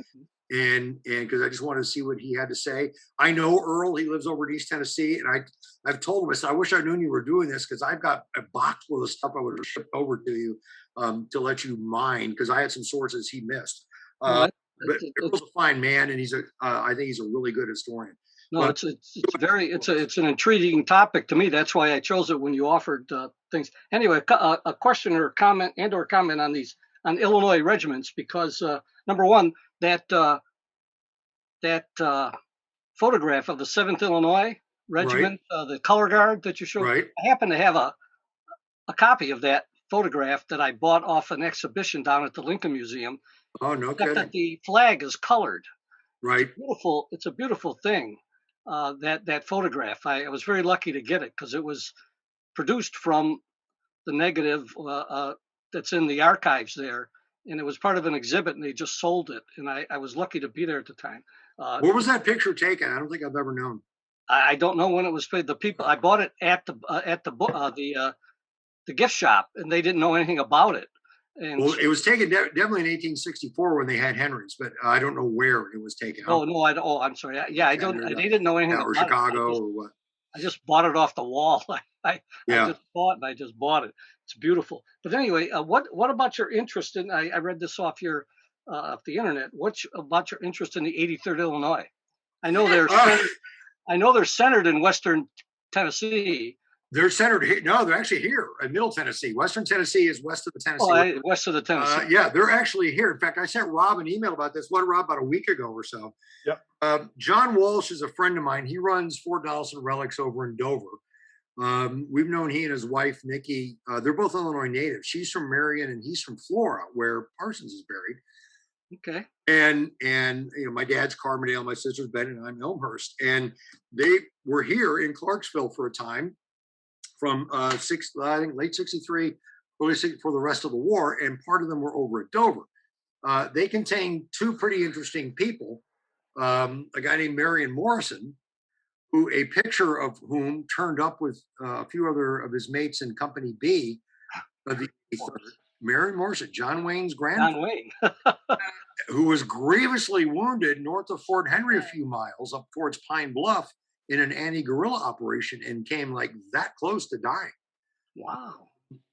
And because I just wanted to see what he had to say. I know Earl, he lives over in East Tennessee. And I've told him, I said, I wish I knew you were doing this because I've got a box full of stuff I would have shipped over to you to let you mine because I had some sources he missed. But Earl's a fine man and I think he's a really good historian. No, it's an intriguing topic to me. That's why I chose it when you offered things. Anyway, a question or comment on Illinois regiments, because number one, that photograph of the 7th Illinois Regiment, the color guard that you showed, I happen to have a copy of that photograph that I bought off an exhibition down at the Lincoln Museum. Oh, no kidding. That the flag is colored. Right. It's a beautiful thing. That photograph. I was very lucky to get it because it was produced from the negative that's in the archives there, and it was part of an exhibit, and they just sold it. And I was lucky to be there at the time. Where was that picture taken? I don't think I've ever known. I don't know when it was paid. The people I bought it at the gift shop, and they didn't know anything about it. And well, it was taken definitely in 1864 when they had Henry's, but I don't know where it was taken. Oh no, I'm sorry. Yeah, I don't. They didn't know anything or about Chicago it. or what. I just bought it off the wall. I just bought it. It's beautiful. But anyway, what about your interest in? I read this off the internet. What about your interest in the 83rd Illinois? I know they're centered in Western Tennessee. They're centered here. No, they're actually here in Middle Tennessee. Western Tennessee is west of the Tennessee. West of the Tennessee. Yeah, they're actually here. In fact, I sent Rob an email about this. Rob, about a week ago or so. Yep. John Walsh is a friend of mine. He runs Fort Donelson Relics over in Dover. We've known he and his wife, Nikki. They're both Illinois natives. She's from Marion and he's from Flora, where Parsons is buried. Okay. And my dad's Carbondale, my sister's Bennett, and I'm Elmhurst. And they were here in Clarksville for a time from I think late 63, early 60 for the rest of the war, and part of them were over at Dover. They contained two pretty interesting people, a guy named Marion Morrison, who a picture of whom turned up with a few other of his mates in Company B of the 83rd. Marion Morrison, John Wayne's grandfather. John Wayne. Who was grievously wounded north of Fort Henry a few miles up towards Pine Bluff in an anti-guerrilla operation and came like that close to dying. Wow.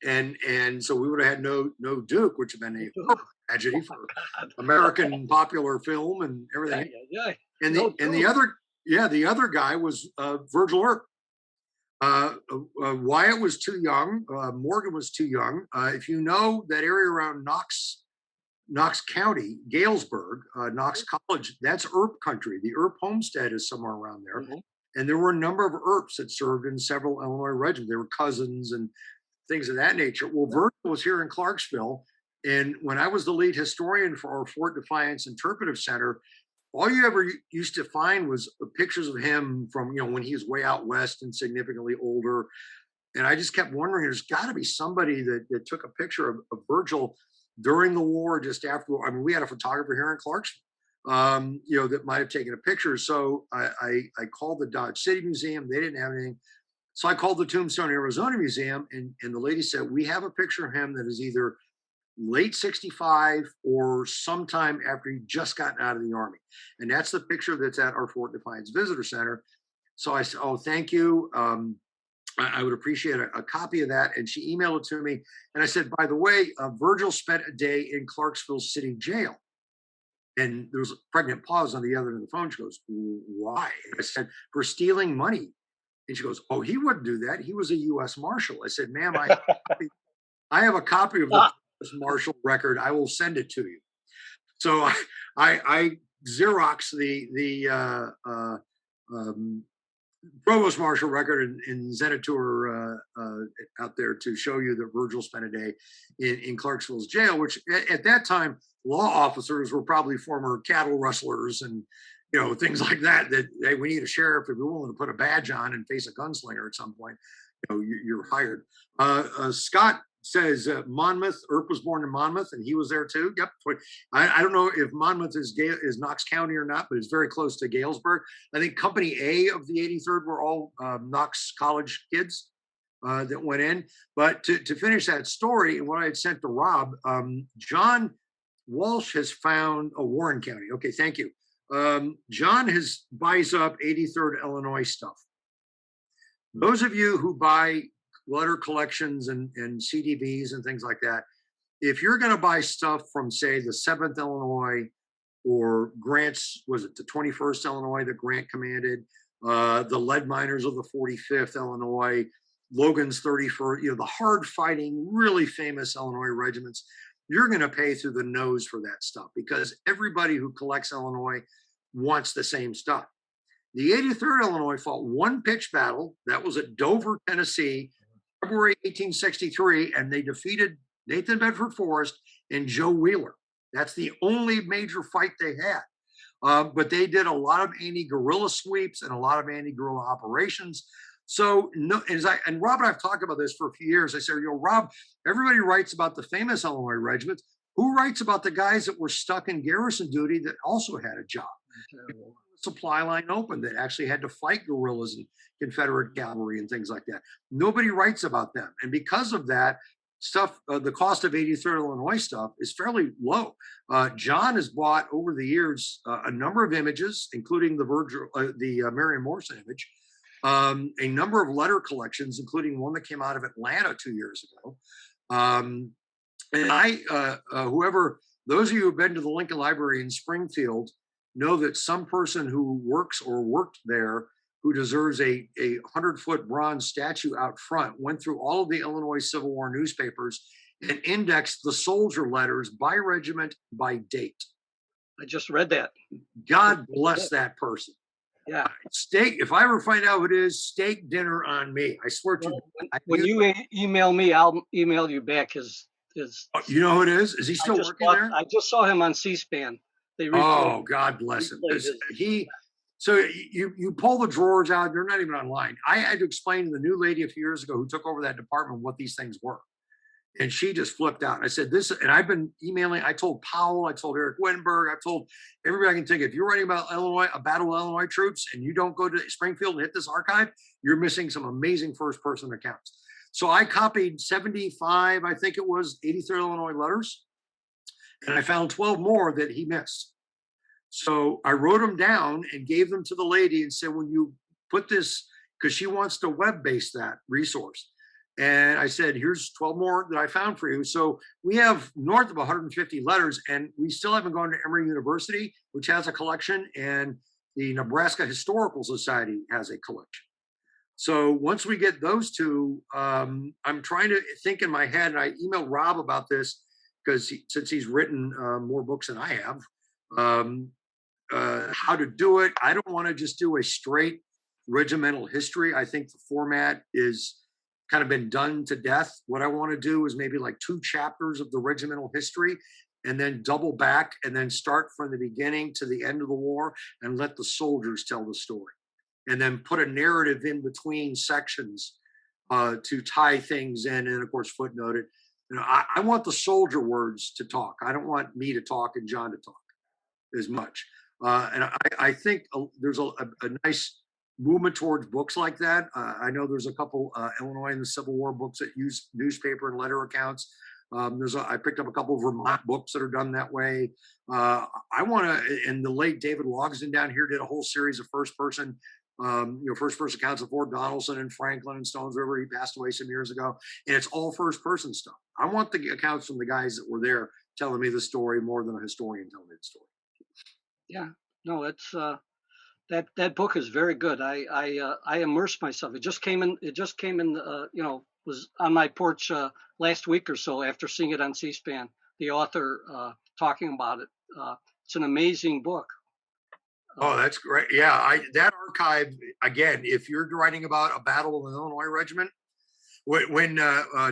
And so we would have had no Duke, which would have been a tragedy for American popular film and everything. Yeah. And the other guy was Virgil Earp. Wyatt was too young. Morgan was too young. If you know that area around Knox County, Galesburg, Knox College, that's Earp country. The Earp homestead is somewhere around there. Mm-hmm. And there were a number of Earps that served in several Illinois regiments. They were cousins and things of that nature. Well, Virgil was here in Clarksville. And when I was the lead historian for our Fort Defiance Interpretive Center, all you ever used to find was pictures of him from, when he was way out west and significantly older. And I just kept wondering, there's got to be somebody that took a picture of Virgil during the war, just after. I mean, we had a photographer here in Clarksville, that might have taken a picture. So I called the Dodge City Museum. They didn't have anything. So I called the Tombstone, Arizona Museum, and the lady said, we have a picture of him that is either late 65 or sometime after he just gotten out of the Army. And that's the picture that's at our Fort Defiance Visitor Center. So I said, oh, thank you. I would appreciate a copy of that. And she emailed it to me. And I said, by the way, Virgil spent a day in Clarksville City Jail. And there was a pregnant pause on the other end of the phone. She goes, why? I said, for stealing money. And she goes, oh, he wouldn't do that. He was a U.S. Marshal. I said, ma'am, I have a copy of the U.S. Marshal record. I will send it to you. So I Xerox the Provost Marshal record and sent it to her out there to show you that Virgil spent a day in Clarksville's jail, which at that time, law officers were probably former cattle rustlers and things like that, hey, we need a sheriff if you're willing to put a badge on and face a gunslinger at some point, you're hired. Scott says Monmouth, Earp was born in Monmouth and he was there too. Yep. I don't know if Monmouth is Knox County or not, but it's very close to Galesburg. I think Company A of the 83rd were all Knox College kids that went in. But to finish that story and what I had sent to Rob, John Walsh has found Warren County. Okay, thank you. John buys up 83rd Illinois stuff. Those of you who buy letter collections and CDBs and things like that, if you're going to buy stuff from, say, the 7th Illinois or Grant's, was it the 21st Illinois that Grant commanded, the lead miners of the 45th Illinois, Logan's 31st, the hard fighting, really famous Illinois regiments, you're going to pay through the nose for that stuff because everybody who collects Illinois wants the same stuff. The 83rd Illinois fought one pitched battle. That was at Dover, Tennessee, February 1863, and they defeated Nathan Bedford Forrest and Joe Wheeler. That's the only major fight they had. But they did a lot of anti-guerrilla sweeps and a lot of anti-guerrilla operations. So, and Rob and I've talked about this for a few years. I said, Rob, everybody writes about the famous Illinois regiments. Who writes about the guys that were stuck in garrison duty that also had a job? Supply line open that actually had to fight guerrillas and Confederate cavalry and things like that. Nobody writes about them. And because of that stuff, the cost of 83rd Illinois stuff is fairly low. John has bought over the years a number of images, including the Marion Morrison image, a number of letter collections, including one that came out of Atlanta 2 years ago. And those of you who've been to the Lincoln Library in Springfield know that some person who works or worked there who deserves a 100-foot bronze statue out front went through all of the Illinois Civil War newspapers and indexed the soldier letters by regiment, by date. I just read that. God bless that person. Yeah. Steak, if I ever find out who it is, steak dinner on me. I swear to you. When you email me, I'll email you back his is. You know who it is? Is he still working there? I just saw him on C-SPAN. They Oh, God bless him. So you pull the drawers out, they're not even online. I had to explain to the new lady a few years ago who took over that department what these things were. And she just flipped out. I said, this, and I've been emailing, I told Powell, I told Eric Wittenberg, I told everybody I can think. If you're writing about Illinois, a battle of Illinois troops, and you don't go to Springfield and hit this archive, you're missing some amazing first person accounts. So I copied 75, I think it was 83rd Illinois letters, and I found 12 more that he missed. So I wrote them down and gave them to the lady and said, when you put this, because she wants to web-base that resource. And I said, here's 12 more that I found for you. So we have north of 150 letters, and we still haven't gone to Emory University, which has a collection, and the Nebraska Historical Society has a collection. So once we get those two, I'm trying to think in my head, and I emailed Rob about this because since he's written more books than I have, how to do it. I don't want to just do a straight regimental history. I think the format is kind of been done to death. What I want to do is maybe like 2 chapters of the regimental history and then double back and then start from the beginning to the end of the war and let the soldiers tell the story. And then put a narrative in between sections to tie things in, and of course footnote it. You know, I want the soldier words to talk. I don't want me to talk and John to talk as much. And I think there's a nice movement towards books like that. I know there's a couple Illinois and the Civil War books that use newspaper and letter accounts. I picked up a couple of Vermont books that are done that way. I want to, and the late David Logsdon down here did a whole series of first person accounts of Fort Donelson and Franklin and Stones River. He passed away some years ago, and it's all first person stuff. I want the accounts from the guys that were there telling me the story more than a historian telling me the story. Yeah, no, it's that book is very good. I immersed myself. It just came in. Was on my porch last week or so after seeing it on C-SPAN. The author talking about it. It's an amazing book. Oh, that's great. Yeah, that archive, again, if you're writing about a battle of the Illinois regiment, when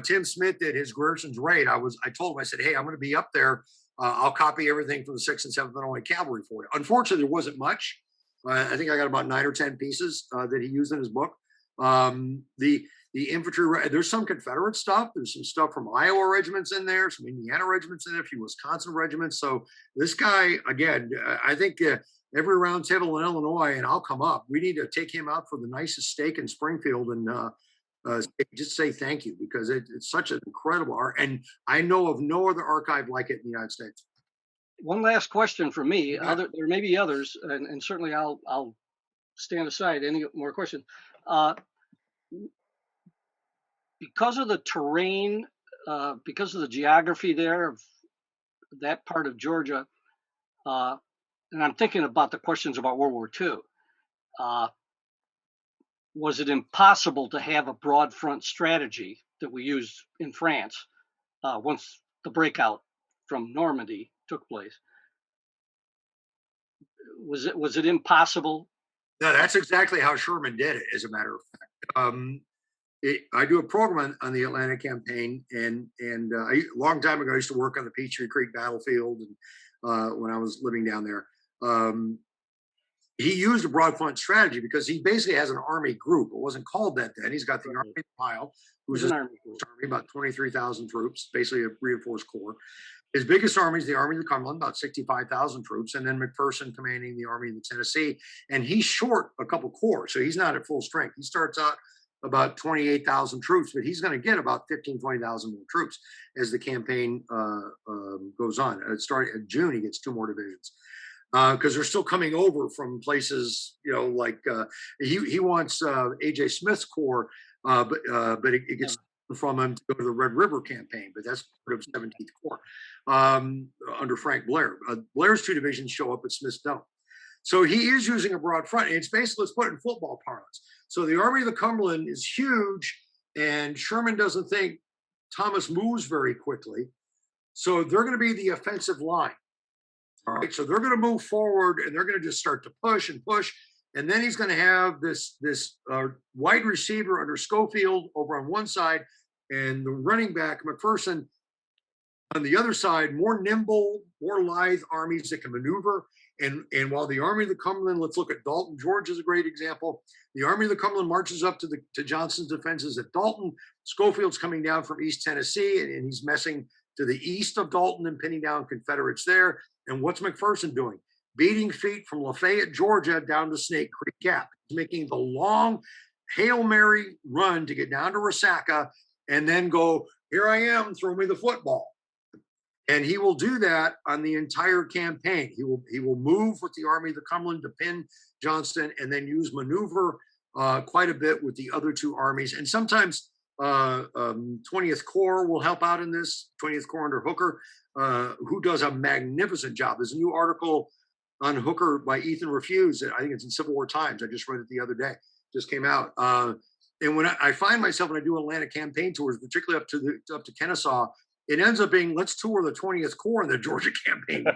Tim Smith did his Grierson's raid, I told him, I said, hey, I'm going to be up there. I'll copy everything from the 6th and 7th Illinois Cavalry for you. Unfortunately, there wasn't much. I think I got about 9 or 10 pieces that he used in his book. The infantry, there's some Confederate stuff. There's some stuff from Iowa regiments in there, some Indiana regiments in there, a few Wisconsin regiments. So this guy, again, I think every round table in Illinois, and I'll come up, we need to take him out for the nicest steak in Springfield and just say thank you, because it's such an incredible art. And I know of no other archive like it in the United States. One last question for me. Yeah. There may be others, and certainly I'll stand aside any more questions. Because of the terrain, because of the geography there of that part of Georgia, and I'm thinking about the questions about World War II. Was it impossible to have a broad front strategy that we used in France once the breakout from Normandy took place? Was it impossible? No, that's exactly how Sherman did it, as a matter of fact. I do a program on the Atlantic campaign, and a long time ago, I used to work on the Peachtree Creek battlefield, and when I was living down there. He used a broad front strategy because he basically has an army group. It wasn't called that then. He's got the Army of the Mile, who's an army, about 23,000 troops, basically a reinforced corps. His biggest army is the Army of the Cumberland, about 65,000 troops, and then McPherson commanding the Army of the Tennessee. And he's short a couple corps, so he's not at full strength. He starts out about 28,000 troops, but he's going to get about 15, 20,000 more troops as the campaign goes on. Starting in June, he gets 2 more divisions. Because they're still coming over from places, like he wants A.J. Smith's corps, but it gets from him to go to the Red River campaign, but that's part of 17th Corps under Frank Blair. Blair's 2 divisions show up, but Smith's don't. So he is using a broad front. And it's basically, let's put it in football parlance. So the Army of the Cumberland is huge, and Sherman doesn't think Thomas moves very quickly. So they're going to be the offensive line. All right, so they're going to move forward, and they're going to just start to push and push, and then he's going to have this wide receiver under Schofield over on one side, and the running back McPherson on the other side, more nimble, more lithe armies that can maneuver. And while the Army of the Cumberland, let's look at Dalton, Georgia is a great example. The Army of the Cumberland marches up to Johnston's defenses at Dalton. Schofield's coming down from East Tennessee, and he's messing to the east of Dalton and pinning down Confederates there. And what's McPherson doing? Beating feet from Lafayette, Georgia, down to Snake Creek Gap. He's making the long Hail Mary run to get down to Resaca and then go, here I am, throw me the football. And he will do that on the entire campaign. He will move with the Army of the Cumberland to pin Johnston, and then use maneuver quite a bit with the other two armies. And sometimes 20th Corps will help out in this, 20th Corps under Hooker, who does a magnificent job. There's a new article on Hooker by Ethan Refuse. I think it's in Civil War Times. I just read it the other day. Just came out. And when I find myself when I do Atlanta campaign tours, particularly up to Kennesaw, it ends up being, let's tour the 20th Corps in the Georgia campaign.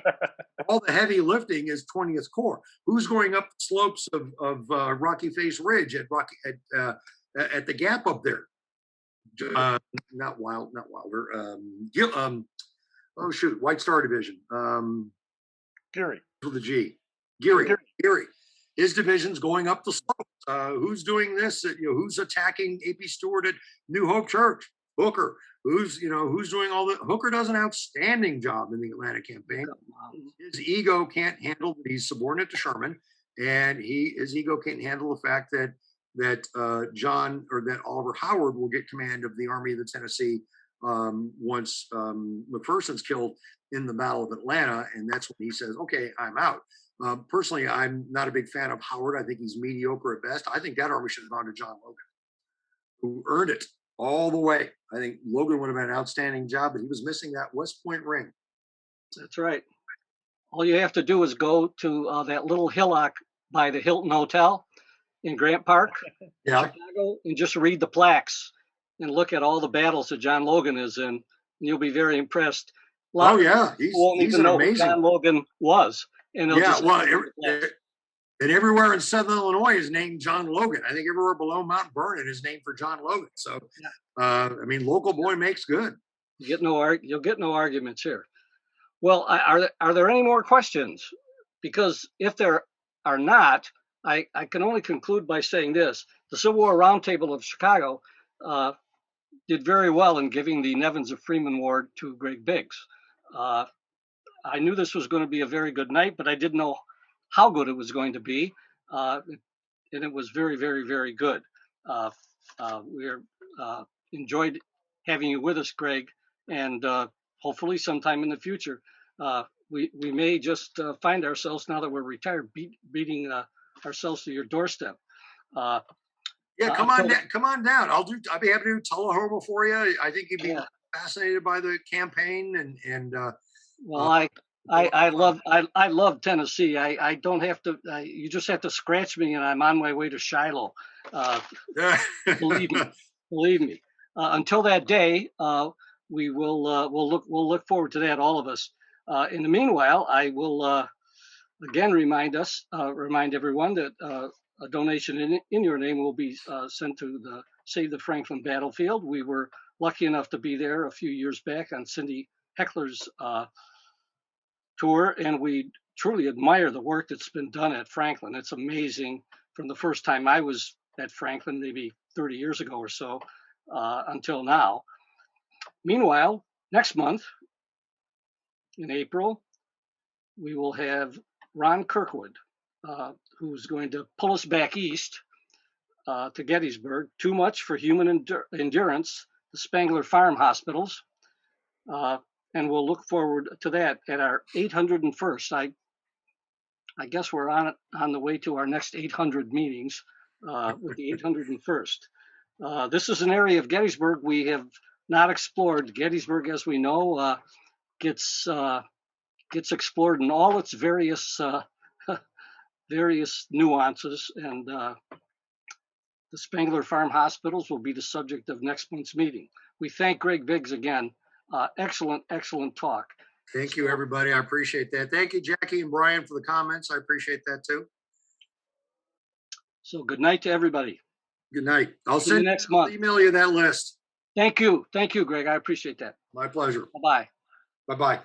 All the heavy lifting is 20th Corps. Who's going up the slopes of Rocky Face Ridge at the Gap up there? Not Wilder. Oh shoot, White Star Division. Geary. With the G. Geary. His division's going up the slopes. Who's doing this? Who's attacking AP Stewart at New Hope Church? Hooker. Who's doing all the Hooker does an outstanding job in the Atlanta campaign. His ego can't handle that he's subordinate to Sherman, and his ego can't handle the fact that John or that Oliver Howard will get command of the Army of the Tennessee once McPherson's killed in the Battle of Atlanta, and that's when he says, "Okay, I'm out." Personally, I'm not a big fan of Howard. I think he's mediocre at best. I think that army should have gone to John Logan, who earned it all the way. I think Logan would have been an outstanding job, but he was missing that West Point ring. That's right. All you have to do is go to that little hillock by the Hilton Hotel in Grant Park, Chicago, and just read the plaques and look at all the battles that John Logan is in. And you'll be very impressed. He's an amazing. Who John Logan was. And and everywhere in Southern Illinois is named John Logan. I think everywhere below Mount Vernon is named for John Logan. So, local boy makes good. You'll get no arguments here. Well, are there any more questions? Because if there are not, I can only conclude by saying this: the Civil War Roundtable of Chicago did very well in giving the Nevins of Freeman Award to Greg Biggs. I knew this was going to be a very good night, but I didn't know how good it was going to be, and it was very, very, very good. We enjoyed having you with us, Greg, and hopefully sometime in the future, we may just find ourselves, now that we're retired, beating ourselves to your doorstep. Come on down. I'll be happy to do Tullahoma for you. I think you'd be fascinated by the campaign and. Well, I love Tennessee. I don't have to. You just have to scratch me, and I'm on my way to Shiloh. Believe me. Until that day, we'll look forward to that, all of us. In the meanwhile, I will again remind everyone that a donation in your name will be sent to the Save the Franklin Battlefield. We were lucky enough to be there a few years back on Cindy Heckler's tour, and we truly admire the work that's been done at Franklin. It's amazing. From the first time I was at Franklin, maybe 30 years ago or so, until now. Meanwhile, next month, in April, we will have Ron Kirkwood, who's going to pull us back east to Gettysburg. Too much for human endurance, the Spangler Farm Hospitals. And we'll look forward to that at our 801st. I guess we're on the way to our next 800 meetings with the 801st. This is an area of Gettysburg we have not explored. Gettysburg, as we know, gets explored in all its various nuances, and the Spangler Farm Hospitals will be the subject of next month's meeting. We thank Greg Biggs again. Excellent talk. Thank you, everybody. I appreciate that. Thank you, Jackie and Brian, for the comments. I appreciate that too. So good night to everybody. Good night. I'll email you that list. Thank you, Greg. I appreciate that. My pleasure. Bye-bye. Bye-bye.